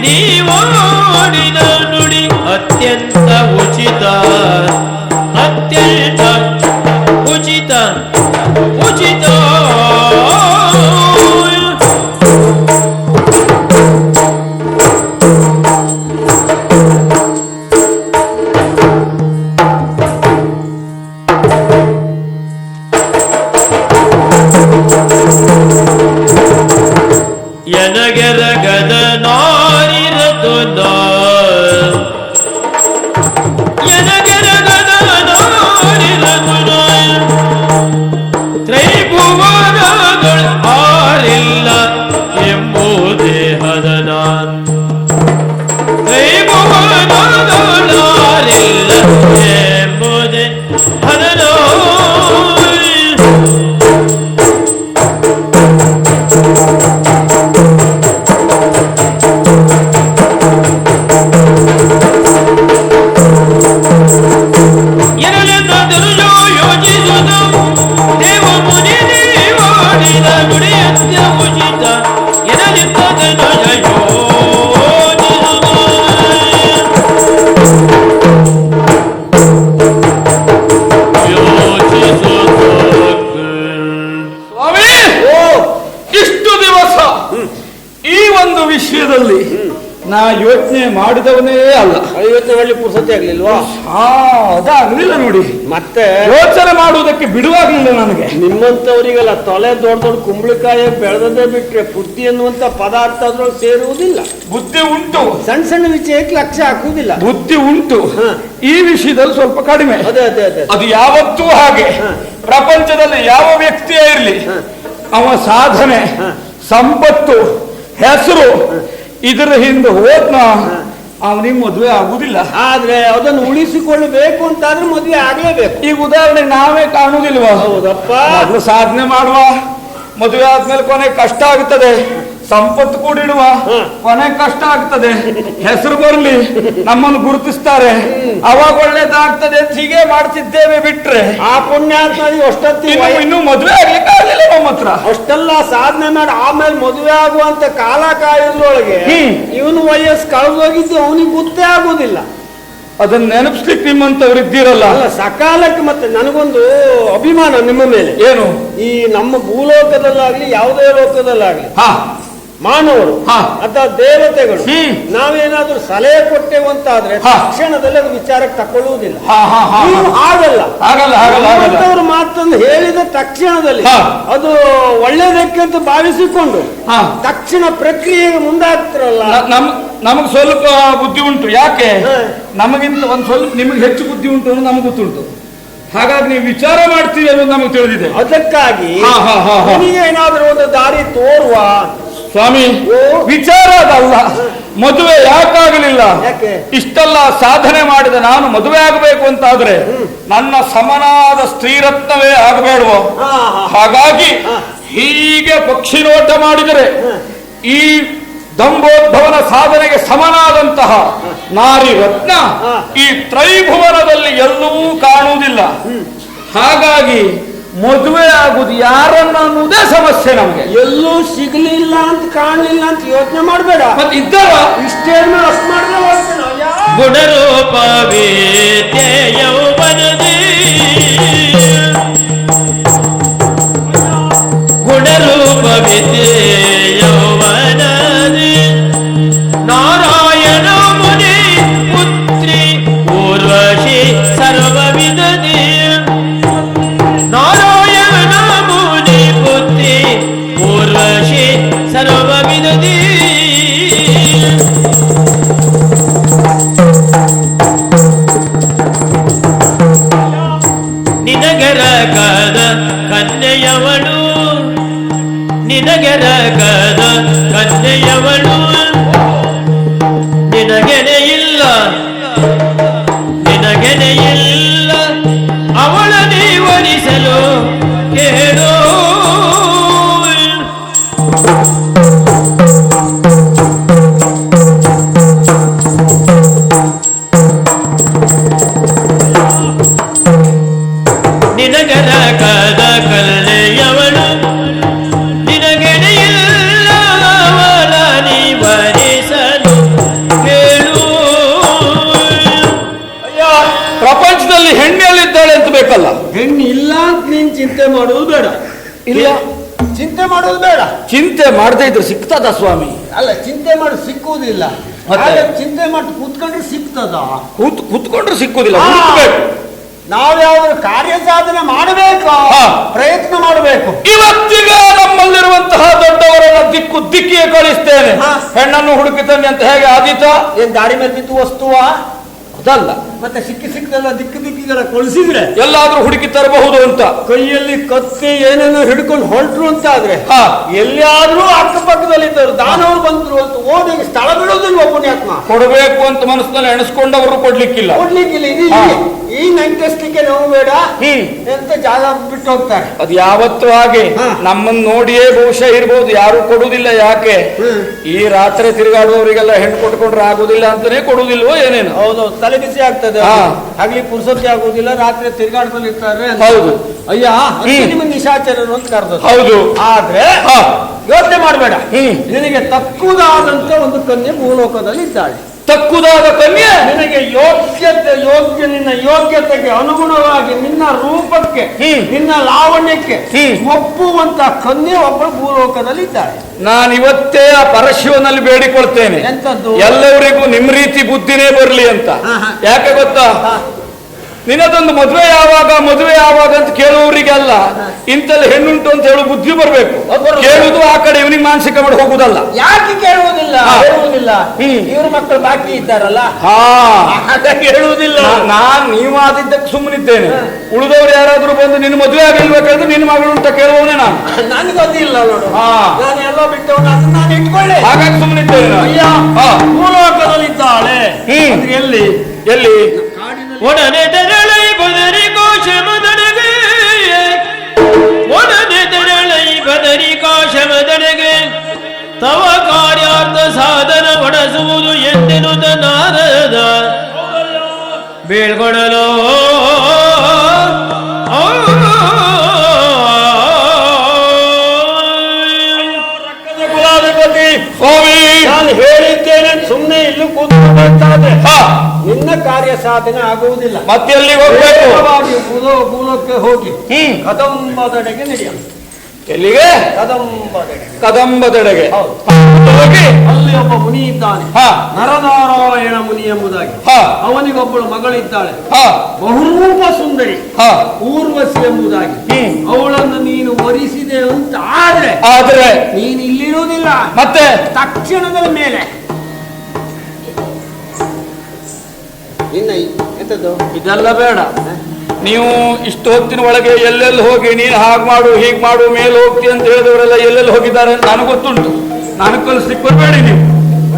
Speaker 1: ನೀವೋಡಿದ ನುಡಿ ಅತ್ಯಂತ ಉಚಿತ, ಅತ್ಯಂತ ಉಚಿತ ಉಚಿತ. ಎನಗೆರಗದ ನಾರಿರತು ಎನಗೆರಗದ ನಾರಿರತು ತ್ರೈಭುವನಗಳು ಆರಿಲ್ಲ ಎಂಬುದೇ ಹದನಾನ್. ತ್ರೈಭುವನಗಳು ಆರಿಲ್ಲ ಎಂಬುದೇ ಹದನೋ.
Speaker 4: ವಿಷಯದಲ್ಲಿ ನಾ ಯೋಚನೆ ಮಾಡಿದವನೇ ಅಲ್ಲ.
Speaker 3: ಯೋಚನೆ ಮಾಡ್ಲಿ ಪುರ್ಸತಿ ಆಗ್ಲಿಲ್ವಾ?
Speaker 4: ಅದಾಗ್ಲಿಲ್ಲ ನೋಡಿ.
Speaker 3: ಮತ್ತೆ
Speaker 4: ಯೋಚನೆ ಮಾಡುವುದಕ್ಕೆ ಬಿಡುವಾಗ್ಲಿಲ್ಲ ನನಗೆ.
Speaker 3: ನಿಮ್ಮಂತವರಿಗೆಲ್ಲ ತೊಲೆ ದೊಡ್ಡ ದೊಡ್ಡ ಕುಂಬಳಕಾಯಿ ಬೆಳೆದದೇ ಬಿಟ್ರೆ ಬುದ್ಧಿ ಅನ್ನುವಂತ ಪದಾರ್ಥ ಅದ್ರೊಳಗೆ ಸೇರುವುದಿಲ್ಲ.
Speaker 4: ಬುದ್ಧಿ ಉಂಟು,
Speaker 3: ಸಣ್ಣ ಸಣ್ಣ ವಿಷಯಕ್ಕೆ ಲಕ್ಷ್ಯ ಹಾಕುವುದಿಲ್ಲ.
Speaker 4: ಬುದ್ಧಿ ಉಂಟು, ಈ ವಿಷಯದಲ್ಲಿ ಸ್ವಲ್ಪ ಕಡಿಮೆ.
Speaker 3: ಅದೇ ಅದೇ ಅದೇ
Speaker 4: ಅದು ಯಾವತ್ತೂ ಹಾಗೆ. ಪ್ರಪಂಚದಲ್ಲಿ ಯಾವ ವ್ಯಕ್ತಿಯೇ ಇರಲಿ, ಅವ ಸಾಧನೆ, ಸಂಪತ್ತು, ಹೆಸರು ಇದರ ಹಿಂದೆ ಹೋದ್ನ ಅವನಿಗೆ ಮದುವೆ ಆಗುದಿಲ್ಲ.
Speaker 3: ಆದ್ರೆ ಅದನ್ನು ಉಳಿಸಿಕೊಳ್ಳಬೇಕು ಅಂತಾದ್ರೆ ಮದುವೆ ಆಗ್ಲೇಬೇಕು.
Speaker 4: ಈಗ ಉದಾಹರಣೆ ನಾವೇ ಕಾಣುವುದಿಲ್ವಾ?
Speaker 3: ಹೌದಪ್ಪ.
Speaker 4: ಮೊದಲು ಸಾಧನೆ ಮಾಡುವ, ಮದುವೆ ಆದ್ಮೇಲೆ ಕೊನೆ ಕಷ್ಟ ಆಗುತ್ತದೆ. ಸಂಪತ್ತು ಕೂಡಿಡುವ, ಕೊನೆ ಕಷ್ಟ ಆಗ್ತದೆ. ಹೆಸರು ಬರಲಿ, ನಮ್ಮನ್ನು ಗುರುತಿಸ್ತಾರೆ, ಅವಾಗ ಒಳ್ಳೇದಾಗ್ತದೆ ಅಂತ ಹೀಗೆ ಮಾಡ್ತಿದ್ದೇವೆ. ಬಿಟ್ರೆ
Speaker 3: ಆ ಪುಣ್ಯಾತ್ಮರಿಗೆ ಅಷ್ಟೊತ್ತಿ
Speaker 4: ಇನ್ನು ಮದುವೆ ಆಗ್ಲಿಕ್ಕೆ ಆಗ್ಲಿಲ್ಲ ನಮ್ಮ ಹತ್ರ.
Speaker 3: ಅಷ್ಟೆಲ್ಲ ಸಾಧನೆ ಮಾಡಿ ಆಮೇಲೆ ಮದುವೆ ಆಗುವಂತ ಕಾಲ ಕಾಯೋದ್ರೊಳಗೆ ಇವನು ವಯಸ್ಸು ಕಳೆದೋಗಿದ್ದು ಅವನಿಗೆ ಗೊತ್ತೇ ಆಗುದಿಲ್ಲ.
Speaker 4: ಅದನ್ನ ನೆನಪಿಸ್ಲಿಕ್ಕೆ ನಿಮ್ಮಂತವ್ರು ಇದ್ದೀರಲ್ಲ.
Speaker 3: ಅಲ್ಲ ಸಕಾಲಕ್ಕೆ. ಮತ್ತೆ ನನಗೊಂದು ಅಭಿಮಾನ ನಿಮ್ಮ ಮೇಲೆ.
Speaker 4: ಏನು? ಈ
Speaker 3: ನಮ್ಮ ಭೂಲೋಕದಲ್ಲಾಗ್ಲಿ ಯಾವುದೇ ಲೋಕದಲ್ಲಾಗ್ಲಿ ಮಾನವರು ಅಥವಾ ದೇವತೆಗಳು ನಾವೇನಾದ್ರೂ ಸಲಹೆ ಕೊಟ್ಟೆವು ಅಂತಾದ್ರೆ ತಕ್ಷಣದಲ್ಲಿ ಅದು ವಿಚಾರಕ್ಕೆ ತಕೊಳ್ಳುವುದಿಲ್ಲ. ಆಗಲ್ಲ. ಮಾತನ್ನು ಹೇಳಿದ ತಕ್ಷಣದಲ್ಲಿ ಅದು ಒಳ್ಳೇದಕ್ಕೆ ಅಂತ ಭಾವಿಸಿಕೊಂಡು ತಕ್ಷಣ ಪ್ರಕ್ರಿಯೆಗೆ ಮುಂದಾಗ್ತಿರಲ್ಲ.
Speaker 4: ನಮಗೆ ಸ್ವಲ್ಪ ಬುದ್ಧಿ ಉಂಟು. ಯಾಕೆ? ನಮಗಿಂತ ಒಂದು ಸ್ವಲ್ಪ ನಿಮಗೆ ಹೆಚ್ಚು ಬುದ್ಧಿ ಉಂಟು ಅನ್ನೋದು ನಮಗೆ ಗೊತ್ತುಂಟು. ಹಾಗಾಗಿ ನೀವು ವಿಚಾರ ಮಾಡ್ತೀವಿ ಅನ್ನೋದು ನಮಗೆ ತಿಳಿದಿದೆ.
Speaker 3: ಅದಕ್ಕಾಗಿ ಏನಾದ್ರೂ ಒಂದು ದಾರಿ ತೋರುವ
Speaker 4: ಸ್ವಾಮಿ, ವಿಚಾರ ಅದಲ್ಲ. ಮದುವೆ ಯಾಕಾಗಲಿಲ್ಲ? ಇಷ್ಟೆಲ್ಲ ಸಾಧನೆ ಮಾಡಿದ ನಾನು ಮದುವೆ ಆಗಬೇಕು ಅಂತಾದ್ರೆ ನನ್ನ ಸಮನಾದ ಸ್ತ್ರೀರತ್ನವೇ ಆಗಬೇಡವೋ? ಹಾಗಾಗಿ ಹೀಗೆ ಪಕ್ಷಿ ನೋಟ ಮಾಡಿದರೆ ಈ ದಂಬೋದ್ಭವನ ಸಾಧನೆಗೆ ಸಮನಾದಂತಹ ನಾರಿ ರತ್ನ ಈ ತ್ರೈಭುವನದಲ್ಲಿ ಎಲ್ಲವೂ ಕಾಣುವುದಿಲ್ಲ. ಹಾಗಾಗಿ ಮದುವೆ ಆಗುದು ಯಾರನ್ನ ಅನ್ನೋದೇ ಸಮಸ್ಯೆ ನಮ್ಗೆ.
Speaker 3: ಎಲ್ಲೂ ಸಿಗ್ಲಿಲ್ಲ ಅಂತ ಕಾಣಲಿಲ್ಲ ಅಂತ ಯೋಚನೆ ಮಾಡಬೇಡ.
Speaker 4: ಮತ್ತೆ ಇದ್ದಾರ
Speaker 3: ಇಷ್ಟೇನು ಅಷ್ಟು ಮಾಡಿದ್ರೆ ಹೋಗ್ತೇನೆ.
Speaker 1: ಗುಣರೂಪವಿದ್ಯ ಯೌವನದಿ ಗುಣರೂಪವಿದ್ಯ ಯೌವನದಿ ನಾರಾಯಣ ಮುನಿ ಪುತ್ರಿ ಊರ್ವಶಿ ಸರ್ವವಿದದಿ ನಾರಾಯಣ ಮುನಿ ಪುತ್ರಿ ಊರ್ವಶಿ ಸರ್ವವಿದದಿ ನಿನಗರಕದ ಕನ್ಯೆಯವಳು ನಿನಗರಕದ ಕನ್ಯೆಯವಳು ನಿನಗೆನೆಯಿಲ್ಲ ನಿನಗೆನೆಯಿಲ್ಲ ಅವಳ ನೀವರಿಸಲು ಕೇಳು ನಿನಗರಕದ ಕನ್ಯೆಯವಳು ನಿನಗೆನೆಯಿಲ್ಲ ಅವಳ ನೀವರಿಸಲು ಕೇಳು.
Speaker 4: ಪ್ರಪಂಚದಲ್ಲಿ ಹೆಣ್ಣೆಲ್ಲಿದ್ದಾಳೆ ಅಂತ ಬೇಕಲ್ಲ.
Speaker 3: ಹೆಣ್ಣು ಇಲ್ಲ ಅಂತ ನೀನ್ ಚಿಂತೆ ಮಾಡುವುದು ಬೇಡ.
Speaker 4: ಇಲ್ಲ
Speaker 3: ಚಿಂತೆ ಮಾಡೋದು ಬೇಡ.
Speaker 4: ಚಿಂತೆ ಮಾಡದೇ ಇದ್ರೆ ಸಿಗ್ತದ ಸ್ವಾಮಿ?
Speaker 3: ಅಲ್ಲ, ಚಿಂತೆ ಮಾಡಿ ಸಿಕ್ಕುವುದಿಲ್ಲ.
Speaker 4: ಮತ್ತೆ?
Speaker 3: ಹಾಗೆ ಚಿಂತೆ ಮಾಡಿ ಕೂತ್ಕೊಂಡ್ರೆ ಸಿಗ್ತದ?
Speaker 4: ಕೂತ್ಕೊಂಡ್ರೆ ಸಿಕ್ಕುದಿಲ್ಲ.
Speaker 3: ಹಾ.
Speaker 4: ಹುಡುಕ್ಬೇಕು.
Speaker 3: ನಾವ್ಯಾವ್ದು ಕಾರ್ಯ ಸಾಧನೆ ಮಾಡಬೇಕು,
Speaker 4: ಹಾ.
Speaker 3: ಪ್ರಯತ್ನ ಮಾಡಬೇಕು.
Speaker 4: ಇವತ್ತಿಗ ನಮ್ಮಲ್ಲಿರುವಂತಹ ದೊಡ್ಡವರನ್ನ ದಿಕ್ಕಿಗೆ ಕಳಿಸ್ತೇನೆ.
Speaker 3: ಹಾ.
Speaker 4: ಹೆಣ್ಣನ್ನು ಹುಡುಕಿತಾನೆ ಅಂತ ಹೇಗೆ ಆದೀತ?
Speaker 3: ಏನ್ ದಾರಿ ಮೇಲೆ ಬಿದ್ದು ವಸ್ತುವ?
Speaker 4: ಅದಲ್ಲ,
Speaker 3: ಮತ್ತೆ ಸಿಕ್ಕಿದೆಲ್ಲ ದಿಕ್ಕಿಗಳ ಕೊಳಿಸಿದ್ರೆ
Speaker 4: ಎಲ್ಲಾದ್ರೂ ಹುಡುಕಿ ತರಬಹುದು ಅಂತ.
Speaker 3: ಕೈಯಲ್ಲಿ ಕತ್ತಿ ಏನೇನೋ ಹಿಡ್ಕೊಂಡು ಹೊರಟ್ರು ಅಂತ ಆದ್ರೆ
Speaker 4: ಹಾ.
Speaker 3: ಎಲ್ಲಿಯಾದ್ರೂ ಅಕ್ಕಪಕ್ಕದಲ್ಲಿದ್ದವರು ದಾನವರು ಬಂದ್ರು ಅಂತ ಓದಿ ಸ್ಥಳ ಬಿಡೋದಿಲ್ವ ಪುಣ್ಯಾತ್ಮ?
Speaker 4: ಕೊಡಬೇಕು ಅಂತ ಮನಸ್ಸಿನಲ್ಲಿ ಎಣಿಸ್ಕೊಂಡವರು ಕೊಡ್ಲಿಕ್ಕಿಲ್ಲ.
Speaker 3: ಕೊಡ್ಲಿಕ್ಕಿಲ್ಲ. ಈ ನಂಟಿಸ್ಲಿಕ್ಕೆ ನಾವು ಬೇಡ ಎಂತ ಜಾಗ ಬಿಟ್ಟು ಹೋಗ್ತಾರೆ.
Speaker 4: ಅದು ಯಾವತ್ತೂ ಹಾಗೆ.
Speaker 3: ಹಾ.
Speaker 4: ನಮ್ಮನ್ನು ನೋಡಿಯೇ ಬಹುಶಃ ಇರ್ಬೋದು, ಯಾರು ಕೊಡುವುದಿಲ್ಲ. ಯಾಕೆ? ಈ ರಾತ್ರಿ ತಿರುಗಾಡುವವರಿಗೆಲ್ಲ ಹೆಣ್ಣು ಕೊಟ್ಕೊಂಡ್ರೆ ಆಗುದಿಲ್ಲ ಅಂತಾನೆ ಕೊಡುವುದಿಲ್ವೋ ಏನೇನು?
Speaker 3: ಹೌದು, ತಲೆ ಬಿಸಿ ಆಗ್ತದೆ.
Speaker 4: ಹಾ.
Speaker 3: ಆಗ್ಲಿ ಪುರುಸೊತ್ತಿ ಆಗುದಿಲ್ಲ, ರಾತ್ರಿ ತಿರುಗಾಡ್ಕೊಂಡು ಇರ್ತಾರೆ.
Speaker 4: ಹೌದು.
Speaker 3: ಅಯ್ಯ, ನಿಮ್ಮ ನಿಶಾಚರರು ಅಂತ ಕರೆದ.
Speaker 4: ಹೌದು.
Speaker 3: ಆದ್ರೆ
Speaker 4: ಹಾ.
Speaker 3: ಯೋಚನೆ ಮಾಡಬೇಡ.
Speaker 4: ನಿನಗೆ
Speaker 3: ತಕ್ಕುದಾದಂತ ಒಂದು ಕನ್ಯೆ ಭೂಲೋಕದಲ್ಲಿ ಇದ್ದಾಳೆ.
Speaker 4: ತಕ್ಕುದಾದ ಕನ್ಯೆ
Speaker 3: ನಿನಗೆ ನಿನ್ನ ಯೋಗ್ಯತೆಗೆ ಅನುಗುಣವಾಗಿ ನಿನ್ನ ರೂಪಕ್ಕೆ, ನಿನ್ನ ಲಾವಣ್ಯಕ್ಕೆ ಒಪ್ಪುವಂತ ಕನ್ಯೆ ಒಬ್ಬಳು ಭೂಲೋಕದಲ್ಲಿ ಇದ್ದಾಳೆ.
Speaker 4: ನಾನು ಇವತ್ತೇ ಆ ಪರಶಿವನಲ್ಲಿ ಬೇಡಿಕೊಳ್ತೇನೆ,
Speaker 3: ಎಂತದ್ದು?
Speaker 4: ಎಲ್ಲರಿಗೂ ನಿಮ್ ರೀತಿ ಬುದ್ಧಿನೇ ಬರ್ಲಿ ಅಂತ. ಯಾಕೆ ಗೊತ್ತಾ? ನಿನ್ನದೊಂದು ಮದುವೆ ಯಾವಾಗ ಅಂತ ಕೇಳುವವರಿಗೆಲ್ಲ ಇಂತಲ್ಲಿ ಹೆಣ್ಣುಂಟು ಅಂತ ಹೇಳು ಬುದ್ಧಿ ಬರ್ಬೇಕು. ಕೇಳುವುದು ಆ ಕಡೆ ಇವನಿಗೆ ಮಾನಸಿಕ ಮಾಡಿ ಹೋಗುದಲ್ಲ.
Speaker 3: ಯಾಕೆ ಕೇಳುವುದಿಲ್ಲ? ಹೇಳುವುದಿಲ್ಲ. ಇವ್ರ ಮಕ್ಕಳು ಬಾಕಿ ಇದ್ದಾರಲ್ಲ, ಹೇಳುವುದಿಲ್ಲ.
Speaker 4: ನೀವು ಆದಿದ್ದಕ್ಕೆ ಸುಮ್ಮನಿದ್ದೇನೆ. ಉಳಿದವರು ಯಾರಾದ್ರೂ ಬಂದು ನಿನ್ನ ಮದುವೆ ಆಗಿಲ್ಬೇಕಾದ್ರೆ ನಿನ್ನ ಮಗಳು ಅಂತ ಕೇಳುವವನೇ ನಾನು.
Speaker 3: ನನಗೆ ಗೊತ್ತಿಲ್ಲ ನೋಡು. ನಾನು ಎಲ್ಲ ಬಿಟ್ಟವನು, ಅದನ್ನ ನಾನು ಇಟ್ಕೊಳ್ಳಿ.
Speaker 4: ಹಾಗಾಗಿ ಸುಮ್ಮನಿದ್ದೇನೆ ನಾನು.
Speaker 3: ಅಯ್ಯ, ಭೂಲೋಕದಲ್ಲಿದ್ದಾಳೆ. ಎಲ್ಲಿ
Speaker 4: ಎಲ್ಲಿ?
Speaker 1: ಒಡನೆ ತೆರಳೈ ಬದರಿ ಕೋಶಮದನೆಗೆ ಒಡನೆ ತೆರಳೈ ಬದರಿ ಕೋಶಮದನೆಗೆ ತವ ಕಾರ್ಯಾರ್ಥ ಸಾಧನ ಪಡಿಸುವುದು ಎಂದೆನುತ ನಾರದ ಬೀಳ್ಕೊಡಲು
Speaker 3: ಕುಲಾಧಿಪತಿ
Speaker 4: ಸ್ವಾಮಿ,
Speaker 3: ನಾನು ಹೇಳಿದ್ದೇನೆ, ಸುಮ್ಮನೆ ಇಲ್ಲೂ ಕೂತ್ಕೊಂಡ್ರೆ ನಿನ್ನ ಕಾರ್ಯ ಸಾಧನೆ ಆಗುವುದಿಲ್ಲ.
Speaker 4: ಮತ್ತೆ ಎಲ್ಲಿಗೆ ಹೋಗ್ಬೇಕು?
Speaker 3: ಭೂಲೋಕಕ್ಕೆ ಹೋಗಿ ಕದಂಬದೆಡೆಗೆ ನಡೆಯ.
Speaker 4: ಎಲ್ಲಿಗೆ? ಕದಂಬದೆಡೆಗೆ ಹೋಗಿ
Speaker 3: ಅಲ್ಲಿ ಒಬ್ಬ ಮುನಿ ಇದ್ದಾನೆ, ನರನಾರಾಯಣ ಮುನಿ ಎಂಬುದಾಗಿ. ಅವನಿಗೊಬ್ಬಳು ಮಗಳಿದ್ದಾಳೆ, ಬಹುರೂಪ ಸುಂದರಿ, ಊರ್ವಶಿ ಎಂಬುದಾಗಿ. ಅವಳನ್ನು ನೀನು ವರಿಸಿದೆ ಅಂತ ಆದ್ರೆ ನೀನು ಇಲ್ಲಿರುವುದಿಲ್ಲ.
Speaker 4: ಮತ್ತೆ
Speaker 3: ತಕ್ಷಣದ ಮೇಲೆ ಎಂತದ್ದು
Speaker 4: ಇದೆಲ್ಲ ಬೇಡ. ನೀವು ಇಷ್ಟು ಹೊತ್ತಿನ ಒಳಗೆ ಎಲ್ಲೆಲ್ಲಿ ಹೋಗಿ ನೀನು ಹಾಗೆ ಮಾಡು ಹೀಗೆ ಮಾಡು ಮೇಲೆ ಹೋಗ್ತಿ ಅಂತ ಹೇಳಿದವರೆಲ್ಲ ಎಲ್ಲೆಲ್ಲಿ ಹೋಗಿದ್ದಾರೆ ನನಗೆ ಗೊತ್ತುಂಟು. ನನಗೆ ಕಲಿಸ್ಲಿಕ್ಕೆ ಬರಬೇಡಿ ನೀವು.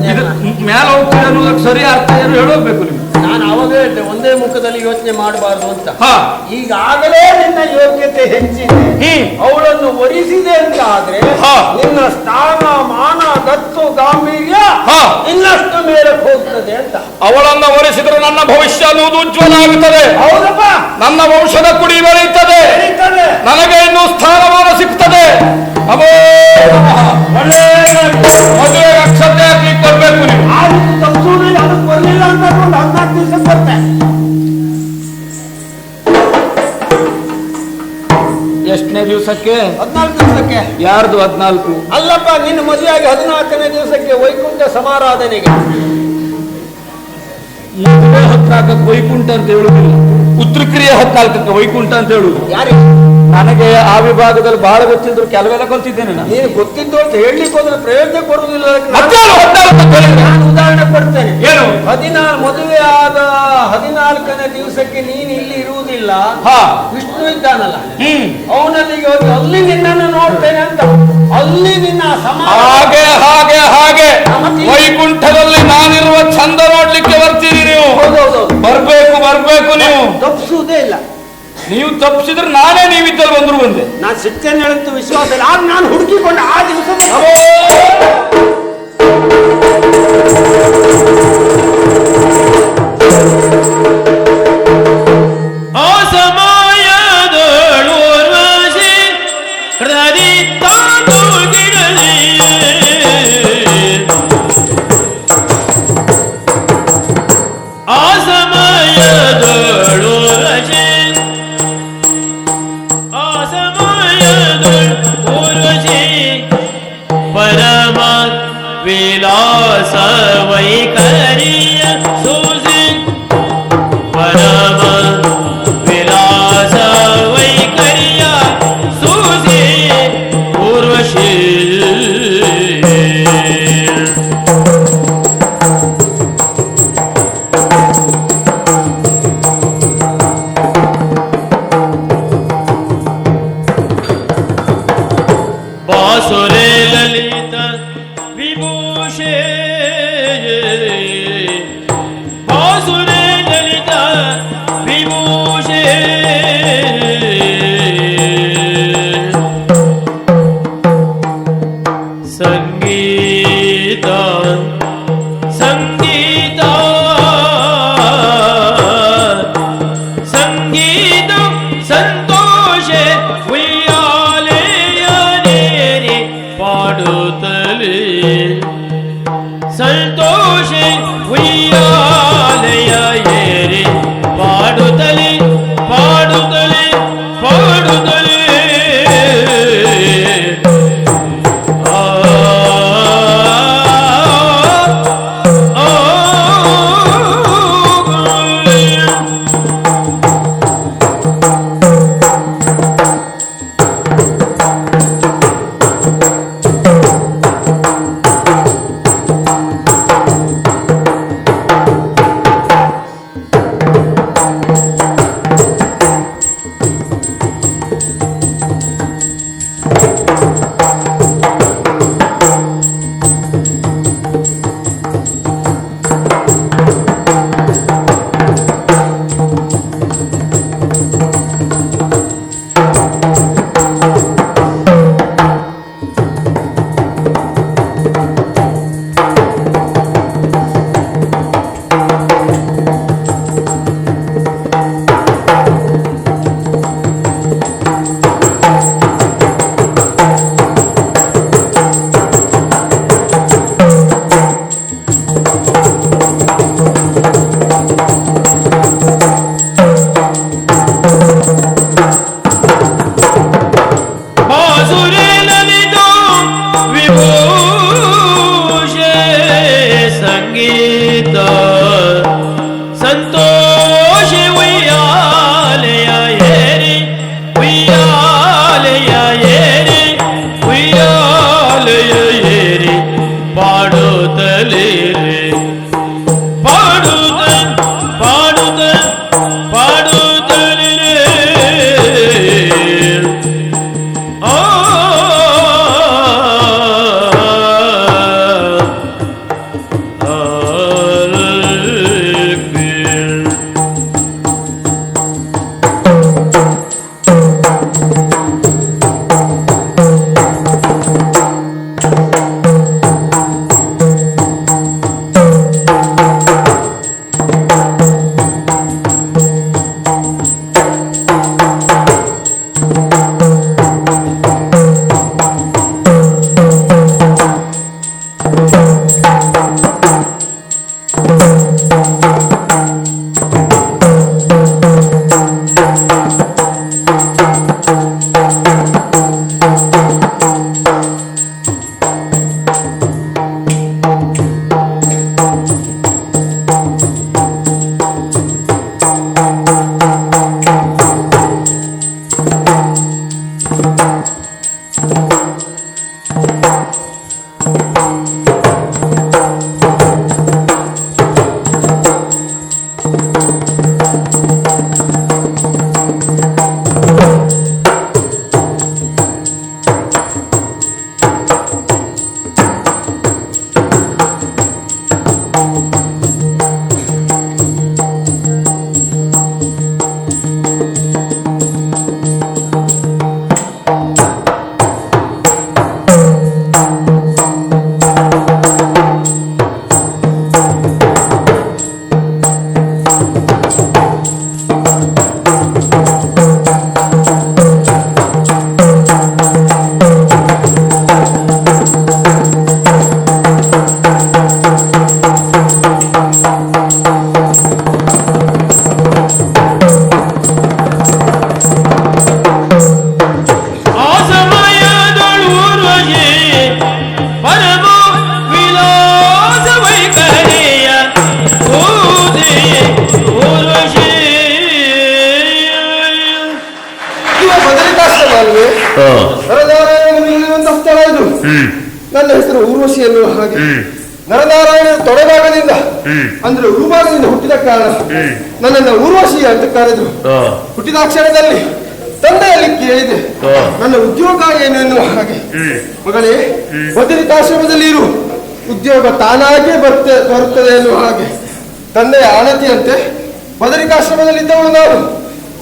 Speaker 4: ಇದು ಮೇಲೆ ಹೋಗ್ತೀರಿ ಅನ್ನೋದಕ್ಕೆ ಸರಿ ಅರ್ಥ ಏನು ಹೇಳೋಗ್ಬೇಕು ನೀವು.
Speaker 3: ನಾನು ಅವಾಗ ಹೇಳಿದೆ ಒಂದೇ ಮುಖದಲ್ಲಿ ಯೋಚನೆ ಮಾಡಬಾರ್ದು ಅಂತ.
Speaker 4: ಹಾ.
Speaker 3: ಈಗಾಗಲೇ ನಿನ್ನ ಯೋಗ್ಯತೆ ಹೆಚ್ಚಿದೆ, ಅವಳನ್ನು ವರಿಸಿದೆ ಅಂತ ಆದ್ರೆ
Speaker 4: ಹಾ.
Speaker 3: ನಿನ್ನ ಸ್ಥಾನ ಮಾನ ಗತ್ತು ಗಾಂಭೀರ್ಯ
Speaker 4: ಹಾ.
Speaker 3: ಇನ್ನಷ್ಟು ಮೇಲೆ ಹೋಗ್ತದೆ ಅಂತ.
Speaker 4: ಅವಳನ್ನ ವರಿಸಿದ್ರೆ ನನ್ನ ಭವಿಷ್ಯ ಅನ್ನುವುದು ಉಜ್ವಲ ಆಗುತ್ತದೆ,
Speaker 3: ಹೌದಪ್ಪ,
Speaker 4: ನನ್ನ ವಂಶದ ಕುಡಿ ಬೆಳೆಯುತ್ತದೆ,
Speaker 3: ಬೆಳೀತದೆ.
Speaker 4: ನನಗೆ ಇನ್ನೂ ಸ್ಥಾನಮಾನ ಸಿಗ್ತದೆ. ಅಬೋ ಮದುವೆ ಅಕ್ಷತೆ ಹಾಕಿ ಕೊಡ್ಬೇಕು ನೀವು.
Speaker 3: ಆ ರೀತಿ ತಪ್ಪಿಸುವುದಿಲ್ಲ, ಅದಕ್ಕೆ ಬರ್ಲಿಲ್ಲ ಅಂತ ಒಂದು 14 ದಿವಸ ಬರ್ತೆ.
Speaker 4: ಎಷ್ಟನೇ ದಿವಸಕ್ಕೆ?
Speaker 3: 14 ದಿವಸಕ್ಕೆ.
Speaker 4: ಯಾರ್ದು 14?
Speaker 3: ಅಲ್ಲಪ್ಪ, ನಿನ್ನ ಮದುವೆಯಾಗಿ 14ನೇ ದಿವಸಕ್ಕೆ ವೈಕುಂಠ ಸಮಾರಾಧನೆಗೆ.
Speaker 4: ಮದುವೆ 14ಕ್ಕೆ ವೈಕುಂಠ ಅಂತ ಹೇಳುದಿಲ್ಲ, ಉತ್ತರ ಕ್ರಿಯೆ 14ಕ್ಕೆ ವೈಕುಂಠ ಅಂತ ಹೇಳುದು.
Speaker 3: ಯಾರಿಗೆ?
Speaker 4: ನನಗೆ ಆ ವಿಭಾಗದಲ್ಲಿ ಬಹಳ ಗೊತ್ತಿದ್ರು, ಕೆಲವೆಲ್ಲ ಗೊತ್ತಿದ್ದೇನೆ ನಾನು.
Speaker 3: ನೀನು ಗೊತ್ತಿದ್ದು ಅಂತ ಹೇಳಲಿಕ್ಕೆ ಹೋದ್ರೆ ಪ್ರಯೋಜನ ಕೊಡುವುದಿಲ್ಲ. ನಾನು ಉದಾಹರಣೆ ಕೊಡ್ತೇನೆ.
Speaker 4: ಏನು?
Speaker 3: 14 ಮದುವೆ ಆದ 14ನೇ ದಿವಸಕ್ಕೆ ನೀನು ಇಲ್ಲಿ ಇರುವುದಿಲ್ಲ, ವಿಷ್ಣು ಇದ್ದಾನಲ್ಲ, ಅವನಲ್ಲಿಗೆ ಹೋಗಿ ಅಲ್ಲಿ ನಿನ್ನನ್ನು ನೋಡ್ತೇನೆ ಅಂತ, ಅಲ್ಲಿ ನಿನ್ನ
Speaker 4: ಹಾಗೆ ಹಾಗೆ ಹಾಗೆ ವೈಕುಂಠದಲ್ಲಿ ನಾನಿರುವ ಚಂದ ನೋಡ್ಲಿಕ್ಕೆ ಬರ್ತೀರಿ ನೀವು. ಬರ್ಬೇಕು ಬರ್ಬೇಕು ನೀವು.
Speaker 3: ತಪ್ಪಿಸುವುದೇ ಇಲ್ಲ.
Speaker 4: ನೀವು ತಪ್ಪಿಸಿದ್ರೆ ನಾನೇ ನೀವಿದ್ದಲ್ಲಿ ಬಂದ್ರು ಬಂದೆ.
Speaker 3: ನಾನು ಸಿಗ್ತೇನೆ ಹೇಳುತ್ತೆ ವಿಶ್ವಾಸ ಇಲ್ಲ. ಆಗ ನಾನು ಹುಡುಕಿಕೊಂಡು ಆ ದಿವಸ
Speaker 1: विलास वैकर्य सूझि परम विलास वैकर्य सूझि उर्वशी बासुरे ललित विभूषे बासुरे ललित विभूषे संगीता संगीता संगीत संतोषे पाಡುತ್ತಲೇ ಸಂತೋಷೆ ಉಯ್ಯಾಲೆಯ ಏರಿ ಪಾಡುತ್ತಲೇ ಪಾಡುತ್ತಲೇ ಪಾಡುತ್ತಲೇ
Speaker 2: ನನ್ನ ಹೆಸರು ಊರ್ವಶಿ ಎನ್ನುವ ಹಾಗೆ ನರನಾರಾಯಣ ತೊಡೆಭಾಗದಿಂದ ಅಂದ್ರೆ ಉರುಭಾಗದಿಂದ ಹುಟ್ಟಿದ ಕಾರಣ ನನ್ನನ್ನು ಊರ್ವಶಿ ಅಂತ ಕರೆದ್ರು. ಹುಟ್ಟಿದ ಕ್ಷಣದಲ್ಲಿ ತಂದೆಯಲ್ಲಿ ಕೇಳಿದೆ ನನ್ನ ಉದ್ಯೋಗ ಏನು ಎನ್ನುವ ಹಾಗೆ. ಮಗಳೇ, ಬದರಿಕಾಶ್ರಮದಲ್ಲಿ ಇರು, ಉದ್ಯೋಗ ತಾನಾಗೇ ಬರುತ್ತದೆ ಎನ್ನುವ ಹಾಗೆ ತಂದೆಯ ಆಣತಿಯಂತೆ ಬದರಿಕಾಶ್ರಮದಲ್ಲಿದ್ದವಳು ನಾನು.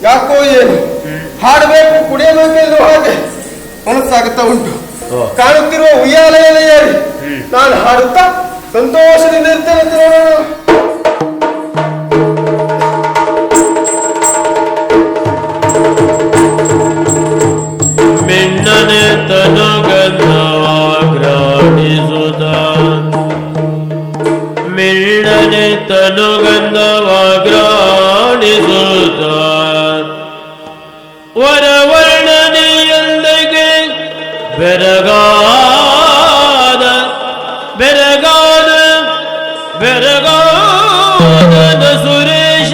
Speaker 2: ಯಾಕೋ ಏನು ಹಾಡಬೇಕು ಕುಡಿಯಬೇಕು ಎನ್ನುವ ಹಾಗೆ ಮನಸ್ಸಾಗುತ್ತಾ ಉಂಟು. ಕಾಣುತ್ತಿರುವ ಉಯ್ಯಾಲೆಯಲ್ಲಿ ಏರಿ ನಾನು ಹಾಡುತ್ತಾ ಸಂತೋಷದಿಂದ ಇರ್ತೇನೆ ಅಂತ ನೋಡೋಣ.
Speaker 1: ಮಿಣ್ಣನೆ ತನುಗಂಧವಾಗ್ರಾಣಿಸುತ್ತ ಮಿಣ್ಣನೆ ತನುಗಂಧವಾಗ್ರಾಣಿಸುತ್ತ ವರವರ್ಣನೆಯೊಂದಿಗೆ ಬೆರಗಾದ ಬೆರಗಾದ ಬೆರಗಾದ ಸುರೇಶ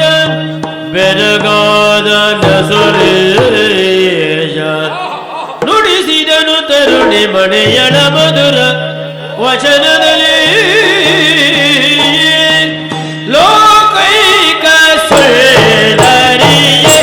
Speaker 1: ಬೆರಗಾದ ಸುರೇಶ ನುಡಿಸಿದನು ತರುಣಿ ಮಣೆಯಳ ಮಧುರ ವಚನದಲ್ಲಿ ಲೋಕೈಕ ಸುಂದರಿಯೇ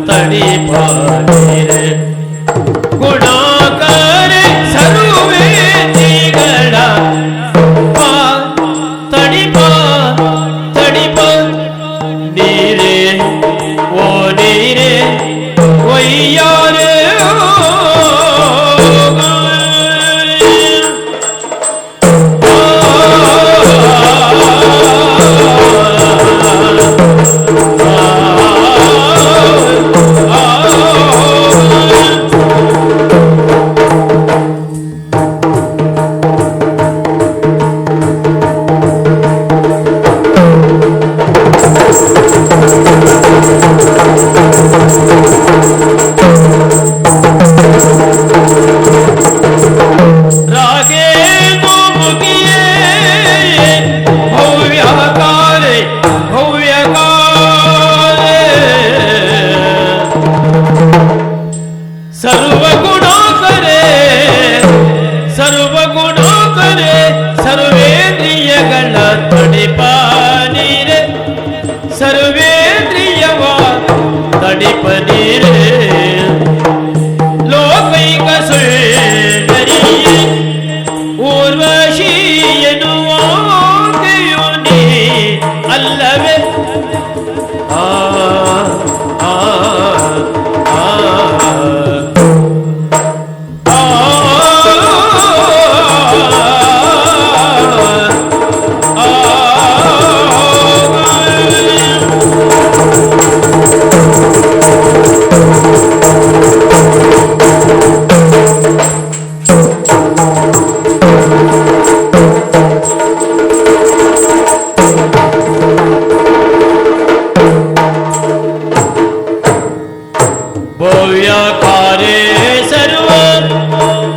Speaker 1: ತಡಿಪಾರೆ ಗುಣಾಕರೆ ಸರ್ವೇಂದ್ರಿಯಗಳ ತಡಿಪ ತಡಿಪ ನೀರೇ ಓ ನೀರೇ ಒಯ್ಯಾರೆ ಸರ್ವೇಂದ್ರಿಯಗಳ ತಡಿಪಾನೀರೆ ಸರ್ವೇಂದ್ರಿಯವ ತಡಿಪನೀರೆ ಲೋಕೈಕ ಸುಂದರಿಯೇ ಊರ್ವಶಿ ಎನ್ನುವಾಕೆಯು ನೀ ಭವ್ಯಕಾರೇ ಸರ್ವ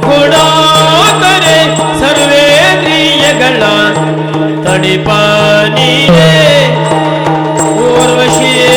Speaker 1: ಗುಣಾಕರೇ ಸರ್ವೇಂದ್ರಿಯಗಳ ತಡಿಪ ನೀರೇ ಊರ್ವಶಿಯೇ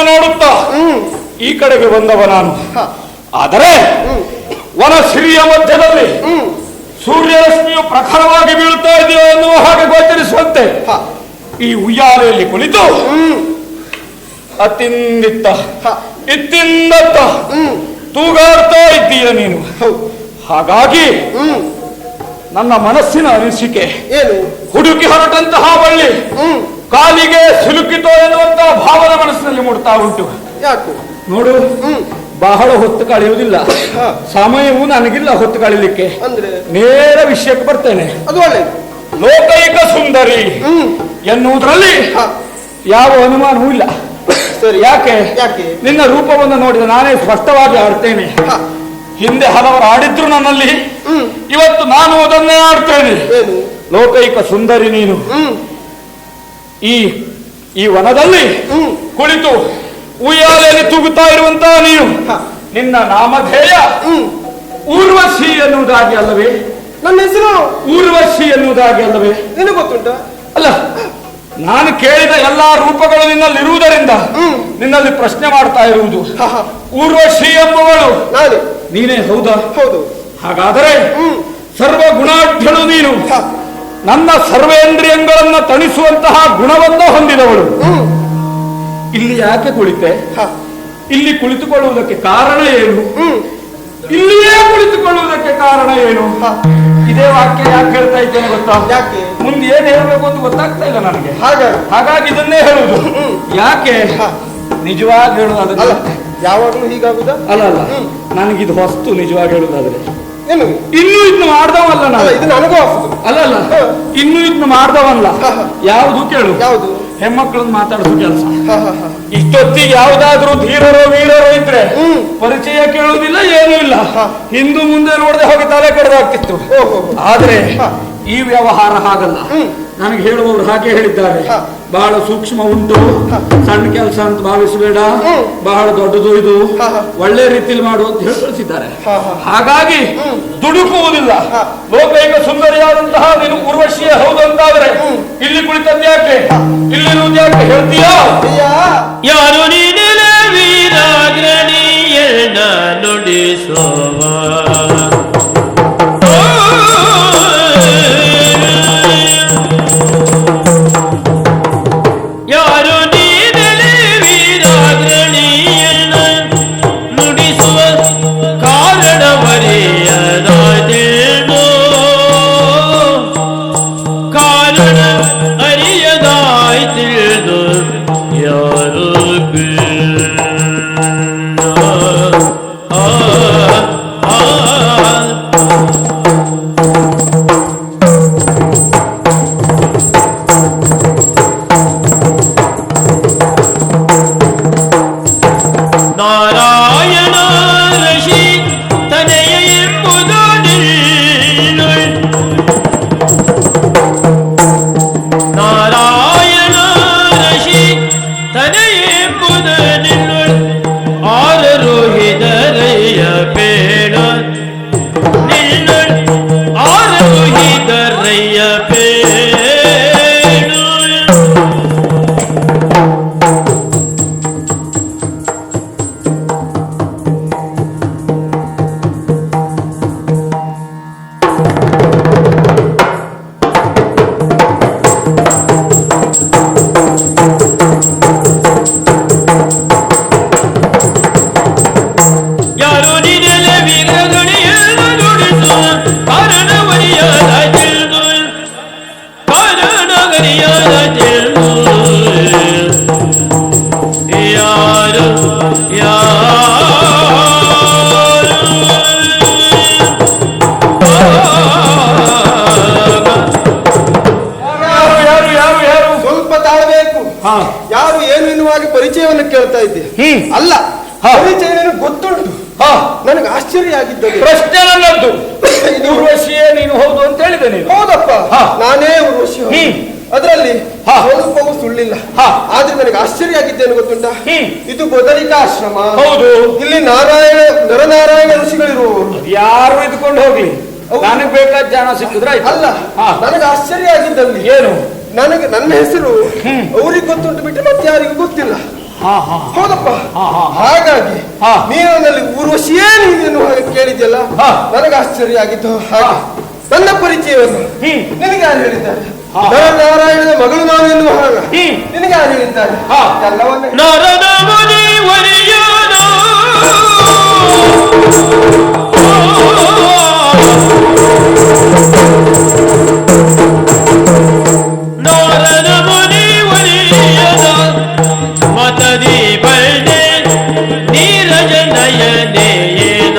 Speaker 4: ನೋಡುತ್ತಾ ಈ ಕಡೆಗೆ ಬಂದವ ನಾನು. ಆದರೆ ವನಶ್ರೀಯ ಮಧ್ಯದಲ್ಲಿ ಸೂರ್ಯರಶ್ಮಿಯು ಪ್ರಖರವಾಗಿ ಬೀಳುತ್ತಾ ಇದೆಯೋ ಎನ್ನುವ ಹಾಗೆ ಗೋಚರಿಸುವಂತೆ ಈ ಉಯ್ಯಾಲೆಯಲ್ಲಿ ಕುಳಿತು ಅತ್ತಿಂದಿತ್ತ ಇತ್ತಿಂದತ್ತ ತೂಗಾಡ್ತಾ ಇದ್ದೀಯ ನೀನು. ಹಾಗಾಗಿ ನನ್ನ ಮನಸ್ಸಿನ ಅನಿಸಿಕೆ
Speaker 2: ಏನು,
Speaker 4: ಹುಡುಕಿ ಹೊರಟಂತಹ ಬಳ್ಳಿ ಕಾಲಿಗೆ ಸಿಲುಕಿತೋ ಎನ್ನುವಂತಹ ಭಾವನೆ ಮನಸ್ಸಿನಲ್ಲಿ ಮೂಡ್ತಾ ಉಂಟು.
Speaker 2: ಯಾಕೆ
Speaker 4: ನೋಡು, ಬಹಳ ಹೊತ್ತು ಕಳೆಯುವುದಿಲ್ಲ, ಸಮಯವೂ ನನಗಿಲ್ಲ ಹೊತ್ತು ಕಳೀಲಿಕ್ಕೆ.
Speaker 2: ಅಂದ್ರೆ
Speaker 4: ನೇರ ವಿಷಯಕ್ಕೆ ಬರ್ತೇನೆ.
Speaker 2: ಅದು ಒಳ್ಳೆ
Speaker 4: ಲೋಕೈಕ ಸುಂದರಿ ಎನ್ನುವುದರಲ್ಲಿ ಯಾವ ಅನುಮಾನವೂ ಇಲ್ಲ.
Speaker 2: ಸರಿ,
Speaker 4: ಯಾಕೆ
Speaker 2: ಯಾಕೆ
Speaker 4: ನಿನ್ನ ರೂಪವನ್ನು ನೋಡಿದ ನಾನೇ ಸ್ಪಷ್ಟವಾಗಿ ಆಡ್ತೇನೆ. ಹಿಂದೆ ಹಲವರು ಆಡಿದ್ರು ನನ್ನಲ್ಲಿ, ಇವತ್ತು ನಾನು ಅದನ್ನೇ ಆಡ್ತೇನೆ.
Speaker 2: ಏನು,
Speaker 4: ಲೋಕೈಕ ಸುಂದರಿ ನೀನು. ಈ ವನದಲ್ಲಿ ಕುಳಿತು ಉಯ್ಯಾಲೆಯಲ್ಲಿ ತೂಗುತ್ತಾ ಇರುವಂತಹ ನೀನು, ನಿನ್ನ ನಾಮಧೇಯ ಊರ್ವಶಿ ಎನ್ನುವುದಾಗಿ ಅಲ್ಲವೇ?
Speaker 2: ನನ್ನ ಹೆಸರು
Speaker 4: ಊರ್ವಶಿ ಎನ್ನುವುದಾಗಿ ಅಲ್ಲವೇ?
Speaker 2: ನಿನಗೆ ಗೊತ್ತುಂಟ?
Speaker 4: ಅಲ್ಲ, ನಾನು ಕೇಳಿದ ಎಲ್ಲಾ ರೂಪಗಳು ನಿನ್ನಲ್ಲಿ ಇರುವುದರಿಂದ ನಿನ್ನಲ್ಲಿ ಪ್ರಶ್ನೆ ಮಾಡ್ತಾ ಇರುವುದು. ಊರ್ವಶಿ ಎಂಬುವಳು
Speaker 2: ನಾನೇ.
Speaker 4: ನೀನೇ ಹೌದಾ?
Speaker 2: ಹೌದು.
Speaker 4: ಹಾಗಾದರೆ ಸರ್ವ ಗುಣಾಢ್ಯಳು ನೀನು. ನನ್ನ ಸರ್ವೇಂದ್ರಿಯಗಳನ್ನು ತಣಿಸುವಂತಹ ಗುಣವನ್ನು ಹೊಂದಿದವಳು. ಇಲ್ಲಿ ಯಾಕೆ ಕುಳಿತೆ? ಇಲ್ಲಿ ಕುಳಿತುಕೊಳ್ಳುವುದಕ್ಕೆ ಕಾರಣ ಏನು? ಇಲ್ಲಿಯೇ ಕುಳಿತುಕೊಳ್ಳುವುದಕ್ಕೆ ಕಾರಣ ಏನು? ಇದೇ ವಾಕ್ಯ ಯಾಕೆ ಹೇಳ್ತಾ ಇದ್ದೇನೆ ಗೊತ್ತಾ?
Speaker 2: ಯಾಕೆ?
Speaker 4: ಮುಂದೆ ಏನ್ ಹೇಳ್ಬೇಕು ಅಂತ ಗೊತ್ತಾಗ್ತಾ ಇಲ್ಲ ನನಗೆ. ಹಾಗಾಗಿ ಇದನ್ನೇ ಹೇಳುವುದು. ಯಾಕೆ ನಿಜವಾಗಿ ಹೇಳುವುದಾದ್ರೆ,
Speaker 2: ಯಾವಾಗಲೂ ಹೀಗಾಗುದಾ?
Speaker 4: ಅಲ್ಲ ಅಲ್ಲ, ನನಗಿದು ಹೊಸ್ತು. ನಿಜವಾಗಿ ಹೇಳುವುದಾದ್ರೆ
Speaker 2: ಏನು,
Speaker 4: ಇನ್ನೂ ಇದನ್ನು ಮಾಡ್ದವಲ್ಲ ನಾನು.
Speaker 2: ಇದು ನನಗೂ ಹೊಸದು.
Speaker 4: ಅಲ್ಲ ಅಲ್ಲ, ಇನ್ನೂ ಇದನ್ನು ಮಾಡ್ದವಲ್ಲ. ಯಾವುದು ಕೇಳು?
Speaker 2: ಯಾವುದು?
Speaker 4: ಹೆಣ್ಮಕ್ಳನ್ನ ಮಾತಾಡಿಸೋ ಕೆಲಸ. ಇಷ್ಟೊತ್ತಿಗೆ ಯಾವ್ದಾದ್ರು ಧೀರರೋ ವೀರರೋ ಇದ್ರೆ ಪರಿಚಯ ಕೇಳುವುದಿಲ್ಲ, ಏನೂ ಇಲ್ಲ. ಹಿಂದೂ ಮುಂದೆ ನೋಡದೆ ಹೋಗಿ ತಲೆ ಕಡ್ದಾಗ್ತಿತ್ತು. ಆದ್ರೆ ಈ ವ್ಯವಹಾರ ಹಾಗಲ್ಲ. ನನಗೆ ಹೇಳುವವರು ಹಾಗೆ ಹೇಳಿದ್ದಾರೆ. ಬಹಳ ಸೂಕ್ಷ್ಮ ಉಂಟು, ಸಣ್ಣ ಕೆಲಸ ಅಂತ ಭಾವಿಸಬೇಡ, ಬಹಳ ದೊಡ್ಡದು ಇದು, ಒಳ್ಳೆ ರೀತಿಯಲ್ಲಿ ಮಾಡು ಅಂತ ಹೇಳಿ ಕಳಿಸಿದ್ದಾರೆ. ಹಾಗಾಗಿ ದುಡುಕುವುದಿಲ್ಲ. ಲೋಕೈಕ ಸುಂದರಿಯಾದಂತಹ ನೀನು ಊರ್ವಶಿಯೇ ಹೌದು ಅಂತಾದ್ರೆ ಇಲ್ಲಿ ಕುಳಿತದ್ದು ಯಾಕೆ, ಇಲ್ಲಿರುವುದು ಯಾಕೆ ಹೇಳ್ತೀಯಾ?
Speaker 1: ಯಾರು ನೀನೆಲ್ಲ ವೀರಾಗ್ರಣಿಯಣ್ಣ ನುಡಿಸುವ
Speaker 2: ಯಾರು ಏನು ಎನ್ನುವಾಗಿ ಪರಿಚಯವನ್ನು ಕೇಳ್ತಾ ಇದ್ದೆ. ಅಲ್ಲ, ಪರಿಚಯ ನನಗೆ ಗೊತ್ತುಂಟು. ನನಗೆ ಆಶ್ಚರ್ಯ ಆಗಿದ್ದದು.
Speaker 4: ಪ್ರಶ್ನೆ ನನ್ನದ್ದು. ಊರ್ವಶಿಯೇ ನೀನು ಹೌದು ಅಂತ ಹೇಳಿದೆ ನೀನು.
Speaker 2: ಹೌದಪ್ಪ, ನಾನೇ ಊರ್ವಶಿ. ಅದರಲ್ಲಿ ಸ್ವಲ್ಪವೂ ಸುಳ್ಳಿಲ್ಲ. ಆದ್ರೆ ನನಗೆ ಆಶ್ಚರ್ಯ ಆಗಿದ್ದೇನು ಗೊತ್ತುಂಟ? ಇದು ಬದರಿಕಾಶ್ರಮ. ಹೌದು. ಇಲ್ಲಿ ನರನಾರಾಯಣ ಋಷಿಗಳಿರುವವರು.
Speaker 4: ಯಾರು ಇದ್ಕೊಂಡು ಹೋಗ್ಲಿ, ನನಗೆ ಬೇಕಾದ ಜನ ಸಿಕ್ಕಿದ್ರೆ
Speaker 2: ಅಲ್ಲ. ನನಗೆ ಆಶ್ಚರ್ಯ ಆಗಿದ್ದಲ್ಲಿ
Speaker 4: ಏನು,
Speaker 2: ನನಗೆ ನನ್ನ ಹೆಸರು ಅವ್ರಿಗೆ ಗೊತ್ತುಂಟು ಬಿಟ್ಟು ಮತ್ತೆ ಯಾರಿಗೂ ಗೊತ್ತಿಲ್ಲ. ಹೌದಪ್ಪ. ಹಾಗಾಗಿ ನೀನಲ್ಲಿ ಊರ್ವಶಿಯೇ ನೀನು ಕೇಳಿದ್ಯಲ್ಲ, ನನಗೆ ಆಶ್ಚರ್ಯ ಆಗಿದ್ದು. ಹಾಗೆ ನನ್ನ ಪರಿಚಯವನ್ನು ನಿನಗೆ ಯಾರು ಹೇಳಿದ್ದಾರೆ? ನಾರಾಯಣನ ಮಗಳು ನಾನು ಎನ್ನುವ ಹಾಗ ನಿನಗೆ ಯಾರು ಹೇಳಿದ್ದಾರೆ? ಎಲ್ಲವನ್ನ
Speaker 1: ನಾರದ ಮುನಿ ವರಿಯನ ನಾರದ ಮುನಿ ವರಿಯನ ಮತದಿ ಬಳ್ಳೆ ನೀರಜ ನಯನೇನ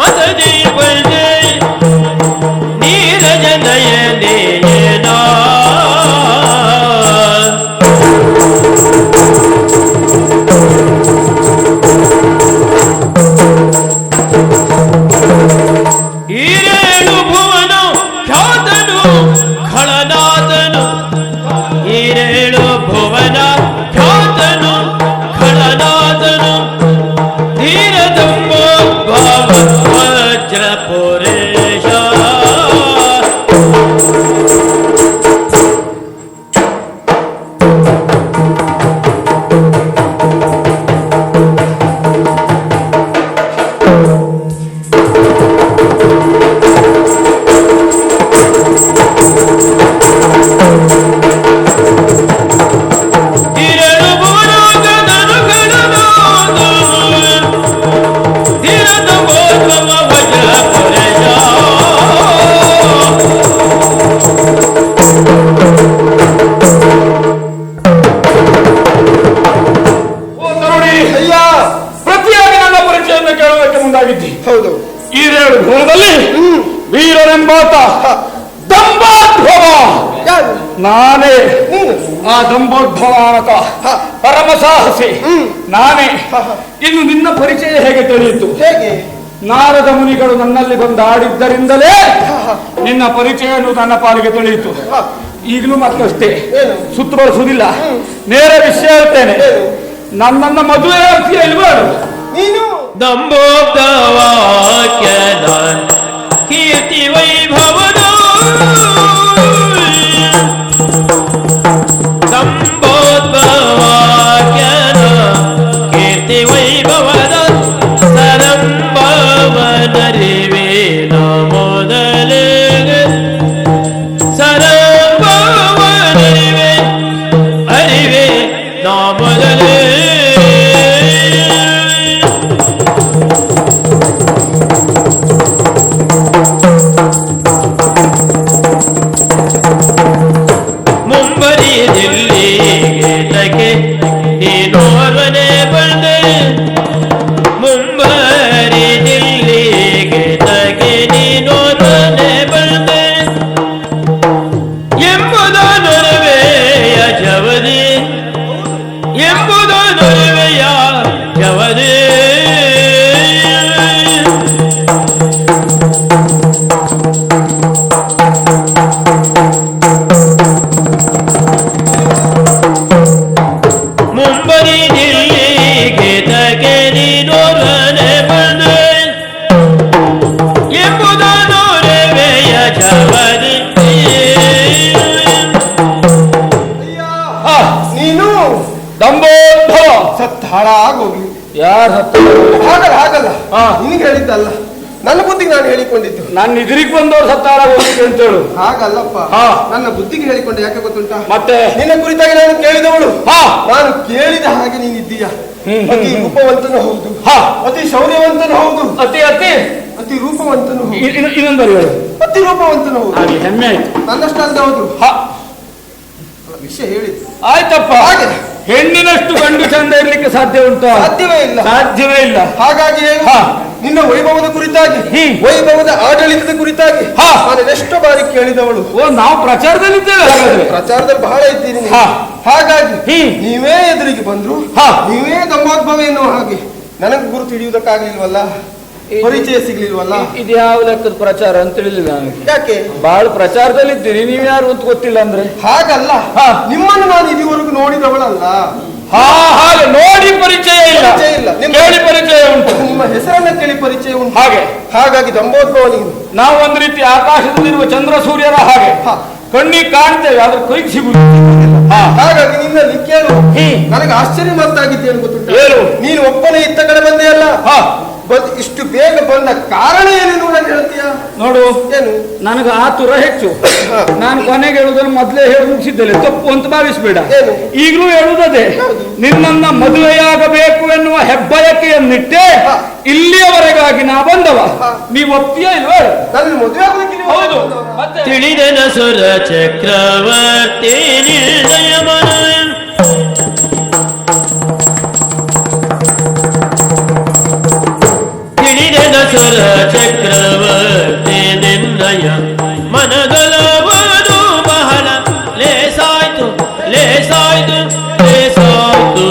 Speaker 1: ಮತದಿ ಬಳ್ಳೆ ನೀರಜ ನಯನೇನ ಈರೇಳು ಭುವನ ಖ್ಯಾತನು ಖಳನಾಥನು ಈರೇಳು ಭುವನ ಖ್ಯಾತನು ಖಳನಾಥನು ಧೀರದಂಬ ವಜ್ರ ಪುರೇಶ
Speaker 2: ಹೌದು.
Speaker 4: ಈರೇಳು ಭುವನದಲ್ಲಿ ವೀರನೆಂಬಾತ ದಂಬೋದ್ಭವ ನಾನೇ. ಆ ದಂಬೋದ್ಭವ ಪರಮ ಸಾಹಸಿ ನಾನೇ. ಇನ್ನು ನಿನ್ನ ಪರಿಚಯ ಹೇಗೆ ತಿಳಿಯಿತು?
Speaker 2: ಹೇಗೆ?
Speaker 4: ನಾರದ ಮುನಿಗಳು ನನ್ನಲ್ಲಿ ಬಂದು ಆಡಿದ್ದರಿಂದಲೇ ನಿನ್ನ ಪರಿಚಯ ನನ್ನ ಪಾಲಿಗೆ ತಿಳಿಯಿತು. ಈಗಲೂ ಮತ್ತಷ್ಟೇ ಸುತ್ತುವರಿಸುವುದಿಲ್ಲ, ನೇರ ವಿಷಯ ಹೇಳ್ತೇನೆ. ನನ್ನನ್ನ ಮದುವೆ ಆಗ್ತೀಯ ಇಲ್ವಾ
Speaker 2: ನೀನು?
Speaker 1: ದಂಬೋಕ್ತವಾಕ್ಯದ ಕೀರ್ತಿ ವೈಭವದ ದಂಬೋದ್ಭವಾಕ್ಯದ ಕೀರ್ತಿ ವೈಭವದ ಸರಂಭವನರಿವೆ ಮೊದಲೇ ಸರಂಭವನರಿವೆ ಅರಿವೆ ನಾ ಮೊದಲೇ ನೀನೋರ್ವನೆ ಬಂದೆ ಮುಂಬರಿ ದಿಲ್ಲಿಗೆ ತಗೆ ನೀನೋರ್ವನೆ ಬಂದೆ ಎಂಬುದ ನೊರವೆಯ ಜವದಿ ಎಂಬುದ ನೊರವೆಯ ಜವದಿ ಮುಂಬರಿ ದಿಲ್ಲಿಗೆ ತಗೆ ನೀನೋರ್ವನೆ ಬಂದೆ ಎಂಬುದ ನೊರವೆಯ ಜವದಿ
Speaker 2: ನೀನು
Speaker 4: ದಂಬೋದ್ಭವ
Speaker 2: ಸತ್ತ ಹಾಳಾಗೋಗ್ಲಿ.
Speaker 4: ಯಾರು
Speaker 2: ಹಾಗಲ್ಲ ಹಾಗಲ್ಲ, ನಿನಗೆ ಹೇಳಿದ್ದಲ್ಲ, ನನ್ನ ಬುದ್ಧಿಗೆ ನಾನು ಹೇಳಿಕೊಂಡಿದ್ದು.
Speaker 4: ನನ್ನ ಎದುರಿಗೆ ಬಂದವರು ಸತ್ತಾಳ ಹೋಗ್ಲಿಕ್ಕೆ ಅಂತೇಳು.
Speaker 2: ಹಾಗಲ್ಲಪ್ಪ, ನನ್ನ ಬುದ್ಧಿಗೆ ಹೇಳಿಕೊಂಡೆ. ಯಾಕೆ ಗೊತ್ತುಂಟ?
Speaker 4: ಮತ್ತೆ
Speaker 2: ನಿನ್ನ ಕುರಿತಾಗಿ ನಾನು ಕೇಳಿದವಳು. ನಾನು ಕೇಳಿದ ಹಾಗೆ ನೀನಿದ್ದೀಯ. ಅತಿ ರೂಪವಂತನು ಹೌದು, ಅತಿ ಶೌರ್ಯವಂತನು ಹೌದು,
Speaker 4: ಅತಿ ಅತಿ
Speaker 2: ಅತಿ ರೂಪವಂತನು ಹೌದು,
Speaker 4: ಇನ್ನೊಂದು ಹೇಳು.
Speaker 2: ಅತಿ ರೂಪವಂತನು ಹೌದು.
Speaker 4: ಹೆಮ್ಮೆ ಆಯ್ತು.
Speaker 2: ನನ್ನಷ್ಟಂತ ಹೌದು. ವಿಷಯ ಹೇಳಿದ್ದು
Speaker 4: ಆಯ್ತಪ್ಪ.
Speaker 2: ಹಾಗೆ
Speaker 4: ಹೆಣ್ಣಿನಷ್ಟು ಗಂಡು ಚಂದ ಇರ್ಲಿಕ್ಕೆ ಸಾಧ್ಯ ಉಂಟು?
Speaker 2: ಸಾಧ್ಯವೇ ಇಲ್ಲ,
Speaker 4: ಸಾಧ್ಯವೇ ಇಲ್ಲ.
Speaker 2: ಹಾಗಾಗಿ ನಿನ್ನ ವೈಭವದ ಕುರಿತಾಗಿ, ವೈಭವದ ಆಡಳಿತದ ಕುರಿತಾಗಿ ನಾನು ಎಷ್ಟೋ ಬಾರಿ ಕೇಳಿದವಳು.
Speaker 3: ನಾವು ಪ್ರಚಾರದಲ್ಲಿದ್ದೇವೆ.
Speaker 2: ಪ್ರಚಾರದಲ್ಲಿ ಬಹಳ ಇದ್ದೀನಿ ನೀವು. ಹಾಗಾಗಿ ನೀವೇ ಎದುರಿಗೆ ಬಂದ್ರು, ನೀವೇ ಗಂಗೋದ್ಭವ ಎನ್ನುವ ಹಾಗೆ ನನಗೆ ಗುರುತು ಹಿಡಿಯುವುದಕ್ಕಾಗ್ಲಿಲ್ವಲ್ಲ, ಪರಿಚಯ ಸಿಗ್ಲಿಲ್ವಲ್ಲ.
Speaker 3: ಇದು ಯಾವ ಲೆಕ್ಕದ ಪ್ರಚಾರ ಅಂತ ತಿಳಿಲಿಲ್ಲ ನನಗೆ.
Speaker 2: ಯಾಕೆ?
Speaker 3: ಬಹಳ ಪ್ರಚಾರದಲ್ಲಿದ್ದೀರಿ, ನೀವು ಯಾರು ಅಂತ ಗೊತ್ತಿಲ್ಲ ಅಂದ್ರೆ.
Speaker 2: ಹಾಗಲ್ಲ, ನಿಮ್ಮನ್ನು ನಾನು ಇದುವರೆಗೂ ನೋಡಿದವಳಲ್ಲ.
Speaker 3: ಹಾಗೆ ನೋಡಿ ಪರಿಚಯ ಇಲ್ಲ, ಕೇಳಿ ಪರಿಚಯ ಉಂಟು,
Speaker 2: ನಿಮ್ಮ ಹೆಸರನ್ನ ಕೇಳಿ ಪರಿಚಯ ಉಂಟು.
Speaker 3: ಹಾಗೆ
Speaker 2: ಹಾಗಾಗಿ ದಂಬೋದ್ಭವ ನೀವು.
Speaker 3: ನಾವು ಒಂದು ರೀತಿ ಆಕಾಶದಲ್ಲಿರುವ ಚಂದ್ರ ಸೂರ್ಯರ ಹಾಗೆ ಕಣ್ಣಿಗೆ ಕಾಣ್ತೇವೆ, ಆದ್ರೆ ಕೈಗೆ ಸಿಗುದು.
Speaker 2: ಹಾಗಾಗಿ ನಿನ್ನಲ್ಲಿ ಕೇಳು, ನನಗೆ ಆಶ್ಚರ್ಯ ಮಾತಾಗಿದ್ದೇನು ಗೊತ್ತುಂಟು? ನೀನು ಒಬ್ಬನೇ ಇತ್ತ ಕಡೆ ಬಂದೆ ಅಲ್ಲ, ಇಷ್ಟು ಬೇಗ ಬಂದ ಕಾರಣ ಏನೇನು ನಾನು ಹೇಳ್ತೀಯ
Speaker 3: ನೋಡು.
Speaker 2: ಏನು?
Speaker 3: ನನಗೆ ಆತುರ ಹೆಚ್ಚು. ನಾನು ಕೊನೆಗೆ ಹೇಳುದನ್ನು ಮೊದಲೇ ಹೇಳಿ ಮುಗಿಸಿದ್ದೇನೆ, ತಪ್ಪು ಅಂತ ಭಾವಿಸ್ಬೇಡ. ಈಗಲೂ ಹೇಳುವುದೇ, ನಿನ್ನನ್ನ ಮದುವೆಯಾಗಬೇಕು ಎನ್ನುವ ಹೆಬ್ಬಯಕೆಯನ್ನಿಟ್ಟೆ ಇಲ್ಲಿಯವರೆಗಾಗಿ ನಾ ಬಂದವ. ನೀವು ಒಪ್ತೀಯ ಇಲ್ವ?
Speaker 2: ನನ್ನ ಮದುವೆ ಆಗಲಿಕ್ಕೆ?
Speaker 3: ಹೌದು.
Speaker 1: ತಿಳಿದನ ಸುರ ಚಕ್ರವರ್ತಿ ನಿರ್ಣಯಮನ ಸುರ ಚಕ್ರವರ್ತಿ ನಿರ್ಣಯ ಮನದಲವದು ಬಹಳ ಲೇಸಾಯ್ತು ಲೇಸಾಯ್ತು ಲೇಸಾಯ್ತು.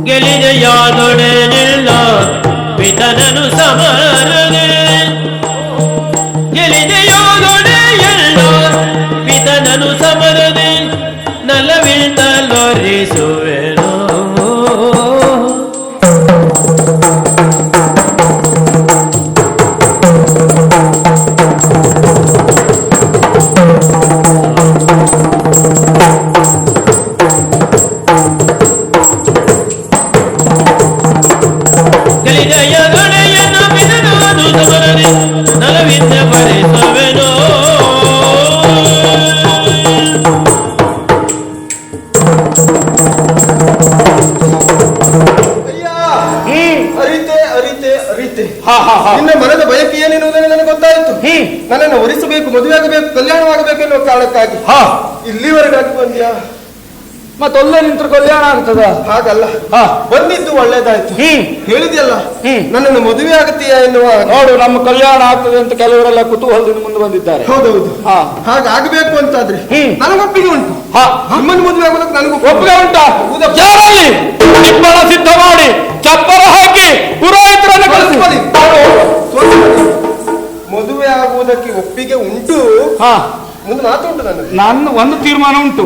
Speaker 1: ಗೆಲಿದೆಯಾದೊಡೆ ನಿಲ್ಲ ಪಿತನನು ಸಮರದೆ, ಗೆಲಿದೆಯೋದೊಡೆ ಎಲ್ಲ ಪಿತನನು ಸಮರದೆ ನಲವಿಂದಲೊರಿಸುವೆನೋ.
Speaker 2: ನಿನ್ನ ಮನದ ಬಯಕೆ ಏನೆನ್ನುವುದನ್ನು ನನಗೆ ಗೊತ್ತಾಯಿತು. ನನ್ನನ್ನು ಒರಿಸಬೇಕು, ಮದುವೆಯಾಗಬೇಕು, ಕಲ್ಯಾಣವಾಗಬೇಕು ಎನ್ನುವ ಕಾರಣಕ್ಕಾಗಿ ಇಲ್ಲಿವರೆಗಾಗಿ ಬಂದ್ಯಾ?
Speaker 3: ಮತ್ತೊಲ್ಲೆ ನಿಂತರು ಕಲ್ಯಾಣ ಆಗ್ತದ?
Speaker 2: ಹಾಗಲ್ಲ, ಬಂದಿದ್ದು ಒಳ್ಳೇದಾಯ್ತು. ಹೇಳಿದ್ಯಲ್ಲ ನನ್ನನ್ನು ಮದುವೆ ಆಗತ್ತೀಯ ಎನ್ನುವ.
Speaker 3: ನೋಡು, ನಮ್ಮ ಕಲ್ಯಾಣ ಆಗ್ತದೆ ಅಂತ ಕೆಲವರೆಲ್ಲ ಕುತೂಹಲದಿಂದ ಮುಂದೆ ಬಂದಿದ್ದಾರೆ.
Speaker 2: ಹೌದೌದು. ಹಾಗಾಗಬೇಕು ಅಂತಾದ್ರೆ ನನಗೊಪ್ಪಿಗೆ ಉಂಟು. ನಿಮ್ಮನ್ನು ಮದುವೆ ಆಗೋದಕ್ಕೆ ನನಗೂ
Speaker 3: ಒಪ್ಪಿಗೆ ಉಂಟಾ? ನಿಮ್ಮಳ ಸಿದ್ಧ ಮಾಡಿ ಚಪ್ಪರ ಹಾಕಿ ಪುರೋಹಿತರನ್ನು ಕಳಿಸಿ.
Speaker 2: ಮದುವೆ ಆಗುವುದಕ್ಕೆ ಒಪ್ಪಿಗೆ ಉಂಟು. ಮುಂದೆ ಮಾತುಂಟು ನನಗೆ.
Speaker 3: ನನ್ನ ಒಂದು ತೀರ್ಮಾನ ಉಂಟು.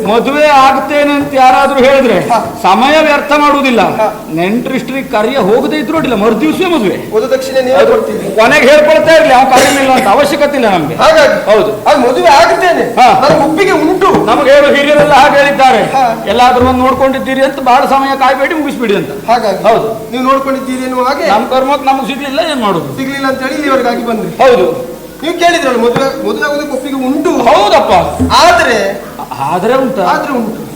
Speaker 3: ಮದುವೆ ಆಗ್ತೇನೆ ಅಂತ ಯಾರಾದ್ರೂ ಹೇಳಿದ್ರೆ ಸಮಯ ವ್ಯರ್ಥ ಮಾಡುವುದಿಲ್ಲ. ನೆಂಟ್ರಿಸ್ಟ್ರಿಗೆ ಕರಿಯ ಹೋಗದೆ ಇದ್ರು ಅಡ್ಡಿಲ್ಲ, ಮರು ದಿವಸವೇ ಮದುವೆ.
Speaker 2: ವರದಕ್ಷಿಣೆ
Speaker 3: ಕೊನೆಗೆ ಹೇಳ್ಕೊಳ್ತಾ ಇರ್ಲಿ, ಅವ್ನು ಕರೀಲಿಲ್ಲ ಅಂತ ಅವಶ್ಯಕತೆ ಇಲ್ಲ ನಮ್ಗೆ.
Speaker 2: ಹಾಗಾಗಿ
Speaker 3: ಹೌದು,
Speaker 2: ಅದು ಮದುವೆ ಆಗ್ತೇನೆ, ನನಗೆ ಒಪ್ಪಿಗೆ ಉಂಟು.
Speaker 3: ನಮಗೆ ಹೇಳು ಹಿರಿಯರೆಲ್ಲ ಹಾಗೆ ಹೇಳಿದ್ದಾರೆ. ಎಲ್ಲಾದ್ರೂ ಒಂದು ನೋಡ್ಕೊಂಡಿದ್ದೀರಿ ಅಂತ ಬಹಳ ಸಮಯ ಕಾಯ್ಬೇಡಿ, ಮುಗಿಸ್ಬಿಡಿ ಅಂತ.
Speaker 2: ಹಾಗಾಗಿ ಹೌದು, ನೀವು ನೋಡ್ಕೊಂಡಿದ್ದೀರಿ ಎನ್ನುವ ಹಾಗೆ
Speaker 3: ನಮ್ಮ ಕರ್ಮಕ್ಕೆ ನಮ್ಗೆ ಸಿಗ್ಲಿಲ್ಲ, ಏನ್ ಮಾಡುದು?
Speaker 2: ಸಿಗ್ಲಿಲ್ಲ ಅಂತ ಹೇಳಿ ಇಲ್ಲಿವರೆಗಾಗಿ ಬಂದ್ರಿ.
Speaker 3: ಹೌದು,
Speaker 2: ನೀವು ಕೇಳಿದ್ರಲ್ಲ ಮದುವೆ ಆಗೋದಕ್ಕೆ ಒಪ್ಪಿಗೆ ಉಂಟು.
Speaker 3: ಹೌದಪ್ಪ.
Speaker 2: ಆದ್ರೆ
Speaker 3: ಉಂಟು.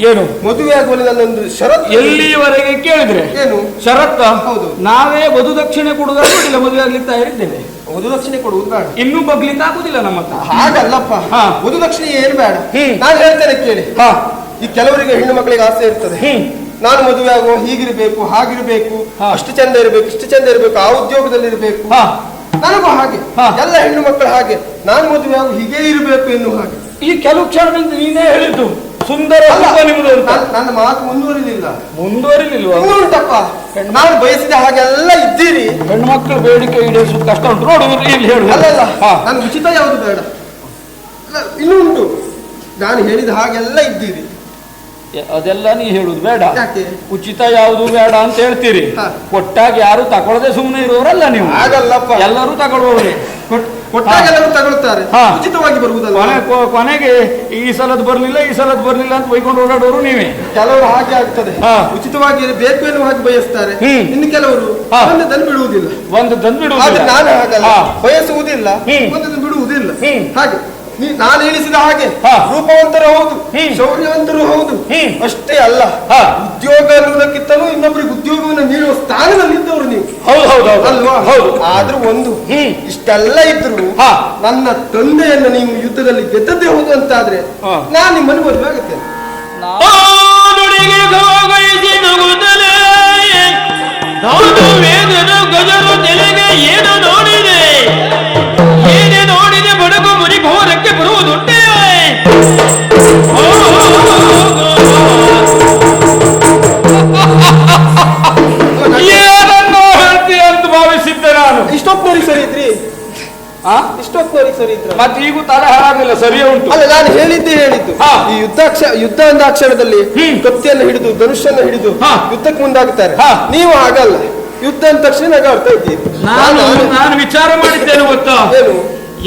Speaker 3: ಏನು?
Speaker 2: ಮದುವೆ ಆಗುವಲ್ಲಿ ನನ್ನೊಂದು ಷರತ್ತು.
Speaker 3: ಎಲ್ಲಿವರೆಗೆ ಕೇಳಿದ್ರೆ
Speaker 2: ಏನು
Speaker 3: ಷರತ್ತ?
Speaker 2: ಹೌದು,
Speaker 3: ನಾವೇ ವಧು ದಕ್ಷಿಣೆ ಕೊಡುವುದಿಲ್ಲ, ಮದುವೆ ಆಗ್ಲಿಕ್ಕೆ ತಯಾರಿದ್ದೇವೆ.
Speaker 2: ವಧು ದಕ್ಷಿಣೆ ಕೊಡುವುದು ಬೇಡ,
Speaker 3: ಇನ್ನೂ ಬಗ್ಲಿಕ್ಕೆ ಆಗುದಿಲ್ಲ ನಮ್ಮ ಹತ್ರ.
Speaker 2: ಹಾಗಲ್ಲಪ್ಪ, ವಧು ದಕ್ಷಿಣೆ ಏನು ಬೇಡ. ನಾನು ಹೇಳ್ತೇನೆ ಕೇಳಿ. ಈ ಕೆಲವರಿಗೆ ಹೆಣ್ಣು ಮಕ್ಕಳಿಗೆ ಆಸೆ ಇರ್ತದೆ, ನಾನು ಮದುವೆ ಆಗುವ ಹೀಗಿರ್ಬೇಕು, ಹಾಗಿರ್ಬೇಕು, ಅಷ್ಟು ಚಂದ ಇರಬೇಕು, ಇಷ್ಟು ಚಂದ ಇರಬೇಕು, ಆ ಉದ್ಯೋಗದಲ್ಲಿ ಇರಬೇಕು. ನನಗೂ ಹಾಗೆ, ಎಲ್ಲ ಹೆಣ್ಣು ಮಕ್ಕಳು ಹಾಗೆ, ನಾನು ಮದುವೆ ಆಗು ಹೀಗೆ ಇರಬೇಕು ಎನ್ನುವ ಹಾಗೆ.
Speaker 3: ಈ ಕೆಲವು ಕ್ಷಣದಿಂದ ನೀನೇ ಹೇಳಿದ್ದು ಸುಂದರ ನಿಮ್ಮದು.
Speaker 2: ನನ್ನ ಮಾತು ಮುಂದುವರಿಲಿಲ್ಲ.
Speaker 3: ಉಂಟಪ್ಪ,
Speaker 2: ನಾನು ಬಯಸಿದ ಹಾಗೆಲ್ಲ ಇದ್ದೀರಿ.
Speaker 3: ಹೆಣ್ಣು ಮಕ್ಕಳು ಬೇಡಿಕೆ ಈಡೇರಿಸುವುದು ಕಷ್ಟ ಉಂಟು. ನೋಡು, ಇಲ್ಲಿ ಹೇಳು.
Speaker 2: ಅಲ್ಲಲ್ಲ, ನಾನು ಉಚಿತ ಯಾವುದು ಬೇಡ, ಇನ್ನೂ ಉಂಟು. ನಾನು ಹೇಳಿದ ಹಾಗೆಲ್ಲ ಇದ್ದೀರಿ,
Speaker 3: ಅದೆಲ್ಲ ನೀ ಹೇಳುದು ಬೇಡ.
Speaker 2: ಯಾಕೆ?
Speaker 3: ಉಚಿತ ಯಾವುದು ಬೇಡ ಅಂತ ಹೇಳ್ತೀರಿ. ಕೊಟ್ಟಾಗ ಯಾರು ತಗೊಳ್ಳದೆ ಸುಮ್ಮನೆ ಇರೋರಲ್ಲ ನೀವು.
Speaker 2: ಹಾಗಲ್ಲಪ್ಪ,
Speaker 3: ಎಲ್ಲರೂ ತಗೊಳ್ಳುವವರೇ.
Speaker 2: ಕೊಟ್ಟಾಗ ಎಲ್ಲರೂ ತಗೊಳ್ತಾರೆ, ಉಚಿತವಾಗಿ ಬರುವುದಲ್ಲ.
Speaker 3: ಕೊನೆಗೆ ಈ ಸಲದ್ ಬರ್ಲಿಲ್ಲ ಅಂತ ಬೈಕೊಂಡು ಓಡಾಡೋರು ನೀವೇ.
Speaker 2: ಕೆಲವರು ಹಾಗೆ ಆಗ್ತದೆ, ಉಚಿತವಾಗಿ ಬೇಕು ಎನ್ನುವ ಹಾಗೆ ಬಯಸ್ತಾರೆ. ಇನ್ನು ಕೆಲವರು ಒಂದನ್ನು ಬಿಡುವುದಿಲ್ಲ.
Speaker 3: ನಾನು
Speaker 2: ಹಾಗಲ್ಲ, ಬಯಸುವುದಿಲ್ಲ, ಒಂದನ್ನು ಬಿಡುವುದಿಲ್ಲ. ಹಾಗೆ
Speaker 5: ನಾನು ಎಣಿಸಿದ ಹಾಗೆ ರೂಪವಂತರು ಹೌದು, ಶೌರ್ಯವಂತರು ಹೌದು. ಅಷ್ಟೇ ಅಲ್ಲ, ಉದ್ಯೋಗ ಅನ್ನುವುದಕ್ಕಿಂತಲೂ ಇನ್ನೊಬ್ಬರಿಗೆ ಉದ್ಯೋಗವನ್ನು ನೀಡುವ ಸ್ಥಾನದಲ್ಲಿದ್ದವರು ನೀವು. ಅಲ್ವಾ? ಆದ್ರೂ ಒಂದು, ಇಷ್ಟೆಲ್ಲ ಇದ್ರು ನನ್ನ ತಂದೆಯನ್ನು ನೀವು ಯುದ್ಧದಲ್ಲಿ ಗೆದ್ದದ್ದೇ ಹೌದು ಅಂತಾದ್ರೆ ನಾನು ನಿಮ್ಮನ್ನು ಮದುವೆ ಆಗುತ್ತೇನೆ.
Speaker 1: ಗಜರು ತೆಲೆಗೆ ಏನು ನೋಡಿದೆ, ಏನೇ ನೋಡಿದೆ ಬಡಗು ಮುನಿ ಘೋರಕ್ಕೆ ಬರುವುದುಂಟೆ.
Speaker 4: ಏನನ್ನೋ ಹೇಳ್ತೀಯ ಅಂತ ಭಾವಿಸಿದ್ದೆ ನಾನು.
Speaker 5: ಇಷ್ಟೊತ್ತಿನವರಿಗೆ ಸರಿ ಇದ್ರಿ, ಇಷ್ಟೊತ್ತಿನವರಿಗೆ ಸರಿ ಇದ್ರ
Speaker 4: ಮತ್ತೆ ಈಗೂ ತಲೆ ಹಾಳಾಗಿಲ್ಲ, ಸರಿಯೇ ಉಂಟು.
Speaker 5: ಅಲ್ಲ, ನಾನು ಹೇಳಿದ್ದು ಈ ಯುದ್ಧ ಅಂದ ಕ್ಷಣದಲ್ಲಿ ಕತ್ತಿಯನ್ನು ಹಿಡಿದು ಧನುಷನ್ನು ಹಿಡಿದು ಯುದ್ಧಕ್ಕೆ ಮುಂದಾಗುತ್ತಾರೆ. ನೀವು ಹಾಗಲ್ಲ, ಯುದ್ಧ ಅಂದ ತಕ್ಷಣ ನಗಾಡ್ತಾ ಇದ್ದೀರಿ.
Speaker 4: ನಾನು ವಿಚಾರ ಮಾಡಿದ್ದೇನೆ ಗೊತ್ತಾ,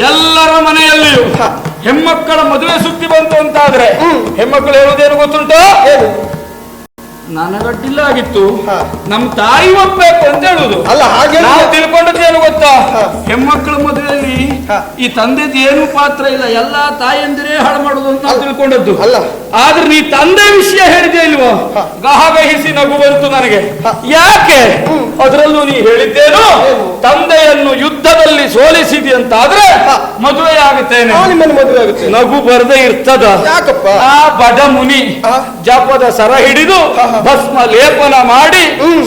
Speaker 4: ಎಲ್ಲರ ಮನೆಯಲ್ಲಿಯೂ ಹೆಮ್ಮಕ್ಕಳ ಮದುವೆ ಸುದ್ದಿ ಬಂತು ಅಂತಾದ್ರೆ ಹೆಮ್ಮಕ್ಕಳು ಹೇಳುವುದೇನು ಗೊತ್ತುಂಟು? ನನಗಡ್ಡಿಲ್ಲ ಆಗಿತ್ತು, ನಮ್ ತಾಯಿ ಒಪ್ಬೇಕು ಅಂತ ಹೇಳುದು.
Speaker 5: ಅಲ್ಲ, ಹಾಗೆ
Speaker 4: ನಾವು ತಿಳ್ಕೊಂಡದ್ದೇನು ಗೊತ್ತಾ, ಹೆಣ್ಮಕ್ಳ ಮದುವೆಯಲ್ಲಿ ಈ ತಂದೆದು ಏನು ಪಾತ್ರ ಇಲ್ಲ, ಎಲ್ಲಾ ತಾಯಿಯಂದಿರೇ ಹಾಳು ಮಾಡುದು ಅಂತ ನಾವು ತಿಳ್ಕೊಂಡದ್ದು.
Speaker 5: ಅಲ್ಲ,
Speaker 4: ಆದ್ರೆ ನೀ ತಂದೆ ವಿಷಯ ಹೇಳಿದೆ ಇಲ್ವೋ, ಗಹಗಹಿಸಿ ನಗು ಬಂತು ನನಗೆ. ಯಾಕೆ? ಅದರಲ್ಲೂ ನೀ ಹೇಳಿದ್ದೇನು, ತಂದೆಯನ್ನು ಯುದ್ಧದಲ್ಲಿ ಸೋಲಿಸಿದಿ ಅಂತಾದ್ರೆ ಮದುವೆ ಆಗುತ್ತೇನೆ.
Speaker 5: ನಿಮ್ಮನ್ನು ಮದುವೆ ಆಗುತ್ತೆ.
Speaker 4: ನಗು ಬರದೇ ಇರ್ತದ.
Speaker 5: ಯಾಕಪ್ಪ?
Speaker 4: ಆ ಬಡ ಮುನಿ ಜಪದ ಸರ ಹಿಡಿದು ಭಸ್ಮ ಲೇಪನ ಮಾಡಿ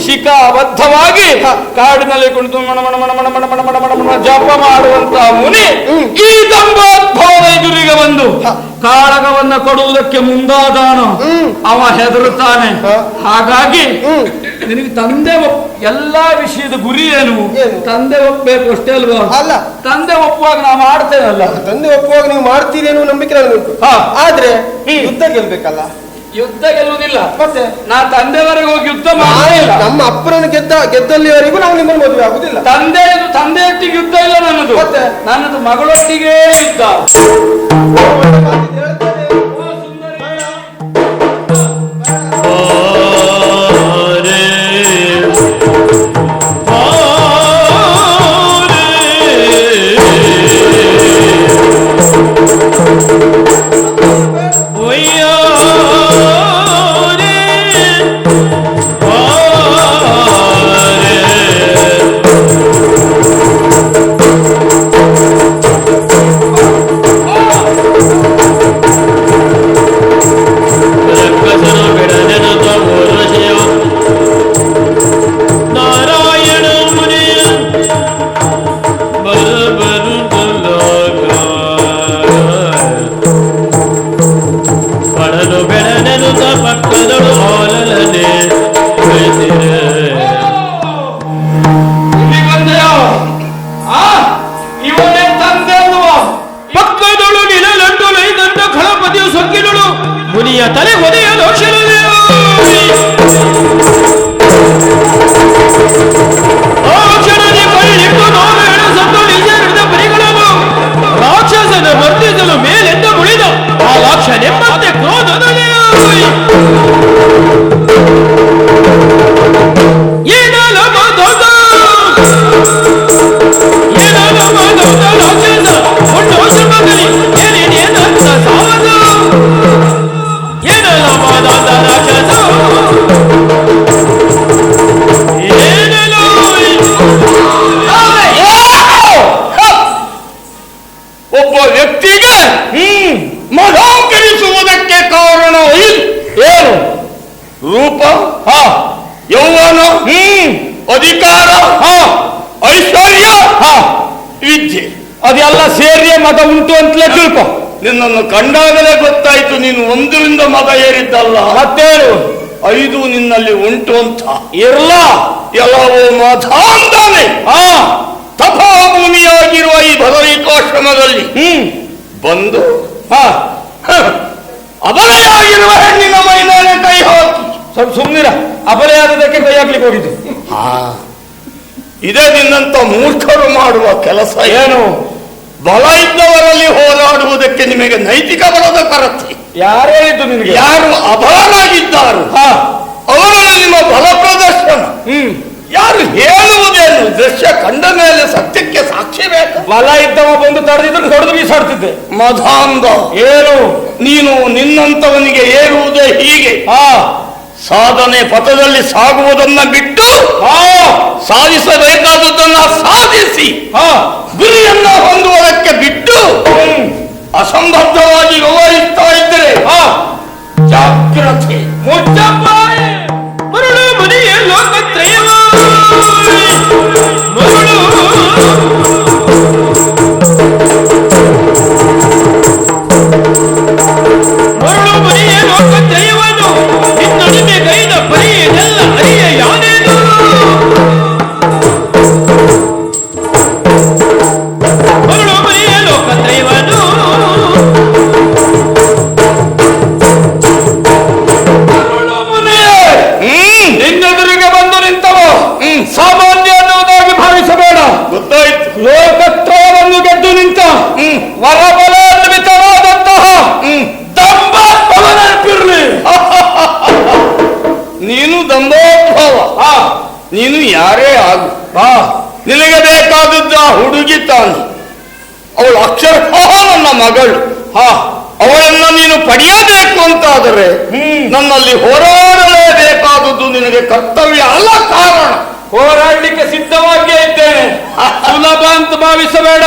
Speaker 4: ಶಿಖಾಬದ್ಧವಾಗಿ ಕಾಡಿನಲ್ಲಿ ಕುಳಿತು ಮಣ ಮಣ ಮಣ ಮಣ ಮಣ ಮಣ ಮಣ ಮಣ ಮಣ ಜಪ ಮಾಡುವಂತಹ ಮುನಿ ಈ ದಂಬೋದ್ಭವದ ಎದುರಿಗೆ ಬಂದು ಕಾಳಗವನ್ನ ಕೊಡುವುದಕ್ಕೆ ಮುಂದಾದಾನು, ಅವ ಹೆದರುತ್ತಾನೆ. ಹಾಗಾಗಿ ನಿನಗೆ ತಂದೆ ಎಲ್ಲಾ ವಿಷಯದ ಗುರಿ ಏನು? ತಂದೆ ಒಪ್ಪಬೇಕು ಅಷ್ಟೇ ಅಲ್ವಾ?
Speaker 5: ಅಲ್ಲ,
Speaker 4: ತಂದೆ ಒಪ್ಪುವಾಗ ನಾವು ಮಾಡ್ತೇವಲ್ಲ.
Speaker 5: ತಂದೆ ಒಪ್ಪುವಾಗ ನೀವು ಮಾಡ್ತೀರಿ ಅನ್ನೋ ನಂಬಿಕೆ ನನಗುಂಟು. ಆದ್ರೆ ಯುದ್ಧ ಗೆಲ್ಬೇಕಲ್ಲ.
Speaker 4: ಯುದ್ಧ ಗೆಲ್ಲುವುದಿಲ್ಲ, ಮತ್ತೆ ನಾ ತಂದೆವರೆಗೆ ಹೋಗಿ ಯುದ್ಧ ಮಾಡಿಲ್ಲ.
Speaker 5: ನಮ್ಮ ಅಪ್ಪನನ್ನು ಗೆದ್ದಲ್ಲಿವರೆಗೂ ನಾವು ನಿಮ್ಮನ್ನು ಮದುವೆ ಆಗುದಿಲ್ಲ.
Speaker 4: ತಂದೆಯೊಟ್ಟಿಗೆ ಯುದ್ಧ ಇಲ್ಲ ನನ್ನದು,
Speaker 5: ಮತ್ತೆ
Speaker 4: ನನ್ನದು ಮಗಳೊಟ್ಟಿಗೆ ಯುದ್ಧ.
Speaker 1: ಮುನಿಯ ತಲೆ ಹೊದೆಯಲು ಕ್ಷಣದಿ ಕೈಲಿಟ್ಟು ನೋವೇಳು ಸತ್ತು ನಿಜ ಹಿಡಿದ ಪರಿಗಳನ್ನು ರಾಕ್ಷಸನ ವರ್ತಿಸಲು ಮೇಲೆಂದು ಮುಳಿದ ಆ ಲಾಕ್ಷನೆಂಬಂತೆ ಕ್ರೋಧದಲ್ಲಿ
Speaker 4: ಒಬ್ಬ ವ್ಯಕ್ತಿಗೆ ಮಧೋಕರಿಸುವುದಕ್ಕೆ ಕಾರಣ ಏನು? ರೂಪ, ಯೌವನ, ಅಧಿಕಾರ, ಐಶ್ವರ್ಯ, ವಿದ್ಯೆ, ಅದೆಲ್ಲ ಸೇರಿಯೇ ಮತ ಉಂಟು ಅಂತಲೇ ತಿಳ್ಕೊ. ನಿನ್ನನ್ನು ಕಂಡಾಗಲೇ ಗೊತ್ತಾಯ್ತು ನೀನು ಒಂದರಿಂದ ಮತ ಏರಿದ್ದಲ್ಲ, ಮತ್ತೇನು 5 ನಿನ್ನಲ್ಲಿ ಉಂಟು ಅಂತ. ಇರಲ್ಲ, ಎಲ್ಲವೂ ಮತ ಅಂತಾನೆ. ತಪೋಭೂಮಿಯಾಗಿರುವ ಈ ಬದರಿಕಾಶ್ರಮದಲ್ಲಿ ಬಂದು ಅಬಲೆಯಾಗಿರುವ ಹೆಣ್ಣಿನ ಮೈಮೇಲೆ ಕೈ ಹಾಕಿ. ಸ್ವಲ್ಪ ಸುಮ್ಮನಿರ, ಅಬಲೆಯಾದದಕ್ಕೆ ಕೈ ಹಾಕ್ಲಿಕ್ಕೆ ಹೋಗಿದ್ದು. ಇದೇ ನಿನ್ನಂತ ಮೂರ್ಖರು ಮಾಡುವ ಕೆಲಸ. ಏನು? ಬಲ ಇದ್ದವರಲ್ಲಿ ಹೋರಾಡುವುದಕ್ಕೆ ನಿಮಗೆ ನೈತಿಕ ಬಲದ ಕೊರತೆ. ಯಾರೇ ಇದ್ದು ನಿನಗೆ? ಯಾರು ಅಬಲರಾಗಿದ್ದಾರೋ ಅವರಲ್ಲಿ ನಿಮ್ಮ ಬಲ ಪ್ರದರ್ಶನ ಯಾರು ಹೇಳುವುದೇನು? ದೃಶ್ಯ ಕಂಡ ಮೇಲೆ ಸತ್ಯಕ್ಕೆ ಸಾಕ್ಷಿ ಬೇಕು.
Speaker 3: ಬಲ ಇದ್ದವ ಬಂದು ತಡೆದಿದ್ರೆ ಹೊಡೆದು ಬೀಸಾಡ್ತಿದ್ದೆ.
Speaker 4: ಮಧಾಂಧ,
Speaker 3: ಏನು
Speaker 4: ನೀನು ನಿನ್ನಂತವನಿಗೆ ಏರುವುದೇ ಹೀಗೆ. ಸಾಧನೆ ಪಥದಲ್ಲಿ ಸಾಗುವುದನ್ನ ಬಿಟ್ಟು ಸಾಧಿಸಬೇಕಾದದನ್ನ ಸಾಧಿಸಿ ಗುರಿಯನ್ನ ಹೊಂದುವುದಕ್ಕೆ ಬಿಟ್ಟು ಅಸಂಬದ್ಧವಾಗಿ ವ್ಯವಹರಿಸ್ತಾ ಇದ್ದರೆ ಜಾಗ್ರತೆ.
Speaker 1: ಮುಚ್ಚಪ್ಪಾಯೆ ಮರಳು ಮನೆಯ ಲೋಕತ್ರಯವ ಮರಳು ಮರಳು ಮನೆಯ ಲೋಕತ್ರಯವನ್ನು ನಿನ್ನೊಡನೆ ಗೈದ ಪರಿಯೆಲ್ಲ ಅರಿಯ ಯಾನೇನು ಮರಳು ಮನೆಯ ಲೋಕತ್ರಯವನ್ನು
Speaker 3: ನಿನ್ನೆದುರಿಗೆ ಬಂದು ನಿಂತವ ಸಾಮಾನ್ಯ ಅನ್ನುವುದಾಗಿ ಭಾವಿಸಬೇಡ.
Speaker 4: ಗೊತ್ತಾಯ್ತು.
Speaker 3: ಲೋಕತ್ರಯವನ್ನು ಗೆದ್ದು ನಿಂತ ವರಬಲಾನ್ವಿತವಾದಂತಹ ದಂಭಾತ್ಮವನೆನಪಿರಲಿ.
Speaker 4: ನೀನು ದಂಭೋದ್ಭವ, ನೀನು ಯಾರೇ ಆಗು, ನಿನಗೆ ಬೇಕಾದದ್ದು ಆ ಹುಡುಗಿ ತಾನು. ಅವಳು ಅಕ್ಷರಶಃ ನನ್ನ ಮಗಳು. ಅವಳನ್ನ ನೀನು ಪಡೆಯಬೇಕು ಅಂತಾದರೆ ನನ್ನಲ್ಲಿ ಹೋರಾಡಲೇಬೇಕಾದದ್ದು ನಿನಗೆ ಕರ್ತವ್ಯ ಅಲ್ಲ, ಕಾರಣ.
Speaker 3: ಹೋರಾಡಲಿಕ್ಕೆ ಸಿದ್ಧವಾಗಿಯೇ ಇದ್ದೇನೆ. ಸುಲಭ ಅಂತ ಭಾವಿಸಬೇಡ.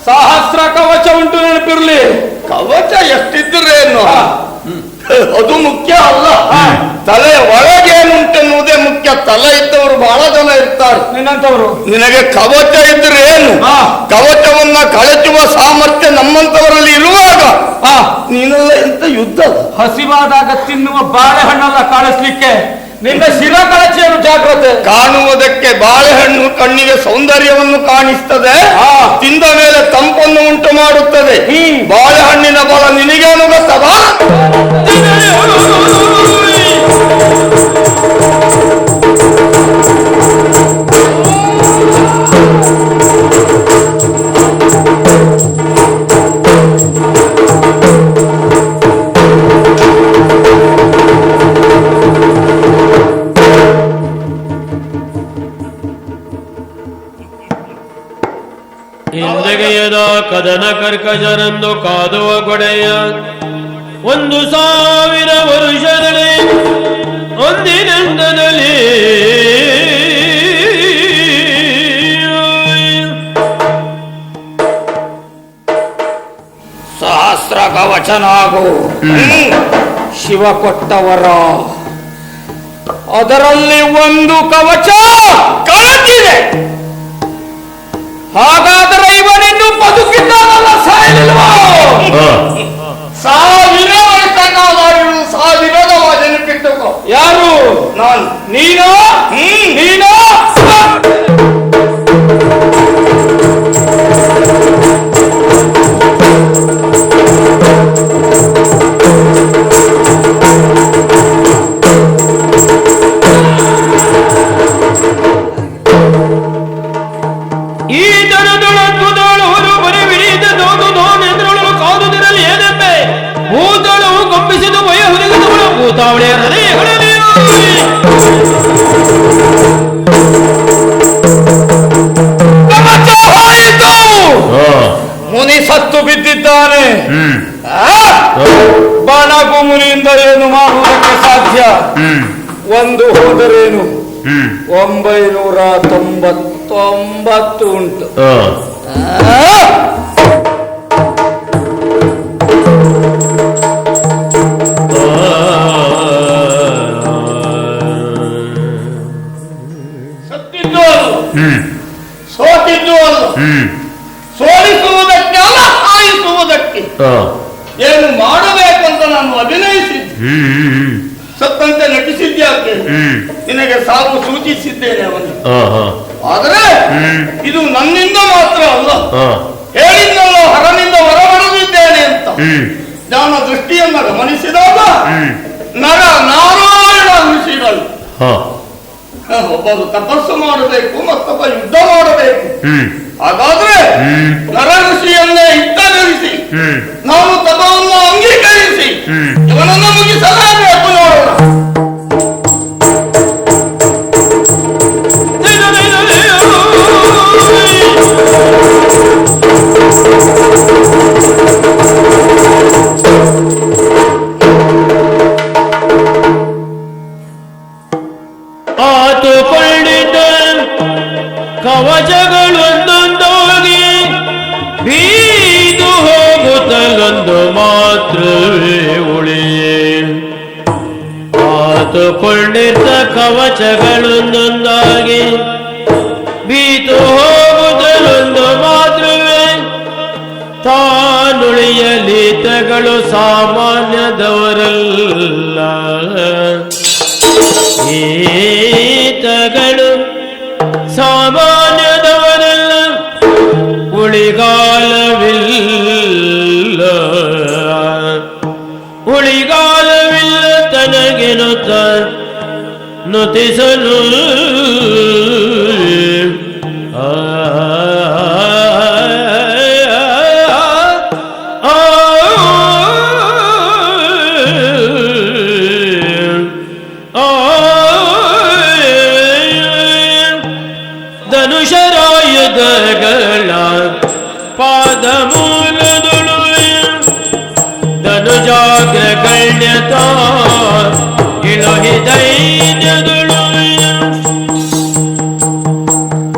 Speaker 3: ಸಹಸ್ರ ಕವಚ ಉಂಟು, ನೆನಪಿರ್ಲಿ.
Speaker 4: ಕವಚ ಎಷ್ಟಿದ್ದರೇನು ಅದು ಮುಖ್ಯ ಅಲ್ಲ. ತಲೆ ಒಳಗೇನುಂಟೆನ್ನುವುದೇ ಮುಖ್ಯ. ತಲೆ ಇದ್ದವರು ಬಹಳ ಜನ ಇರ್ತಾರೆ.
Speaker 3: ನಿನ್ನಂತವರು
Speaker 4: ನಿನಗೆ ಕವಚ ಇದ್ರೆ ಏನು? ಕವಚವನ್ನ ಕಳಚುವ ಸಾಮರ್ಥ್ಯ ನಮ್ಮಂತವರಲ್ಲಿ ಇರುವಾಗ ನೀನೆಲ್ಲ ಎಂತ ಯುದ್ಧ.
Speaker 3: ಹಸಿವಾದಾಗ ತಿನ್ನುವ ಬಾಳೆಹಣ್ಣಲ್ಲ ಕಾಣಿಸ್ಲಿಕ್ಕೆ. ನಿನ್ನ ಶಿರಕಳಚಿಯನ್ನು ಜಾಗ್ರತೆ.
Speaker 4: ಕಾಣುವುದಕ್ಕೆ ಬಾಳೆಹಣ್ಣು ಕಣ್ಣಿಗೆ ಸೌಂದರ್ಯವನ್ನು ಕಾಣಿಸ್ತದೆ, ತಿಂದ ಮೇಲೆ ತಂಪನ್ನು ಉಂಟು ಮಾಡುತ್ತದೆ. ಬಾಳೆಹಣ್ಣಿನ ಬಲ ನಿನಗೆ ಅನುಗತವಾ?
Speaker 1: ಹಿಂದೆಗೆಯದ ಕದನ ಕರ್ಕಜರನ್ನು ಕಾದುವ ಗೊಡೆಯ 1,000 ವರುಷದಲ್ಲಿ ಒಂದಿನಂದದಲ್ಲಿ
Speaker 4: ಸಹಸ್ರ ಕವಚನಾಗು.
Speaker 3: ಶಿವ ಕೊಟ್ಟವರ ಅದರಲ್ಲಿ ಒಂದು ಕವಚ
Speaker 4: ಕಳಚಿದೆ.
Speaker 3: ಹಾಗಾದರೆ ಇವನಿನ್ನು ಬದುಕಿದ್ದಾನಲ್ಲ, ಸಾಯಲಿಲ್ವಾ?
Speaker 4: ಸಾವಿರ ವರ್ಷ ಕಾಲ ಸಾವಿರದ ನೆನಪಿಟ್ಟುಕೋ.
Speaker 3: ಯಾರು?
Speaker 4: ನಾನು.
Speaker 3: ನೀನು ನೀನು
Speaker 1: ಈ ದರದೊಳದ್ಭುತಗಳು ಬರೀ ವಿರೀತ ದೋನೆಂದ್ರೊಳಲು ಕಾದುದಿರಲಿ ಏನೆಂಬೆ ಭೂತಳು ಕಂಪಿಸಿದ ಭಯ ಹುರಿಗದವಳು ಭೂತಾವಳಿಯ ಹೃದಯಗಳಲ್ಲಿ
Speaker 3: ಮುನಿ ಸತ್ತು ಬಿದ್ದಿದ್ದಾನೆ. ಬಣಗು ಮುನಿಯಿಂದ ಏನು ಮಾಡುವುದಕ್ಕೆ ಸಾಧ್ಯ? ಒಂದು ಹೋದರೇನು 999 ಉಂಟು.
Speaker 4: ಸತ್ತಿದ್ದು ಅಲ್ಲ, ಸೋತಿದ್ದು ಅಲ್ಲ. ಸೋಲಿಸುವುದಕ್ಕೆ ಅಲ್ಲ, ಸಾಯಿಸುವುದಕ್ಕೆ. ಏನು ಮಾಡಬೇಕಂತ ನಾನು ಅಭಿನಯಿಸಿದ್ದೆ. ಸತ್ತಂತೆ ನಟಿಸಿದ್ಯಾಕೆ? ನಿನಗೆ ಸಾವು ಸೂಚಿಸಿದ್ದೇನೆ ಅವನು. ಆದರೆ ಇದು ನನ್ನಿಂದ ಮಾತ್ರ ಅಲ್ಲ, ಹೇಳಿದ್ನಲ್ಲ ಹರನಿಂದ ಹೊರಬರದಿದ್ದೇನೆ ಅಂತ. ಜ್ಞಾನ ದೃಷ್ಟಿಯನ್ನ ಗಮನಿಸಿದಾಗ ನಾರಾಯಣ ಋಷಿಗಳು ಒಬ್ಬರು ತಪಸ್ಸು ಮಾಡಬೇಕು, ಮತ್ತೊಬ್ಬ ಯುದ್ಧ ಮಾಡಬೇಕು. ಹಾಗಾದ್ರೆ ನರ ಋಷಿಯನ್ನೇ ಹಿತಗರಿಸಿ ನಾವು ತಪವನ್ನು ಅಂಗೀಕರಿಸಿ ಇವನನ್ನು ಮುಗಿಸಲೇಬೇಕು. ನೋಡೋಣ.
Speaker 1: ಹೊತ್ತುಕೊಂಡಿದ್ದ ಕವಚಗಳೊಂದೊಂದಾಗಿ ಬೀತು ಹೋಗುವುದರೊಂದು ಮಾತ್ರವೇ ತಾನುಳಿಯಲೀತಗಳು ಸಾಮಾನ್ಯದವರಲ್ಲ. ಈತಗಳು ಸಾಮಾನ್ಯದವರಲ್ಲ, ಉಳಿಗಾಲವಿಲ್ಲ ಉಳಿಗಾಲವಿಲ್ಲ ತನಗೆ ನುತಿಸಲು. ಧನುಷರಾಯುಧಗಳ ಪಾದ ಮೂಲದುಳು ಧನುಜಾಗ್ರಗಣ್ಯತ ಇಳಹಿ ದೈನ್ಯದುಳು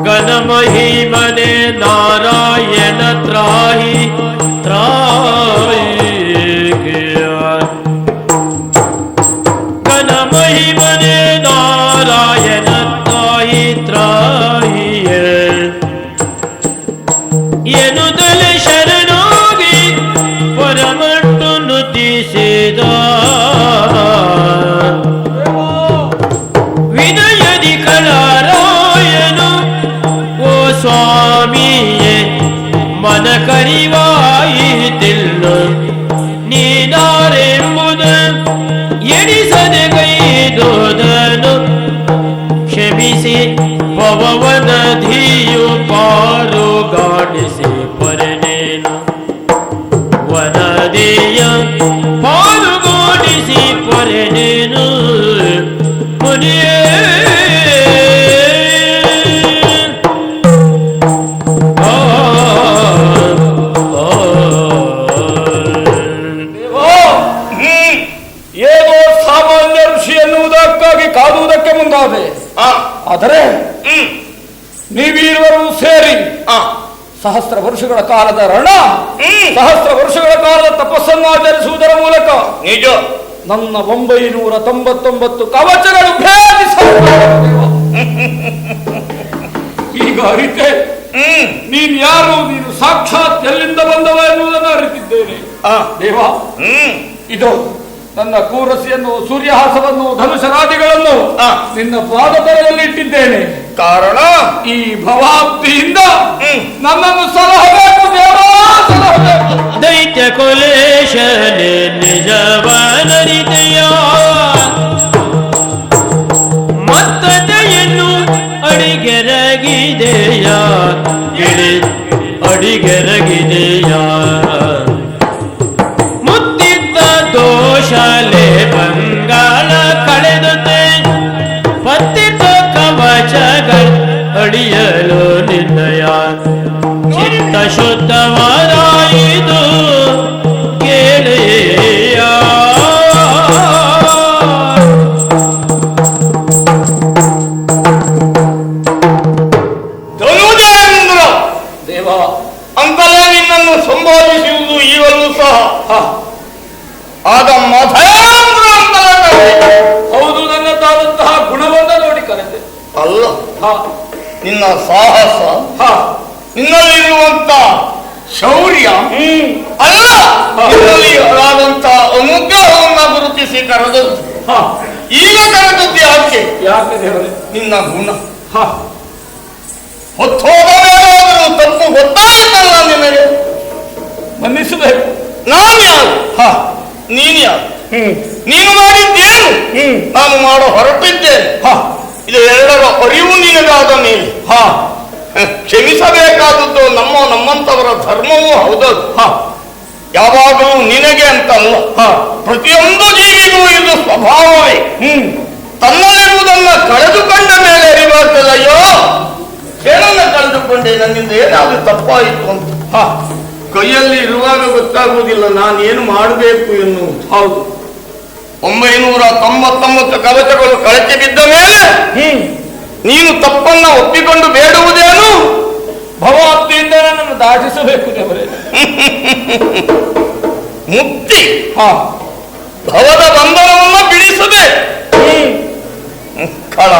Speaker 1: ಘನಮಹಿಮನೆ ನಾರಾಯಣ ತ್ರಾಹಿ ಘನಮಹಿಮನೆ ನಾರಾಯಣ ತ್ರಾಹಿ ಎನ್ನುತ್ತಲೇ ಶರಣೋಗಿ ಪರಮಟ್ಟು ನುತಿಸಿದ. ವಿನಯದಿ ಕಳರಾಯನು ಓ ಸ್ವಾಮಿಯೇ ಮನ ಕರಿವಾಯಿತಿಲ್ಲ ನೀನಾರೆಂಬುದ ಎಣಿಸದೆ ಗೈದುದನು ಕ್ಷಮಿಸಿ ಪವನಧಿಯು ಪಾರುಗಾಡಿಸಿ ಪರನೇನು ವನದಿಯ ಪಾರುಗಾಡಿಸಿ ಪರನೇನು ಮುನಿಯೇ.
Speaker 4: ಏನೋ ಸಾಮಾನ್ಯ ಋಷಿ ಎನ್ನುವುದಕ್ಕಾಗಿ ಕಾದುವುದಕ್ಕೆ ಮುಂದಾದೆ. ಆದರೆ ನೀವೀರುವರು ಸೇರಿ ಸಹಸ್ರ ವರ್ಷಗಳ ಕಾಲದ ರಣ, ಸಹಸ್ರ ವರ್ಷಗಳ ಕಾಲದ ತಪಸ್ಸನ್ನು ಆಚರಿಸುವುದರ ಮೂಲಕ ನಿಜ ನನ್ನ 999 ಕವಚಗಳು ಭೇದಿಸ. ಈಗ ಅರಿತೆ ನೀನ್ ಯಾರು, ನೀನು ಸಾಕ್ಷಾತ್ ಎಲ್ಲಿಂದ ಬಂದವ ಎನ್ನುವುದನ್ನು ಅರಿತಿದ್ದೇನೆ ದೇವ. ಇದು ನನ್ನ ಕೂರಸಿಯನ್ನು, ಸೂರ್ಯಹಾಸವನ್ನು, ಧನುಷರಾದಿಗಳನ್ನು ನಿನ್ನ ಪಾದತಲದಲ್ಲಿ ಇಟ್ಟಿದ್ದೇನೆ. ಕಾರಣ ಈ ಭವಾಬ್ದಿಯಿಂದ ನನ್ನನ್ನು ಸಲಹಬೇಕು ದೇವಾ, ಸಲಹಬೇಕು.
Speaker 1: ದೈತ್ಯ ಕುಲೇಶನೆ ನಿಜವನರಿದೆಯ ಮತ್ತದೆಯನ್ನು ಅಡಿಗೆರಗಿದೆಯ ಅಡಿಗೆರಗಿದೆಯ ಮುತ್ತಿದ್ದ ದೋಷಲೆ ಬಂಗಾಳ ಕಳೆದುತ್ತೆ ಪತ್ತಿದ್ದ ಕವಚಗಳ ಅಡಿಯಲು ನಿನ್ನಯ ಚಿತ್ತ ಶುದ್ಧವಾರಾಯಿತು ಕೇಳೆಯ.
Speaker 4: ಧನುಜೇಂದ್ರ ದೇವ, ಅಂತಲೇ ನಿನ್ನನ್ನು ಸಂಬೋಧಿಸುವುದು ಈಗಲೂ ಸಹ ಆದ ಮಧೇಂದ್ರ ಅಂತಲೇ ಕರೆದೆ. ಹೌದು, ನನ್ನದಾದಂತಹ ಗುಣವನ್ನು ನೋಡಿ ಕರೆದೆ. ಅಲ್ಲ, ನಿನ್ನ ಸಾಹಸ, ನಿನ್ನಲ್ಲಿರುವಂತ ಶೌರ್ಯ ಅಲ್ಲ, ನಿನ್ನಲ್ಲಿ ಆದಂತಹ ಅನುಗ್ರಹವನ್ನು ಗುರುತಿಸಿ ಕರೆದದ್ದು. ಈಗ ಕರೆದದ್ದು ಯಾಕೆ? ಯಾಕೆ ದೇವರೇ? ನಿನ್ನ ಗುಣ ಹೊತ್ತೋದವೇನಾದರೂ ತಪ್ಪು ಗೊತ್ತಾಯಿತಲ್ಲ ನಿನಗೆ. ಮನ್ನಿಸಬೇಕು. ನಾನು ಯಾರು? ನೀನು ಯಾರು? ನೀನು ಮಾಡಿದ್ದೇನು? ನಾನು ಮಾಡೋ ಹೊರಟಿದ್ದೇನೆ. ಇದು ಎರಡರ ಅರಿವು ನಿನಗಾದ ಮೇಲೆ ಕ್ಷಮಿಸಬೇಕಾದದ್ದು ನಮ್ಮಂತವರ ಧರ್ಮವೂ ಹೌದದು. ಯಾವಾಗಲೂ ನಿನಗೆ ಅಂತಲ್ಲ, ಪ್ರತಿಯೊಂದು ಜೀವಿಗೂ ಇದು ಸ್ವಭಾವವೇ. ತನ್ನಲ್ಲಿರುವುದನ್ನ ಕಳೆದುಕೊಂಡ ಮೇಲೆ ಅರಿವಾಗ್ತದೆ, ಅಯ್ಯೋ ಏನನ್ನ ಕಳೆದುಕೊಂಡೆ, ನನ್ನಿಂದ ಏನಾದ್ರೂ ತಪ್ಪಾಯಿತು ಅಂತ. ಕೈಯಲ್ಲಿ ಇರುವಾಗ ಗೊತ್ತಾಗುವುದಿಲ್ಲ ನಾನೇನು ಮಾಡಬೇಕು ಎನ್ನುವುದು. ಹೌದು, 999 ಕವಚಗಳು ಕಳಚಿ ಬಿದ್ದ ಮೇಲೆ ನೀನು ತಪ್ಪನ್ನ ಒಪ್ಪಿಕೊಂಡು ಬೇಡುವುದೇನು? ಭಗವದ್ದಿಂದ ನನ್ನನ್ನು ದಾಟಿಸಬೇಕು ದೇವರೇ. ಮುಕ್ತಿ, ಭವದ ಬಂಧನವನ್ನು ಬಿಡಿಸಬೇಕು.
Speaker 6: ಕಳ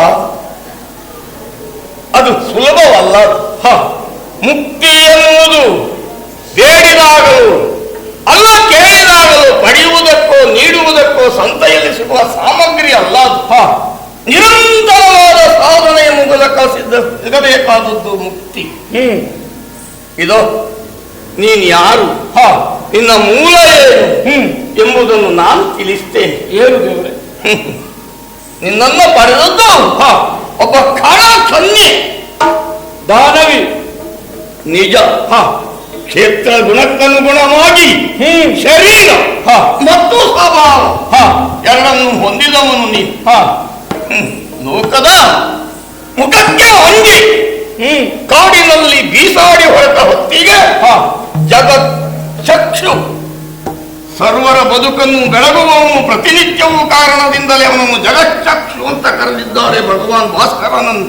Speaker 6: ಅದು ಸುಲಭವಲ್ಲ. ಮುಕ್ತಿ ಎನ್ನುವುದು ಬೇಡಿದಾಗಲೂ ಅಲ್ಲ, ಕೇಳಿದಾಗಲೂ ಪಡೆಯುವುದಕ್ಕೋ ನೀಡುವುದಕ್ಕೋ ಸಂತೆಯಲ್ಲಿ ಸಿಗುವ ಸಾಮಗ್ರಿ ಅಲ್ಲ. ನಿರಂತರವಾದ ಸಾಧನೆಯ ಮೂಲಕ ಸಿಗಬೇಕಾದದ್ದು ಮುಕ್ತಿ. ಇದು ನೀನ್ ಯಾರು, ನಿನ್ನ ಮೂಲ ಏನು ಎಂಬುದನ್ನು ನಾನು ತಿಳಿಸ್ತೇನೆ.
Speaker 4: ಏನು ದೇವರೇ?
Speaker 6: ನಿನ್ನನ್ನು ಪಡೆದದ್ದು ಒಬ್ಬ ಖಳ ಕನ್ಯೆ
Speaker 4: ದಾನವಿ.
Speaker 6: ನಿಜ. ಕ್ಷೇತ್ರ ಗುಣಕ್ಕನುಗುಣವಾಗಿ ಶರೀರ ಮತ್ತು ಸ್ವಭಾವ ಎರಡನ್ನು ಹೊಂದಿದವನು ನೀನು. ಲೋಕದ ಮುಖಕ್ಕೆ ಹೊಂದಿ ಕಾಡಿನಲ್ಲಿ ಬೀಸಾಡಿ ಹೊರಟ ಹೊತ್ತಿಗೆ ಜಗತ್ ಚಕ್ಷು ಸರ್ವರ ಬದುಕನ್ನು ಬೆಳಗುವವನು ಪ್ರತಿನಿತ್ಯವೂ ಕಾರಣದಿಂದಲೇ ಅವನನ್ನು ಜಗಚ್ಚಕ್ಷು ಅಂತ ಕರೆದಿದ್ದಾರೆ ಭಗವಾನ್ ಭಾಸ್ಕರನನ್ನು.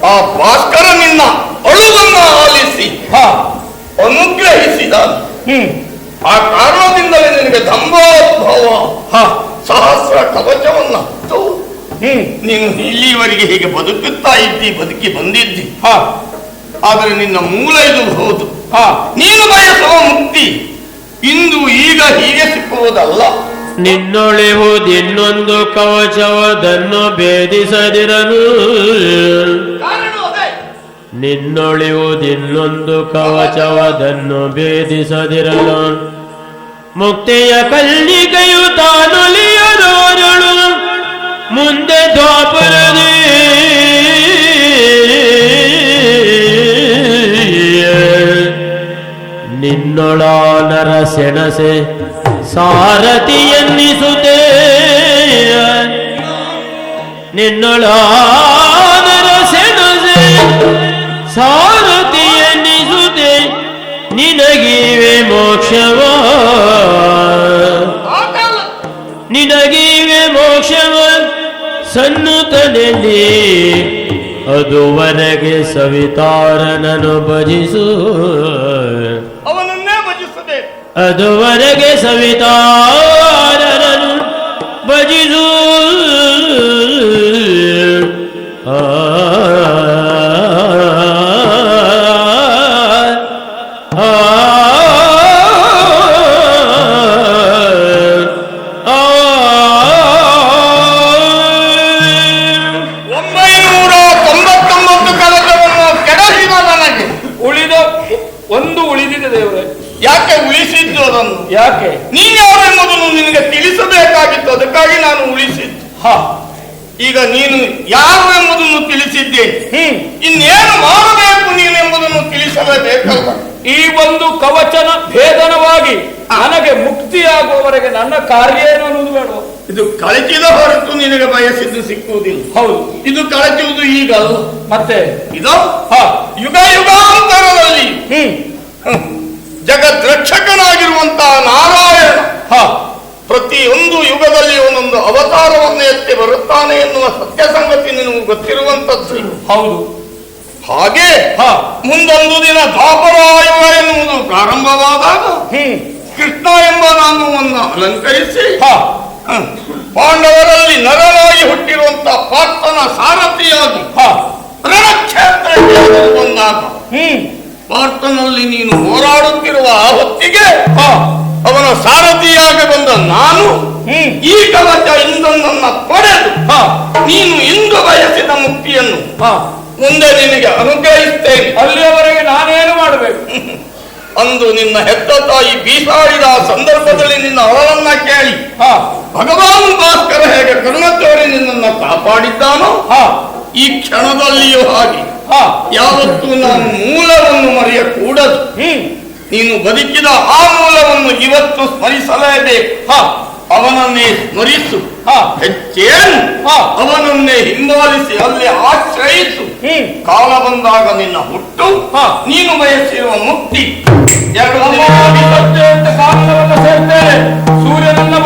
Speaker 6: ಆ ಭಾಸ್ಕರ ನಿನ್ನ ಅಳುವನ್ನು ಆಲಿಸಿ ಅನುಗ್ರಹಿಸಿದ. ಆ ಕಾರಣದಿಂದಲೇ ನಿನಗೆ ದಂಭೋದ್ಭವ ಸಹಸ್ರ ಕವಚವನ್ನು ಹತ್ತು ನೀನು ಇಲ್ಲಿಯವರೆಗೆ ಹೀಗೆ ಬದುಕುತ್ತಾ ಇದ್ದಿ, ಬದುಕಿ ಬಂದಿದ್ದಿ. ಆದರೆ ನಿನ್ನ ಮೂಲ ಇದು ಹೌದು. ನೀನು ಬಯಸುವ ಮುಕ್ತಿ ಇಂದು ಈಗ ಹೀಗೆ ಸಿಕ್ಕುವುದಲ್ಲ.
Speaker 1: ನಿನ್ನೊಳಿವುದಿನ್ನೊಂದು ಕವಚವದನ್ನು ಭೇದಿಸದಿರಲು, ನಿನ್ನೊಳಿವುದಿನ್ನೊಂದು ಕವಚವದನ್ನು ಭೇದಿಸದಿರಲು, ಮುಕ್ತಿಯ ಕಲ್ಲಿಗೆಯು ತಾನುಲಿಯದೋರಳು ಮುಂದೆ ದ್ವಾಪರದಿ ನಿನ್ನೊಳಾನರ ಸೆಣಸೆ ಸಾರಥಿಯನ್ನಿಸುತ್ತೆ, ನಿನ್ನೊಳಾನರ ಸೆಣಸೆ ಸಾರಥಿಯನ್ನಿಸುತ್ತೆ, ನಿನಗಿವೆ ಮೋಕ್ಷವ, ನಿನಗಿವೆ ಮೋಕ್ಷವ ಸನ್ನುತನಲ್ಲಿ, ಅದುವರೆಗೆ ಸವಿತಾರನನ್ನು ಭಜಿಸು,
Speaker 6: ಅವನನ್ನೇ ಭಜಿಸದೆ
Speaker 1: ಅದುವರೆಗೆ ಸವಿತಾರನನ್ನು ಭಜಿಸು.
Speaker 6: ಯಾಕೆ ಉಳಿಸಿದ್ದು ಅದನ್ನು?
Speaker 4: ಯಾಕೆ?
Speaker 6: ನೀನು ಯಾರೆಂಬುದನ್ನು ನಿನಗೆ ತಿಳಿಸಬೇಕಾಗಿತ್ತು, ಅದಕ್ಕಾಗಿ ನಾನು ಉಳಿಸಿದ್ದು. ಈಗ ನೀನು ಯಾರು ಎಂಬುದನ್ನು ತಿಳಿಸಿದ್ದೇನೆ, ಇನ್ನೇನು ಮಾಡಬೇಕು ನೀನು ಎಂಬುದನ್ನು ತಿಳಿಸಲೇಬೇಕಲ್ಲ.
Speaker 4: ಈ ಒಂದು ಕವಚನ ಭೇದನವಾಗಿ ನನಗೆ ಮುಕ್ತಿಯಾಗುವವರೆಗೆ ನನ್ನ ಕಾರ್ಯ ಏನು ಅನ್ನೋದು ಬೇಡ.
Speaker 6: ಇದು ಕಳಚಿದ ಹೊರತು ನಿನಗೆ ಬಯಸಿದ್ದು ಸಿಕ್ಕುವುದಿಲ್ಲ.
Speaker 4: ಹೌದು,
Speaker 6: ಇದು ಕಳಚುವುದು ಈಗ ಅಲ್ಲ,
Speaker 4: ಮತ್ತೆ
Speaker 6: ಇದು ಯುಗ ಯುಗಾಂತರದಲ್ಲಿ ಜಗತ್ ರಕ್ಷಕನಾಗಿರುವಂತಹ ನಾರಾಯಣ ಪ್ರತಿಯೊಂದು ಯುಗದಲ್ಲಿ ಒಂದೊಂದು ಅವತಾರವನ್ನು ಎತ್ತಿ ಬರುತ್ತಾನೆ ಎನ್ನುವ ಸತ್ಯ ಸಂಗತಿ ನಿನಗೆ ಗೊತ್ತಿರುವಂತದ್ದು.
Speaker 4: ಹೌದು,
Speaker 6: ಹಾಗೆ ಮುಂದೊಂದು ದಿನ ದ್ವಾಪರಾಯುಗ ಎನ್ನುವುದು ಪ್ರಾರಂಭವಾದಾಗ ಕೃಷ್ಣ ಎಂಬ ನಾಮವನ್ನು ಅಲಂಕರಿಸಿ ಪಾಂಡವರಲ್ಲಿ ನರನಾಗಿ ಹುಟ್ಟಿರುವಂತಹ ಪಾರ್ಥನ ಸಾರಥಿಯಾಗಿ ರಣಕ್ಷೇತ್ರಕ್ಕೆ ಬಂದಾಗ ಪಾರ್ಥನಲ್ಲಿ ನೀನು ಹೋರಾಡುತ್ತಿರುವ ಆ ಹೊತ್ತಿಗೆ ಅವನ ಸಾರಥಿಯಾಗಿ ಬಂದ ನಾನು ಈ ಕವಚ ಇಂದೊಂದನ್ನ ಪಡೆದು ನೀನು ಇಂದು ಬಯಸಿದ ಮುಕ್ತಿಯನ್ನು ಮುಂದೆ ನಿನಗೆ ಅನುಗ್ರಹಿಸ್ತೇನೆ.
Speaker 4: ಅಲ್ಲಿಯವರೆಗೆ ನಾನೇನು ಮಾಡಬೇಕು?
Speaker 6: ಅಂದು ನಿನ್ನ ಹೆತ್ತ ತಾಯಿ ಬೀಸಾಡಿದ ಸಂದರ್ಭದಲ್ಲಿ ನಿನ್ನ ಅವಳನ್ನ ಕೇಳಿ ಭಗವಾನ್ ಭಾಸ್ಕರ ಹೇಗೆ ಕರುಣ ತೋರಿ ನಿನ್ನನ್ನು ಕಾಪಾಡಿದ್ದಾನೋ ಈ ಕ್ಷಣದಲ್ಲಿಯೂ ಹಾಗೆ ಯಾವತ್ತೂ ನಾನು ಮೂಲವನ್ನು ಮರೆಯಕೂಡದು. ನೀನು ಬದುಕಿದ ಆ ಮೂಲವನ್ನು ಇವತ್ತು ಸ್ಮರಿಸಲೇಬೇಕು. ಅವನನ್ನೇ ಸ್ಮರಿಸು, ಹೆಚ್ಚೇನು ಅವನನ್ನೇ ಹಿಂಬಾಲಿಸಿ ಅಲ್ಲಿ ಆಶ್ರಯಿಸು. ಕಾಲ ಬಂದಾಗ ನಿನ್ನ ಹುಟ್ಟು ನೀನು ಬಯಸಿರುವ ಮುಕ್ತಿ
Speaker 4: ಕಾರಣವನ್ನು ಸೇರ್ತೇನೆ. ಸೂರ್ಯನನ್ನ